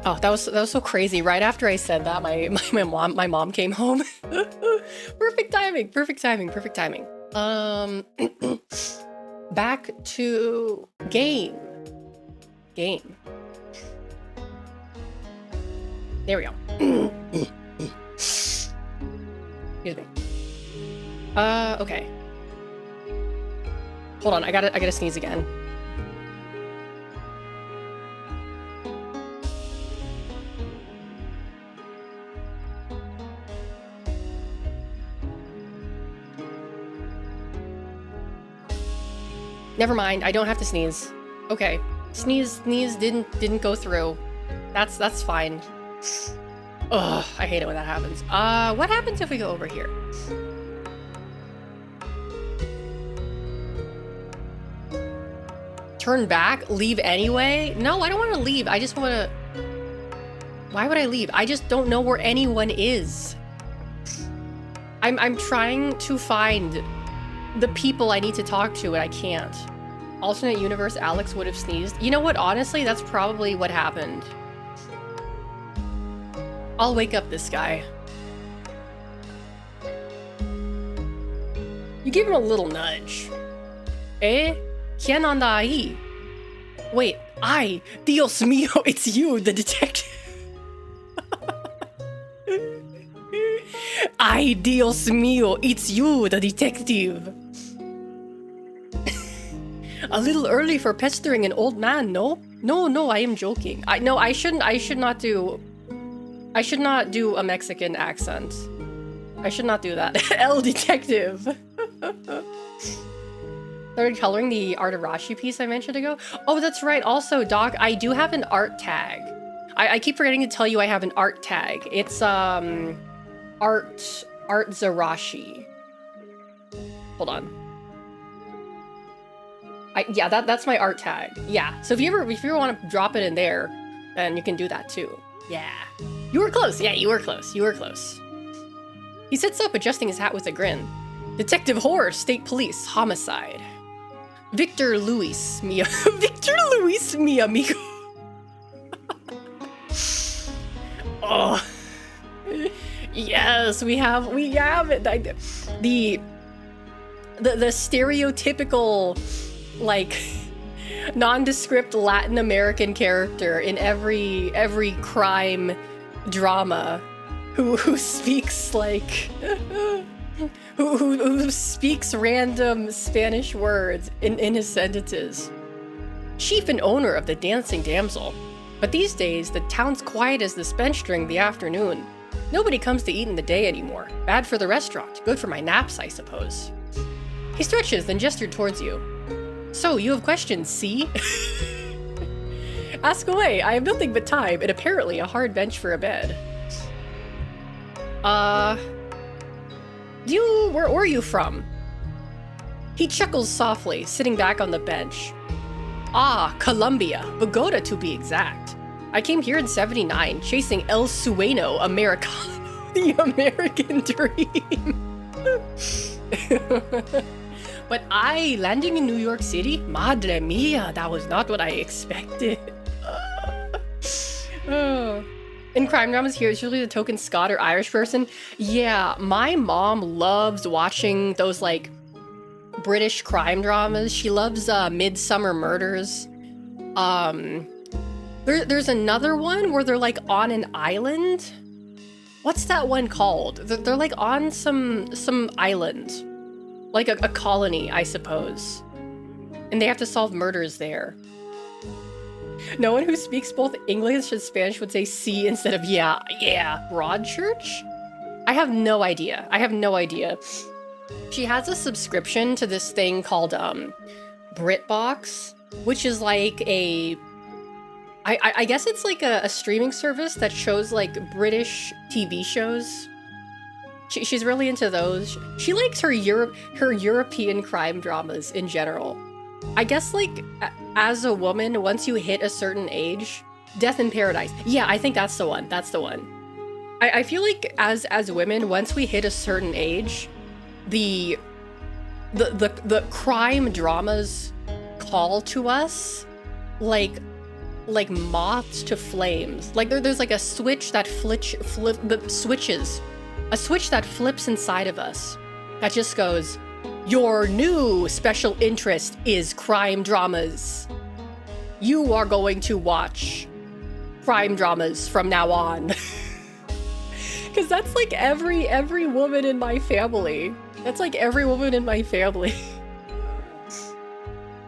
Oh, that was so crazy. Right after I said that, my mom came home. Perfect timing, perfect timing, perfect timing. Back to game. There we go. Excuse me. Okay. Hold on, I gotta sneeze again. Never mind, I don't have to sneeze. Okay. Sneeze didn't go through. That's fine. Ugh, I hate it when that happens. What happens if we go over here? Turn back? Leave anyway? No, I don't want to leave. I just want to... Why would I leave? I just don't know where anyone is. I'm trying to find the people I need to talk to, and I can't. Alternate universe, Alex would have sneezed. You know what? Honestly, that's probably what happened. I'll wake up this guy. You give him a little nudge. ¿Quién anda ahí? Wait, ay, Dios mío, it's you, the detective. Ay, Dios mío, it's you, the detective. A little early for pestering an old man, no? No, I am joking. I should not do a Mexican accent. I should not do that. El detective. Started coloring the Artarashi piece I mentioned ago. Oh, that's right. Also, Doc, I do have an art tag. I keep forgetting to tell you I have an art tag. It's Art Zarashi. Hold on. Yeah, that's my art tag. Yeah. So if you ever want to drop it in there, then you can do that too. Yeah. You were close. Yeah, you were close. You were close. He sits up, adjusting his hat with a grin. Detective Horror, State Police, Homicide. Victor Luis, mi amigo. Oh. Yes, we have it. The stereotypical, like, nondescript Latin American character in every crime drama who speaks like who speaks random Spanish words in his sentences. Chief and owner of the Dancing Damsel. But these days, the town's quiet as the bench during the afternoon. Nobody comes to eat in the day anymore. Bad for the restaurant. Good for my naps, I suppose. He stretches, then gestured towards you. So, you have questions, see? Ask away. I have nothing but time, and apparently a hard bench for a bed. Where are you from? He chuckles softly, sitting back on the bench. Ah, Colombia, Bogota to be exact. I came here in '79, chasing El Sueño Americano, the American dream. But landing in New York City? Madre mia, that was not what I expected. In crime dramas here, it's usually the token Scot or Irish person. Yeah, my mom loves watching those, like, British crime dramas. She loves Midsummer Murders. There's another one where they're, like, on an island. What's that one called? They're like, on some island. Like a colony, I suppose. And they have to solve murders there. No one who speaks both English and Spanish would say sí instead of yeah. Broadchurch? I have no idea. She has a subscription to this thing called BritBox, which is like I guess it's like a streaming service that shows like British TV shows. She's really into those. She likes her European crime dramas in general. I guess like as a woman, once you hit a certain age, Death in Paradise. Yeah, I think that's the one. I feel like as women, once we hit a certain age, the crime dramas call to us like moths to flames. Like there's like a switch that a switch that flips inside of us that just goes, your new special interest is crime dramas. You are going to watch crime dramas from now on. Because that's like every woman in my family.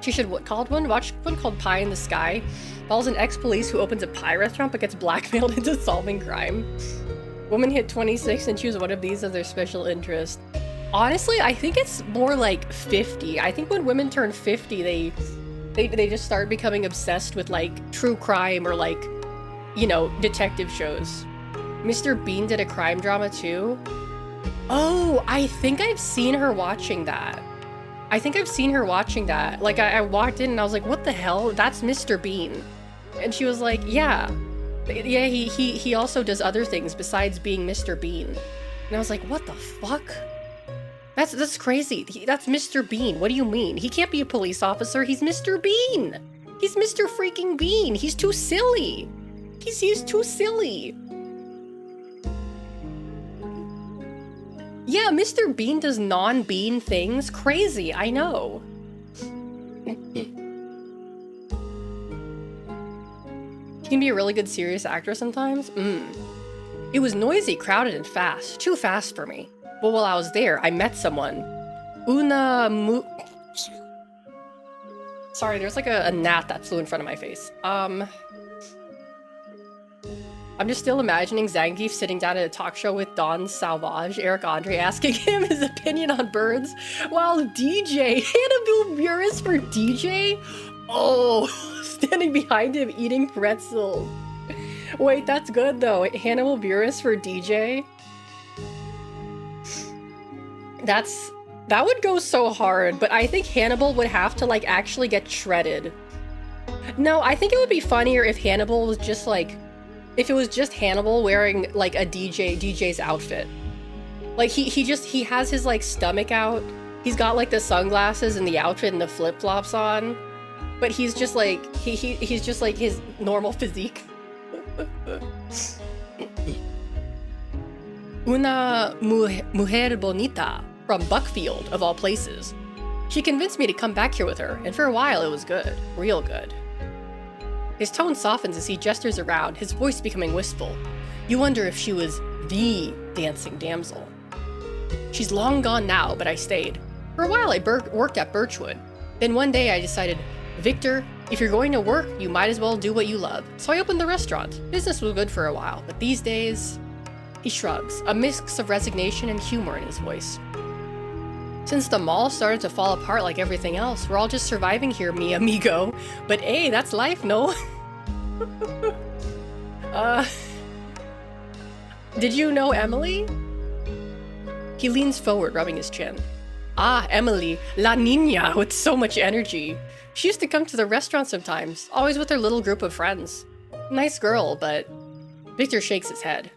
She should watch one called Pie in the Sky. Follows an ex-police who opens a pie restaurant but gets blackmailed into solving crime. Women hit 26 and choose one of these as their special interest. Honestly, I think it's more like 50. I think when women turn 50, they just start becoming obsessed with like true crime or like, you know, detective shows. Mr. Bean did a crime drama too. Oh, I think I've seen her watching that. Like I walked in and I was like, what the hell? That's Mr. Bean. And she was like, yeah, he also does other things besides being Mr. Bean. And I was like, what the fuck? That's crazy. That's Mr. Bean. What do you mean? He can't be a police officer. He's Mr. Bean. He's Mr. freaking Bean. He's too silly. He's too silly. Yeah, Mr. Bean does non-Bean things. Crazy, I know. He can be a really good serious actor sometimes. It was noisy, crowded, and fast. Too fast for me. But while I was there, I met someone. Sorry, there's like a gnat that flew in front of my face. I'm just still imagining Zangief sitting down at a talk show with Don Salvage, Eric Andre, asking him his opinion on birds, while DJ, Hannibal Buress for DJ? Oh, standing behind him eating pretzels. Wait, that's good though. Hannibal Buress for DJ? That would go so hard, but I think Hannibal would have to like actually get shredded. No, I think it would be funnier if Hannibal was just like, if it was just Hannibal wearing like a DJ's outfit. Like he has his like stomach out. He's got like the sunglasses and the outfit and the flip-flops on. But he's just like he's just like his normal physique. Una mujer bonita from Buckfield, of all places. She convinced me to come back here with her, and for a while it was good. Real good. His tone softens as he gestures around, his voice becoming wistful. You wonder if she was the dancing damsel. She's long gone now, but I stayed. For a while I worked at Birchwood. Then one day I decided, Victor, if you're going to work, you might as well do what you love. So I opened the restaurant. Business was good for a while, but these days... He shrugs, a mix of resignation and humor in his voice. Since the mall started to fall apart like everything else, we're all just surviving here, mi amigo. But hey, that's life, no? Did you know Emily? He leans forward, rubbing his chin. Ah, Emily, la niña with so much energy. She used to come to the restaurant sometimes, always with her little group of friends. Nice girl, but... Victor shakes his head.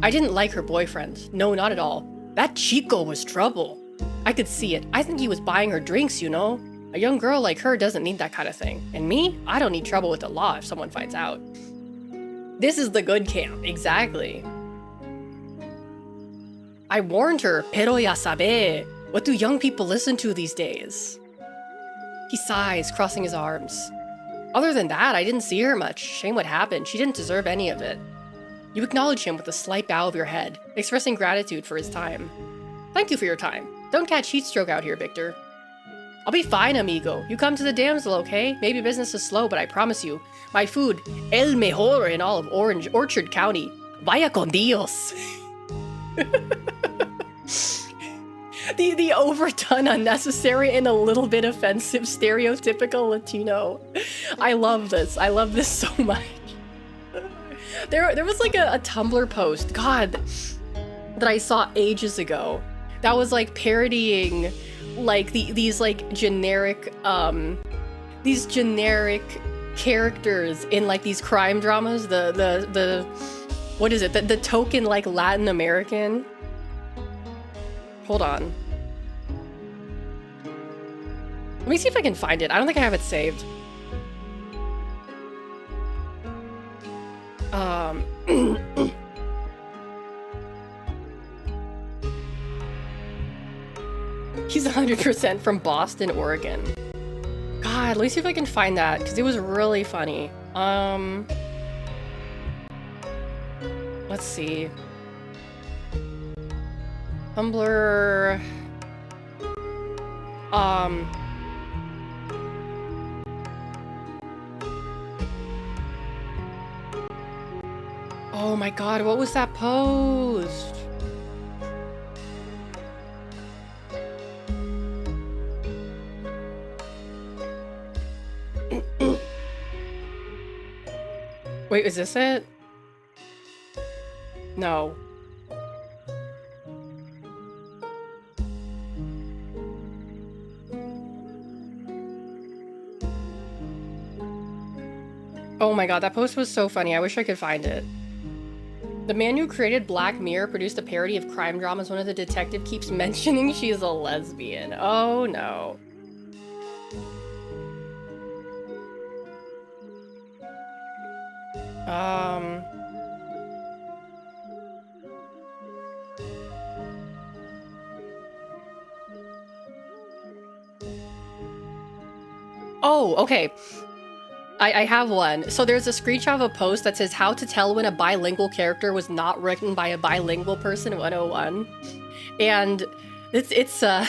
I didn't like her boyfriend. No, not at all. That Chico was trouble. I could see it. I think he was buying her drinks, you know? A young girl like her doesn't need that kind of thing. And me? I don't need trouble with the law if someone finds out. This is the good camp, exactly. I warned her, pero ya sabe. What do young people listen to these days? He sighs, crossing his arms. Other than that, I didn't see her much. Shame what happened. She didn't deserve any of it. You acknowledge him with a slight bow of your head, expressing gratitude for his time. Thank you for your time. Don't catch heat stroke out here, Victor. I'll be fine, amigo. You come to the damsel, okay? Maybe business is slow, but I promise you, my food, el mejor in all of Orchard County. Vaya con Dios. The overdone, unnecessary, and a little bit offensive stereotypical Latino. I love this. I love this so much. There was like a Tumblr post, God, that I saw ages ago that was like parodying like these like generic characters in like these crime dramas, the what is it, the token like Latin American. Hold on, let me see if I can find it. I don't think I have it saved. He's 100% from Boston, Oregon. God, let me see if I can find that, because it was really funny. Let's see. Tumblr. Oh my God, what was that post? Wait, is this it? No. Oh my God, that post was so funny. I wish I could find it. The man who created Black Mirror produced a parody of crime dramas. One of the detective keeps mentioning she's a lesbian. Oh no. Oh, okay. I have one. So there's a screenshot of a post that says how to tell when a bilingual character was not written by a bilingual person 101. And it's well,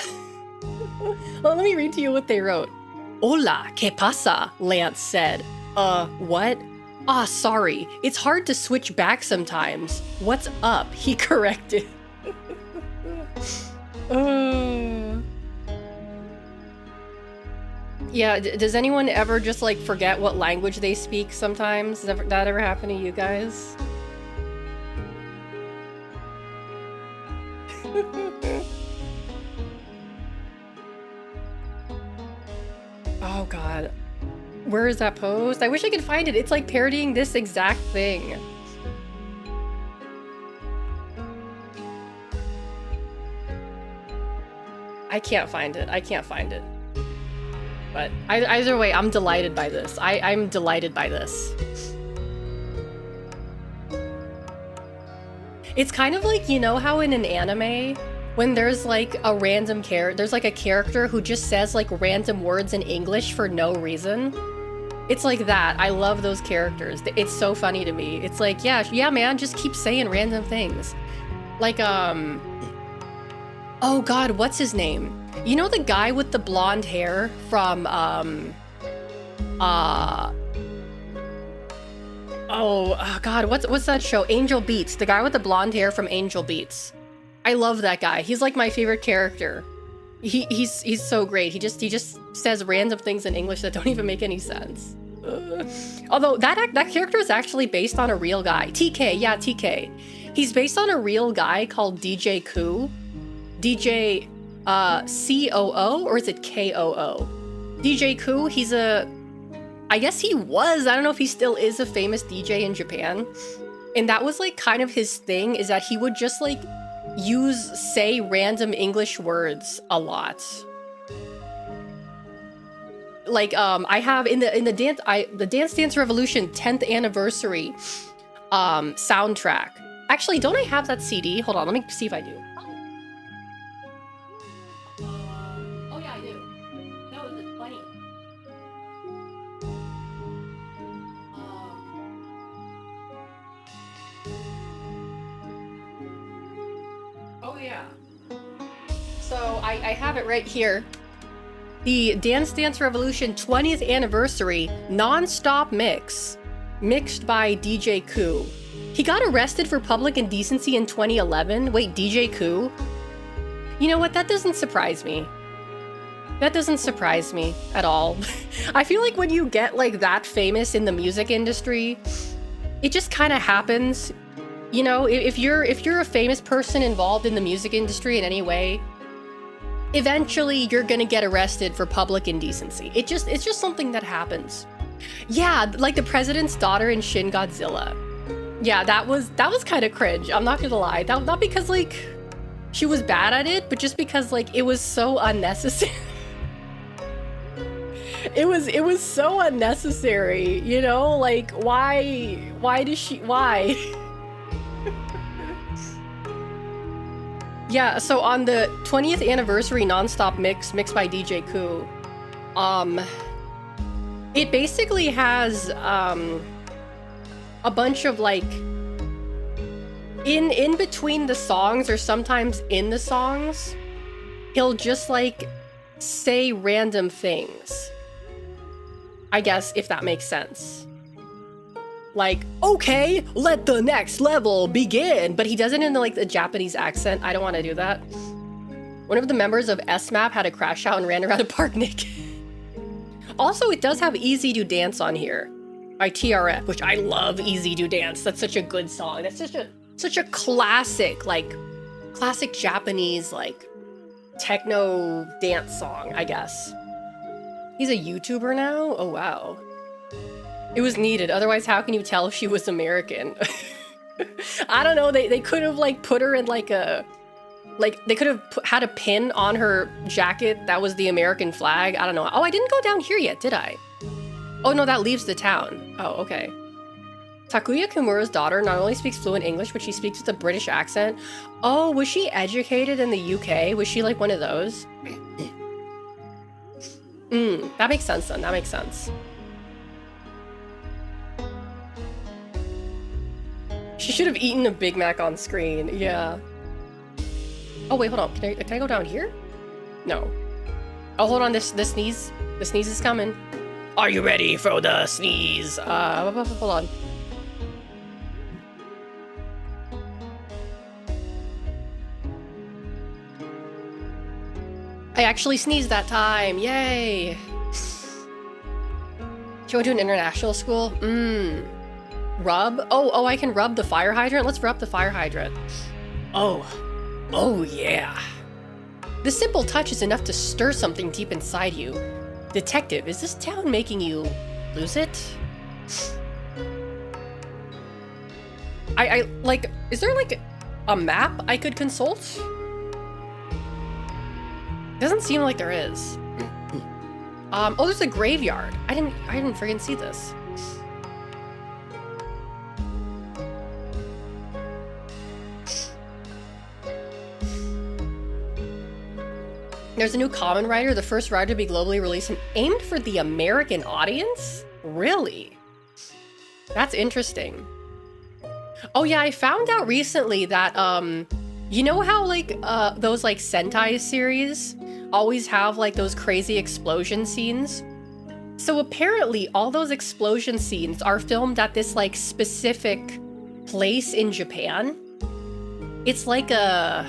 let me read to you what they wrote. Hola, ¿qué pasa? Lance said. What? Ah, sorry. It's hard to switch back sometimes. What's up? He corrected. Yeah, does anyone ever just like forget what language they speak sometimes? Does that ever happen to you guys? Oh God. Where is that post? I wish I could find it. It's like parodying this exact thing. I can't find it. I can't find it. But either way, I'm delighted by this. I'm delighted by this. It's kind of like, you know how in an anime, when there's like a random there's like a character who just says like random words in English for no reason. It's like that. I love those characters. It's so funny to me. It's like, yeah, man, just keep saying random things. Like, oh God, what's his name? You know the guy with the blonde hair from, oh God, what's that show? Angel Beats. The guy with the blonde hair from Angel Beats. I love that guy. He's like my favorite character. He's so great. He just says random things in English that don't even make any sense. Although that character is actually based on a real guy. TK, yeah, TK. He's based on a real guy called DJ 𝐿. DJ COO, or is it KOO? DJ 𝐿, he's I guess he was, I don't know if he still is, a famous DJ in Japan. And that was like kind of his thing, is that he would just like say random English words a lot. Like I have in the Dance Dance Revolution 10th anniversary soundtrack. Actually, don't I have that CD? Hold on, let me see if I do. Oh yeah, I do. No, it's funny. Oh yeah. So I have it right here. The Dance Dance Revolution 20th Anniversary Non-Stop Mix, mixed by DJ 𝐞𝐫. He got arrested for public indecency in 2011. Wait, DJ 𝐞𝐫? You know what? That doesn't surprise me. That doesn't surprise me at all. I feel like when you get like that famous in the music industry, it just kind of happens. You know, if you're a famous person involved in the music industry in any way, eventually you're gonna get arrested for public indecency. It's just something that happens. Yeah, like the president's daughter in Shin Godzilla. Yeah, that was kind of cringe. I'm not gonna lie. Not because like she was bad at it, but just because like it was so unnecessary. It was so unnecessary, you know? Like why does she Yeah, so on the 20th anniversary non-stop mixed by DJ 𝐞𝐫, it basically has a bunch of like in between the songs, or sometimes in the songs, he'll just like say random things. I guess, if that makes sense. Like, okay, let the next level begin. But he does it in like the Japanese accent. I don't want to do that. One of the members of SMAP had a crash out and ran around a park naked. Also, it does have Easy to Dance on here by TRF, which I love. Easy to Dance. That's such a good song. That's such a classic, like classic Japanese like techno dance song, I guess. He's a YouTuber now? Oh, wow. It was needed. Otherwise, how can you tell if she was American? I don't know. They could have like put her in like a... Like, they could have had a pin on her jacket that was the American flag. I don't know. Oh, I didn't go down here yet, did I? Oh, no, that leaves the town. Oh, okay. Takuya Kimura's daughter not only speaks fluent English, but she speaks with a British accent. Oh, was she educated in the UK? Was she like one of those? That makes sense then. That makes sense. She should have eaten a Big Mac on screen. Yeah. Oh, wait, hold on. Can I go down here? No. Oh, hold on. This sneeze. The sneeze is coming. Are you ready for the sneeze? Hold on. I actually sneezed that time. Yay. She went to an international school? Rub? Oh, I can rub the fire hydrant? Let's rub the fire hydrant. Oh yeah. This simple touch is enough to stir something deep inside you. Detective, is this town making you lose it? I like, is there like a map I could consult? Doesn't seem like there is. Oh, there's a graveyard. I didn't friggin' see this. There's a new Kamen Rider, the first rider to be globally released and aimed for the American audience? Really? That's interesting. Oh yeah, I found out recently that, you know how like, those like Sentai series always have like those crazy explosion scenes? So apparently all those explosion scenes are filmed at this like specific place in Japan. It's like a...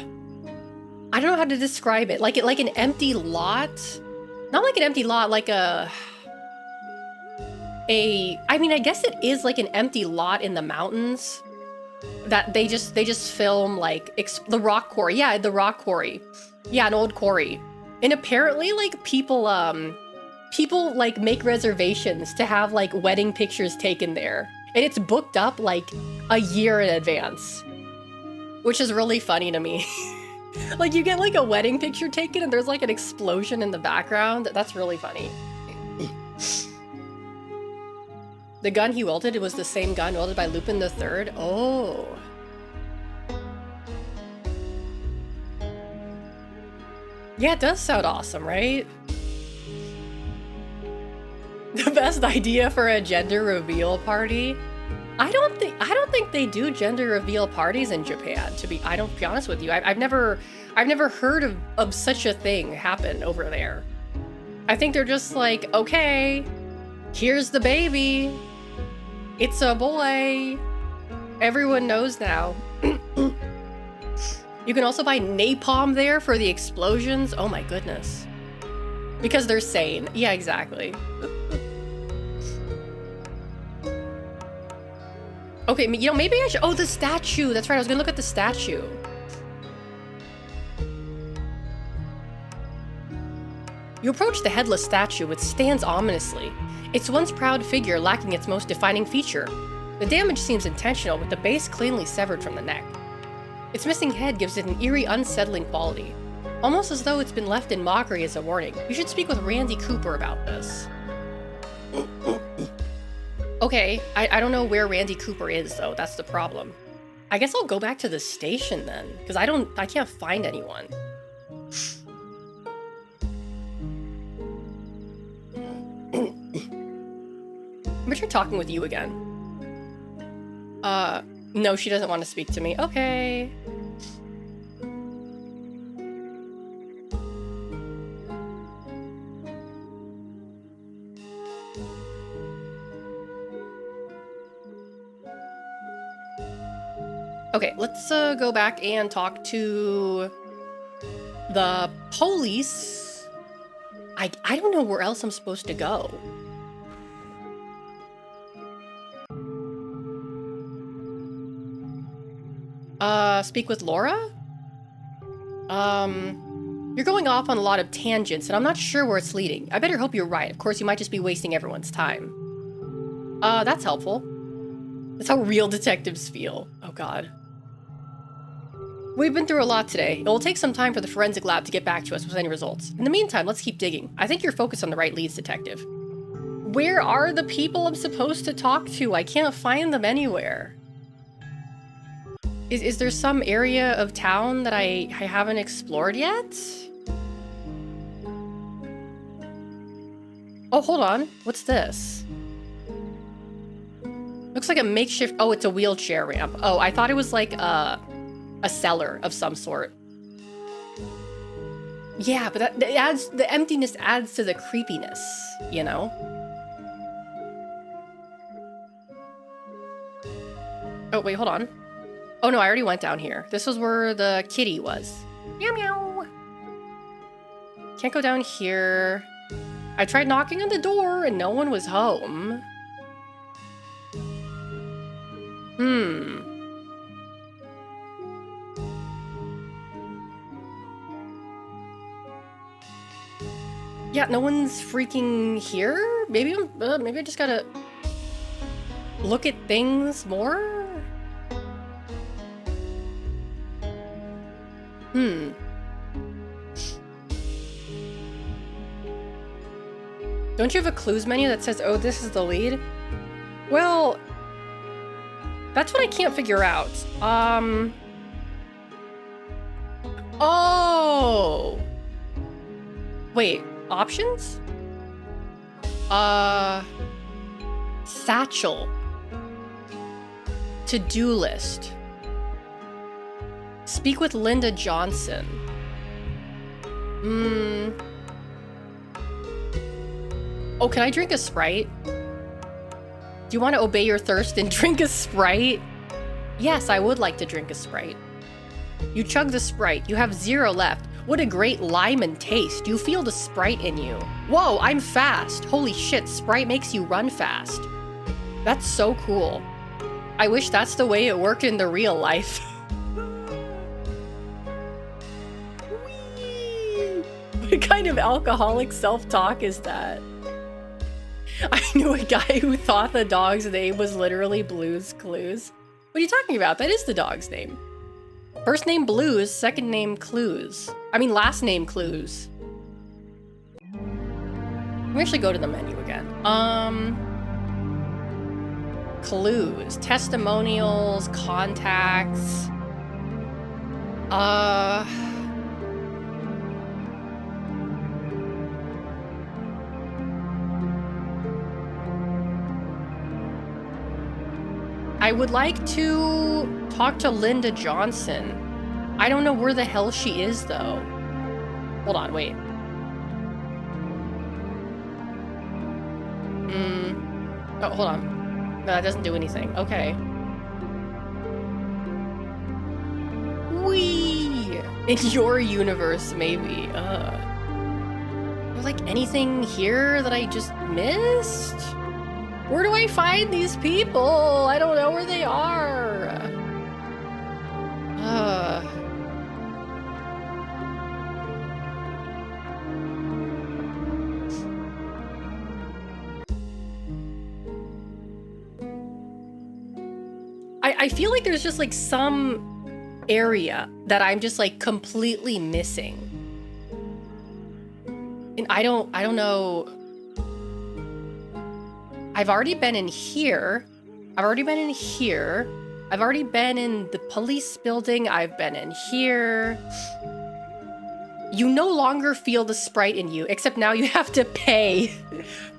I don't know how to describe it. Like an empty lot. Not like an empty lot, like I mean, I guess it is like an empty lot in the mountains that they just film like the rock quarry. Yeah, the rock quarry. Yeah, an old quarry. And apparently like people like make reservations to have like wedding pictures taken there. And it's booked up like a year in advance, which is really funny to me. Like you get like a wedding picture taken and there's like an explosion in the background. That's really funny. The gun he wielded, it was the same gun wielded by Lupin III. Oh. Yeah, it does sound awesome, right? The best idea for a gender reveal party? I don't think they do gender reveal parties in Japan. I don't be honest with you. I've never heard of such a thing happen over there. I think they're just like, okay, here's the baby. It's a boy. Everyone knows now. You can also buy napalm there for the explosions. Oh my goodness. Because they're sane. Yeah, exactly. Okay, you know, maybe I should... Oh, the statue. That's right, I was gonna look at the statue. You approach the headless statue, which stands ominously. Its once proud figure lacking its most defining feature. The damage seems intentional, with the base cleanly severed from the neck. Its missing head gives it an eerie, unsettling quality. Almost as though it's been left in mockery as a warning. You should speak with Randy Cooper about this. Okay, I don't know where Randy Cooper is, though. That's the problem. I guess I'll go back to the station then, because I can't find anyone. But you're talking with you again. No, she doesn't want to speak to me. Okay. Okay, let's go back and talk to the police. I don't know where else I'm supposed to go. Speak with Laura? You're going off on a lot of tangents, and I'm not sure where it's leading. I better hope you're right. Of course, you might just be wasting everyone's time. That's helpful. That's how real detectives feel. Oh, God. We've been through a lot today. It will take some time for the forensic lab to get back to us with any results. In the meantime, let's keep digging. I think you're focused on the right leads, Detective. Where are the people I'm supposed to talk to? I can't find them anywhere. Is there some area of town that I haven't explored yet? Oh, hold on. What's this? Looks like a makeshift... Oh, it's a wheelchair ramp. Oh, I thought it was like a cellar of some sort. Yeah, but that adds... The emptiness adds to the creepiness, you know? Oh, wait, hold on. Oh, no, I already went down here. This was where the kitty was. Meow, meow. Can't go down here. I tried knocking on the door and no one was home. Yeah, no one's freaking here? Maybe maybe I just gotta look at things more? Don't you have a clues menu that says, oh, this is the lead? Well, that's what I can't figure out. Oh! Wait, options? Satchel. To-do list. Speak with Linda Johnson. Oh, can I drink a Sprite? Do you want to obey your thirst and drink a Sprite? Yes, I would like to drink a Sprite. You chug the Sprite. You have 0 left. What a great lemon taste. You feel the Sprite in you. Whoa, I'm fast. Holy shit, Sprite makes you run fast. That's so cool. I wish that's the way it worked in the real life. What kind of alcoholic self-talk is that? I knew a guy who thought the dog's name was literally Blue's Clues. What are you talking about? That is the dog's name. First name Blues, second name Clues. I mean, last name Clues. Let me actually go to the menu again. Clues, testimonials, contacts. I would like to talk to Linda Johnson. I don't know where the hell she is, though. Hold on, wait. Oh, hold on. No, that doesn't do anything. Okay. Whee! In your universe, maybe. There's like anything here that I just missed? Where do I find these people? I don't know where they are. I feel like there's just like some area that I'm just like completely missing. And I don't know. I've already been in here. I've already been in here. I've already been in the police building. I've been in here. You no longer feel the sprite in you, except now you have to pay.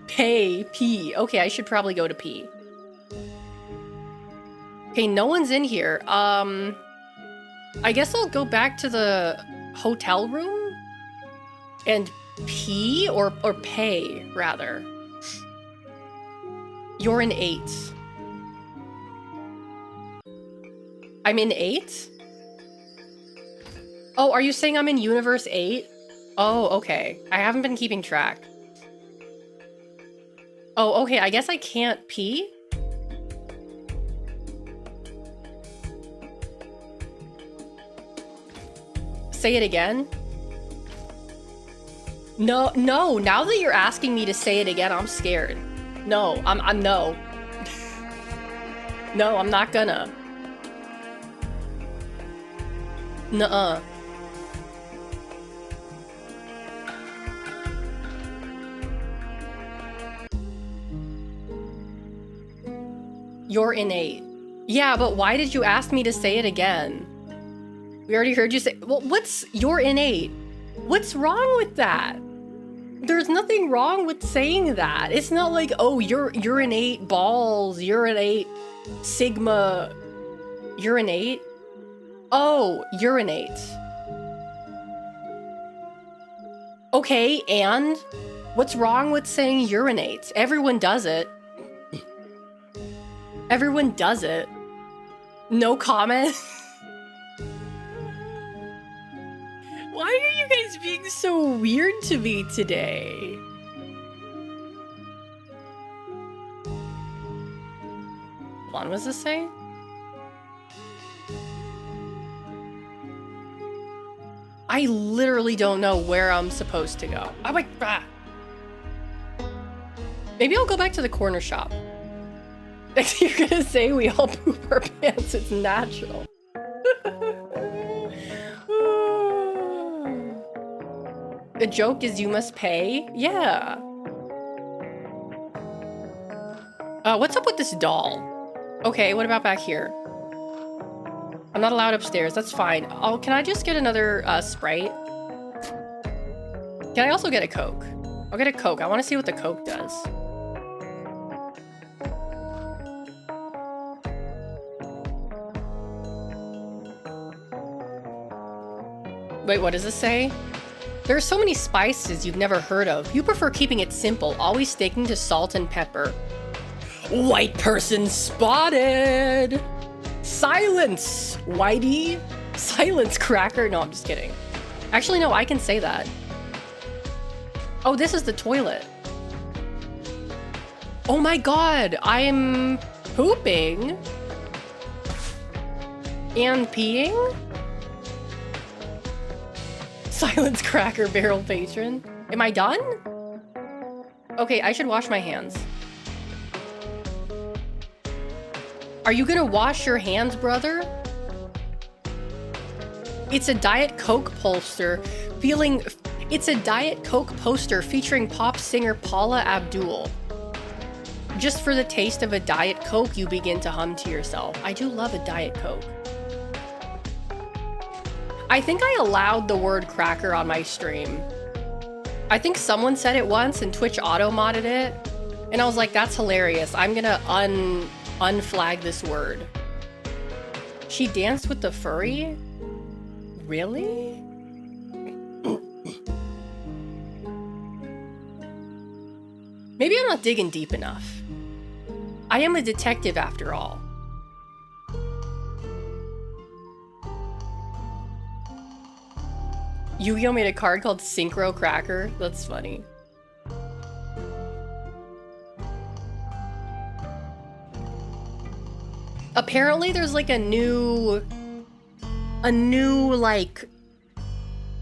Pee. Okay, I should probably go to pee. Okay, no one's in here. I guess I'll go back to the hotel room and pee or pay, rather. You're in 8. I'm in 8? Oh, are you saying I'm in universe 8? Oh, okay. I haven't been keeping track. Oh, okay. I guess I can't pee? Say it again? No, now that you're asking me to say it again, I'm scared. No, I'm no. No, I'm not gonna. Nuh-uh. You're innate. Yeah, but why did you ask me to say it again? We already heard you say, well, you're innate? What's wrong with that? There's nothing wrong with saying that. It's not like, oh, you're innate balls, you're innate sigma, you're innate. Oh, urinate. Okay, and what's wrong with saying urinate? Everyone does it. Everyone does it. No comment. Why are you guys being so weird to me today? What was this saying? I literally don't know where I'm supposed to go. Oh my god. Maybe I'll go back to the corner shop. You're gonna say we all poop our pants, it's natural. The joke is you must pay? Yeah. What's up with this doll? Okay, what about back here? I'm not allowed upstairs, that's fine. Oh, can I just get another Sprite? Can I also get a Coke? I'll get a Coke. I want to see what the Coke does. Wait, what does this say? There are so many spices you've never heard of. You prefer keeping it simple, always sticking to salt and pepper. White person spotted! Silence, Whitey! Silence, cracker! No, I'm just kidding. Actually, no, I can say that. Oh, this is the toilet. Oh my god, I'm pooping and peeing? Silence, cracker, barrel patron. Am I done? Okay, I should wash my hands. Are you gonna wash your hands, brother? It's a Diet Coke poster featuring pop singer Paula Abdul. Just for the taste of a Diet Coke, you begin to hum to yourself. I do love a Diet Coke. I think I allowed the word cracker on my stream. I think someone said it once and Twitch auto-modded it. And I was like, that's hilarious. I'm gonna unflag this word. She danced with the furry? Really? Maybe I'm not digging deep enough. I am a detective after all. Yu-Gi-Oh made a card called Synchro Cracker. That's funny. Apparently there's like a new like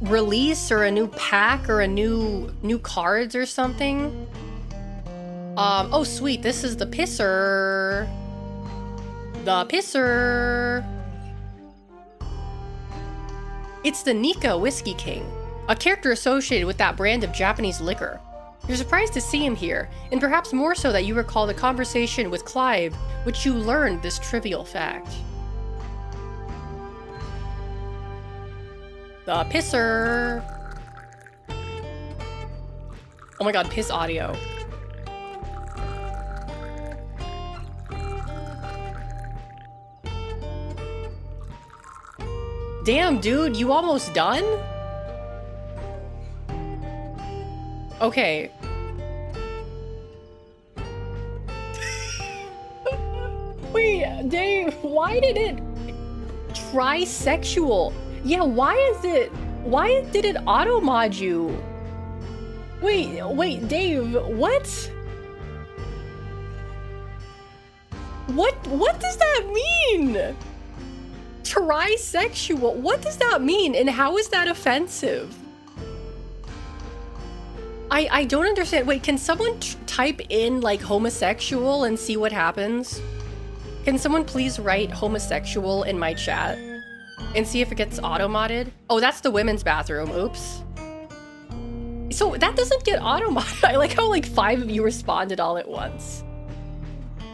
release or a new pack or a new cards or something. Oh sweet, this is the pisser. The pisser. It's the Nika Whiskey King, a character associated with that brand of Japanese liquor. You're surprised to see him here, and perhaps more so that you recall the conversation with Clive, which you learned this trivial fact. The pisser. Oh my god, piss audio. Damn, dude, you almost done? Okay. Wait, Dave, why did it... Trisexual. Yeah, why did it auto-mod you? Wait, Dave, what? What does that mean? Trisexual, what does that mean, and how is that offensive? I don't understand. Wait, can someone type in like homosexual and see what happens? Can someone please write homosexual in my chat and see if it gets auto-modded? Oh, that's the women's bathroom. Oops. So that doesn't get auto-modded. I like how like 5 of you responded all at once.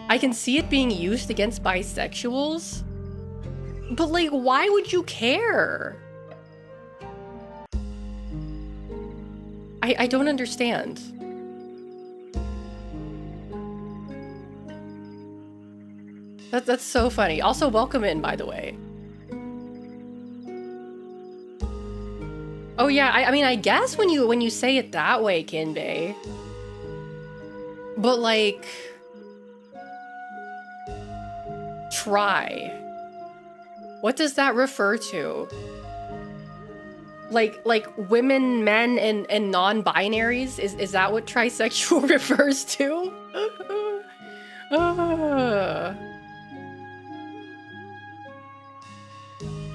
I can see it being used against bisexuals. But like, why would you care? I don't understand. That's so funny. Also, welcome in, by the way. Oh yeah, I mean, I guess when you say it that way, 𝐿𝐿𝐵. But like, try. What does that refer to? Like women, men, and non-binaries? Is that what trisexual refers to?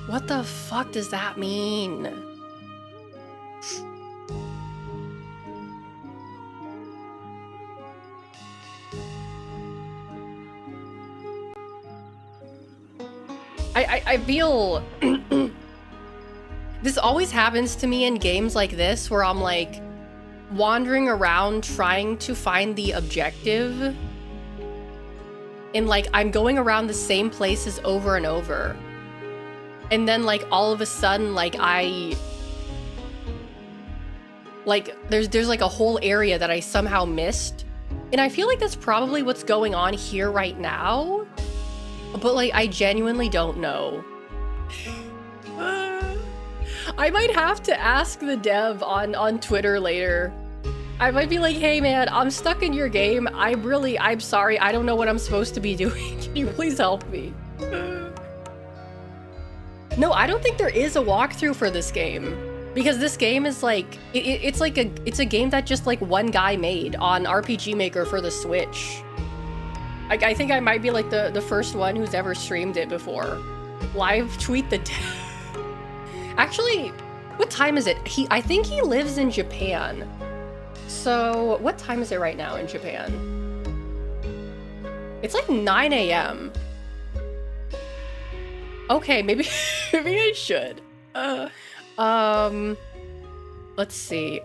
What the fuck does that mean? I feel this always happens to me in games like this where I'm like wandering around trying to find the objective, and like I'm going around the same places over and over, and then like all of a sudden like there's like a whole area that I somehow missed, and I feel like that's probably what's going on here right now. But like, I genuinely don't know. I might have to ask the dev on Twitter later. I might be like, hey man, I'm stuck in your game. I'm sorry. I don't know what I'm supposed to be doing. Can you please help me? No, I don't think there is a walkthrough for this game. Because this game is like, it's a game that just like one guy made on RPG Maker for the Switch. I think I might be like the first one who's ever streamed it before. Live tweet the dev. Actually, what time is it? I think he lives in Japan. So what time is it right now in Japan? It's like 9 a.m. Okay, maybe I should. Let's see.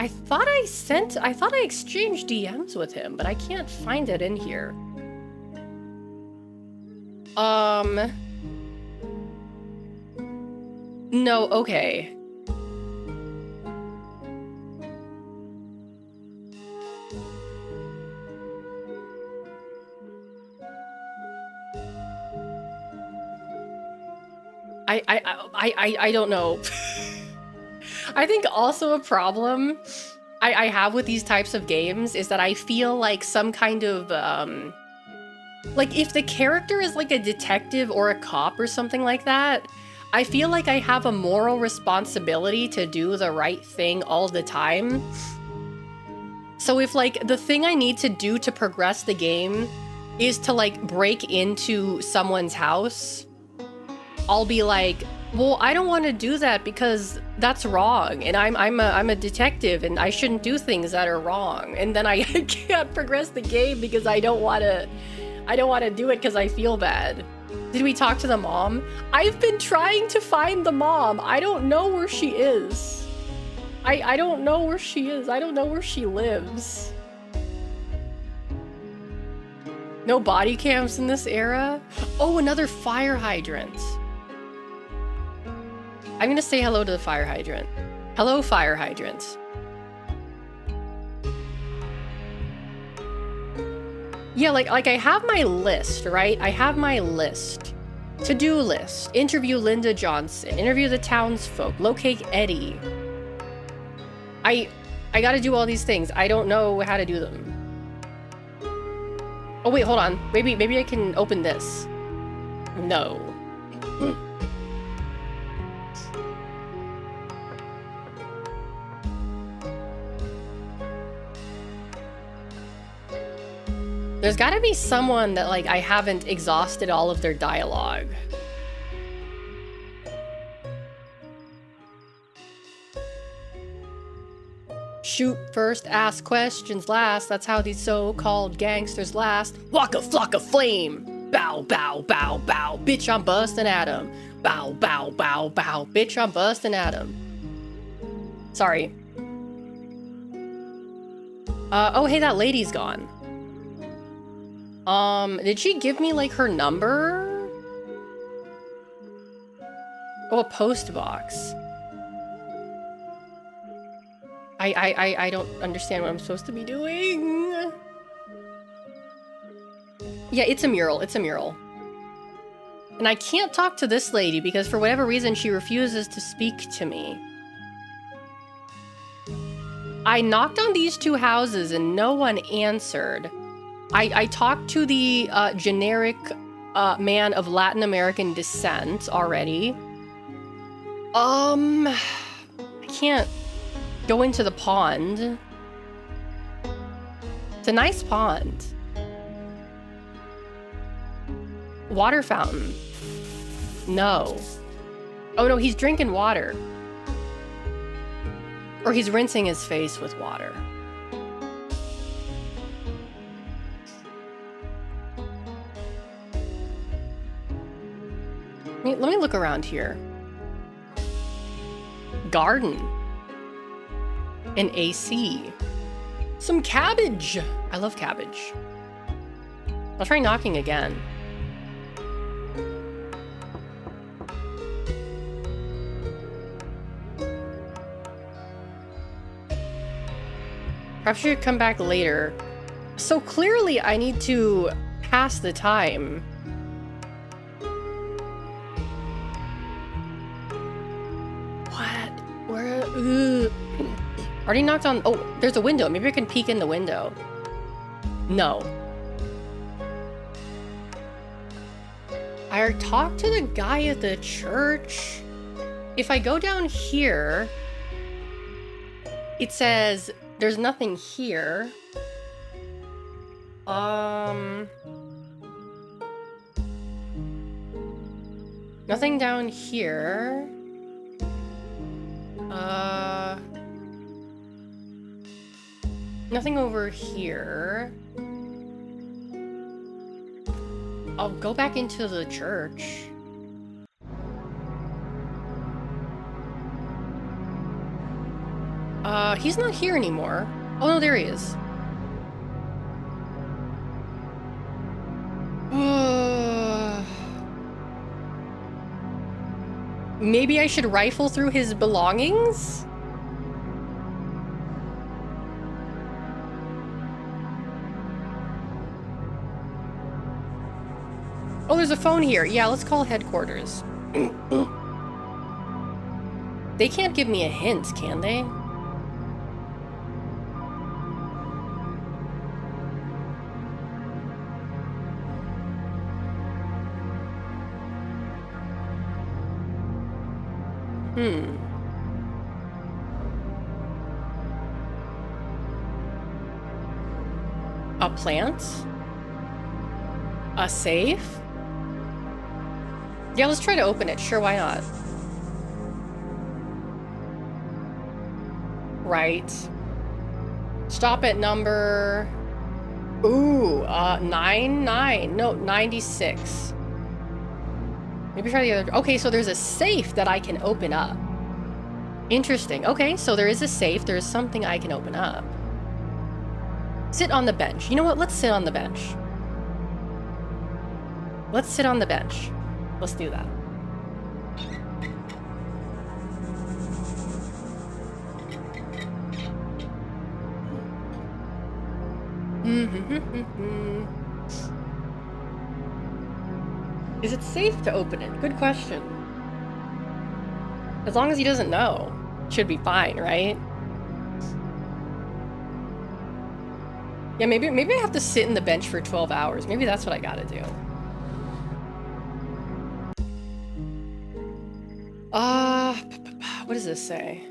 I thought I exchanged DMs with him, but I can't find it in here. No, okay. I don't know. I think also a problem I have with these types of games is that I feel like some kind of, like if the character is like a detective or a cop or something like that, I feel like I have a moral responsibility to do the right thing all the time. So if like the thing I need to do to progress the game is to like break into someone's house, I'll be like, well, I don't want to do that because that's wrong, and I'm a detective, and I shouldn't do things that are wrong. And then I can't progress the game because I don't want to do it because I feel bad. Did we talk to the mom? I've been trying to find the mom. I don't know where she is. I don't know where she is. I don't know where she lives. No body cams in this era? Oh, another fire hydrant. I'm gonna say hello to the fire hydrant. Hello, fire hydrant. Yeah, like I have my list, right? I have my list. To-do list. Interview Linda Johnson. Interview the townsfolk. Locate Eddie. I gotta do all these things. I don't know how to do them. Oh wait, hold on. Maybe I can open this. No. There's gotta be someone that, like, I haven't exhausted all of their dialogue. Shoot first, ask questions last. That's how these so-called gangsters last. Waka flocka flame. Bow, bow, bow, bow. Bitch, I'm busting at 'em. Bow, bow, bow, bow. Bitch, I'm busting at 'em. Sorry. Oh, hey, that lady's gone. Did she give me, like, her number? Oh, a post box. I don't understand what I'm supposed to be doing. Yeah, it's a mural. It's a mural. And I can't talk to this lady because for whatever reason she refuses to speak to me. I knocked on these two houses and no one answered. I talked to the generic man of Latin American descent already. I can't go into the pond. It's a nice pond. Water fountain. No. Oh no, he's drinking water. Or he's rinsing his face with water. Let me look around here. Garden. An AC. Some cabbage. I love cabbage. I'll try knocking again. Perhaps you should come back later. So clearly I need to pass the time. What? Where? Ugh. Already knocked on. Oh, there's a window. Maybe I can peek in the window. No. I talked to the guy at the church. If I go down here, it says there's nothing here. Nothing down here. Nothing over here. I'll go back into the church. He's not here anymore. Oh no, there he is. Maybe I should rifle through his belongings? Oh, there's a phone here. Yeah, let's call headquarters. They can't give me a hint, can they? A plant? A safe? Yeah, let's try to open it. Sure, why not? Right. Stop at number... Ooh, 99. No, 96. Maybe try the other... Okay, so there's a safe that I can open up. Interesting. Okay, so there is a safe. There is something I can open up. Sit on the bench. You know what? Let's sit on the bench. Let's sit on the bench. Let's do that. Is it safe to open it? Good question. As long as he doesn't know, should be fine, right? Yeah, maybe I have to sit in the bench for 12 hours. Maybe that's what I gotta do. What does this say?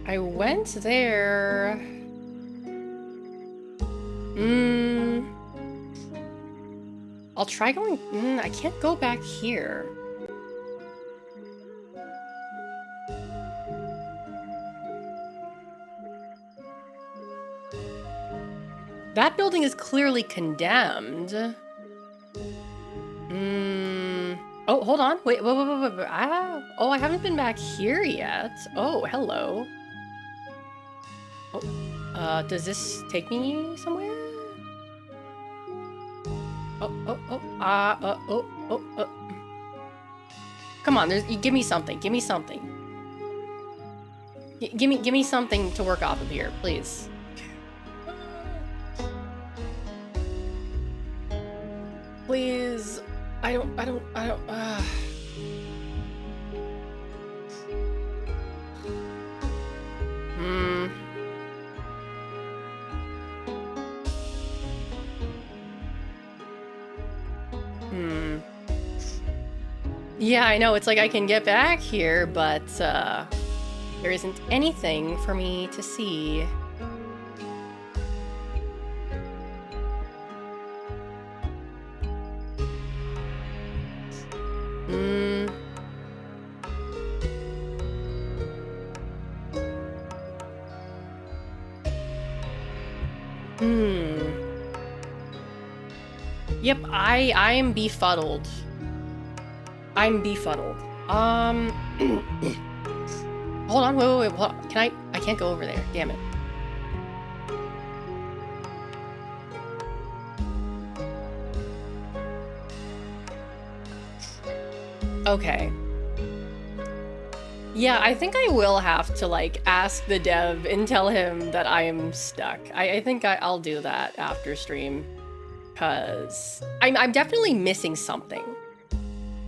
I went there. I'll try going. I can't go back here. That building is clearly condemned. Oh, hold on. Wait. Ah. Oh, I haven't been back here yet. Oh, hello. Oh, does this take me somewhere? Come on, give me something. Give me something. Give me something to work off of here, please. Please. I don't. Yeah, I know. It's like I can get back here, but there isn't anything for me to see. Yep, I am befuddled. I'm befuddled. Hold on, wait, hold on. I can't go over there, damn it. Okay. Yeah, I think I will have to, like, ask the dev and tell him that I am stuck. I think I'll do that after stream. Because I'm definitely missing something.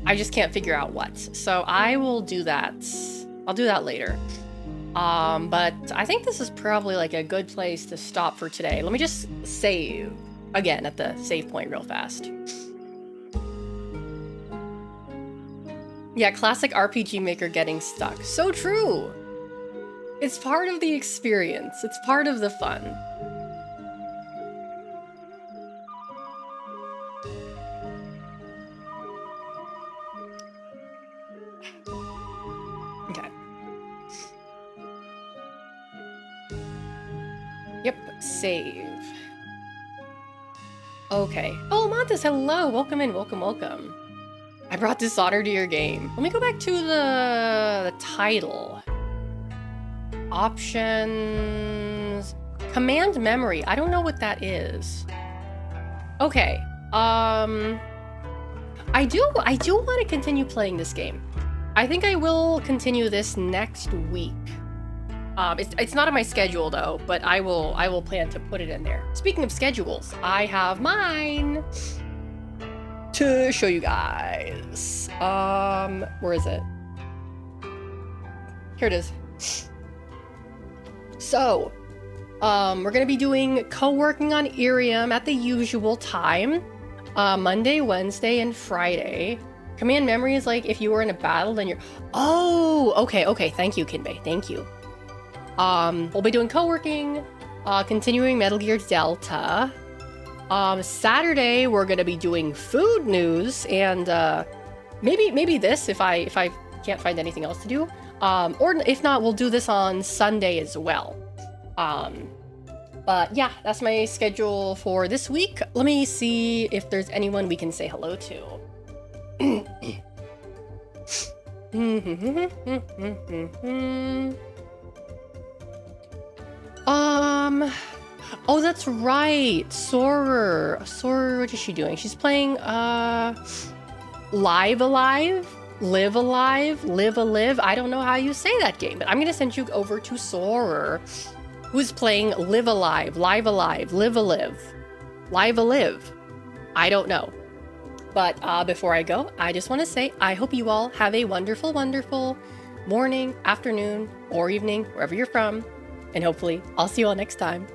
I just can't figure out what. So I will do that. I'll do that later. But I think this is probably, like, a good place to stop for today. Let me just save again at the save point real fast. Yeah, classic RPG Maker getting stuck. So true. It's part of the experience. It's part of the fun. Okay. Yep, save. Okay. Oh, Montes, hello. Welcome in, welcome. I brought dishonor to your game. Let me go back to the title. Options. Command memory. I don't know what that is. Okay. I do want to continue playing this game. I think I will continue this next week. It's not on my schedule though, but I will plan to put it in there. Speaking of schedules, I have mine. to show you guys. Where is it? Here it is. So, we're gonna be doing co-working on Irium at the usual time. Monday, Wednesday, and Friday. Command memory is like if you were in a battle, then you're... Oh, okay. Thank you, 𝐿𝐼. Thank you. We'll be doing co-working, continuing Metal Gear Delta. Saturday, we're gonna be doing food news, and maybe this if I can't find anything else to do. Or if not, we'll do this on Sunday as well. But yeah, that's my schedule for this week. Let me see if there's anyone we can say hello to. Oh, that's right. Sorer, what is she doing? She's playing Live Alive? Live Alive? Live a Live? I don't know how you say that game, but I'm gonna send you over to Sorer, who's playing Live Alive, Live Alive, Live a Live, Live a Live. I don't know. But before I go, I just want to say I hope you all have a wonderful, wonderful morning, afternoon, or evening, wherever you're from. And hopefully I'll see you all next time.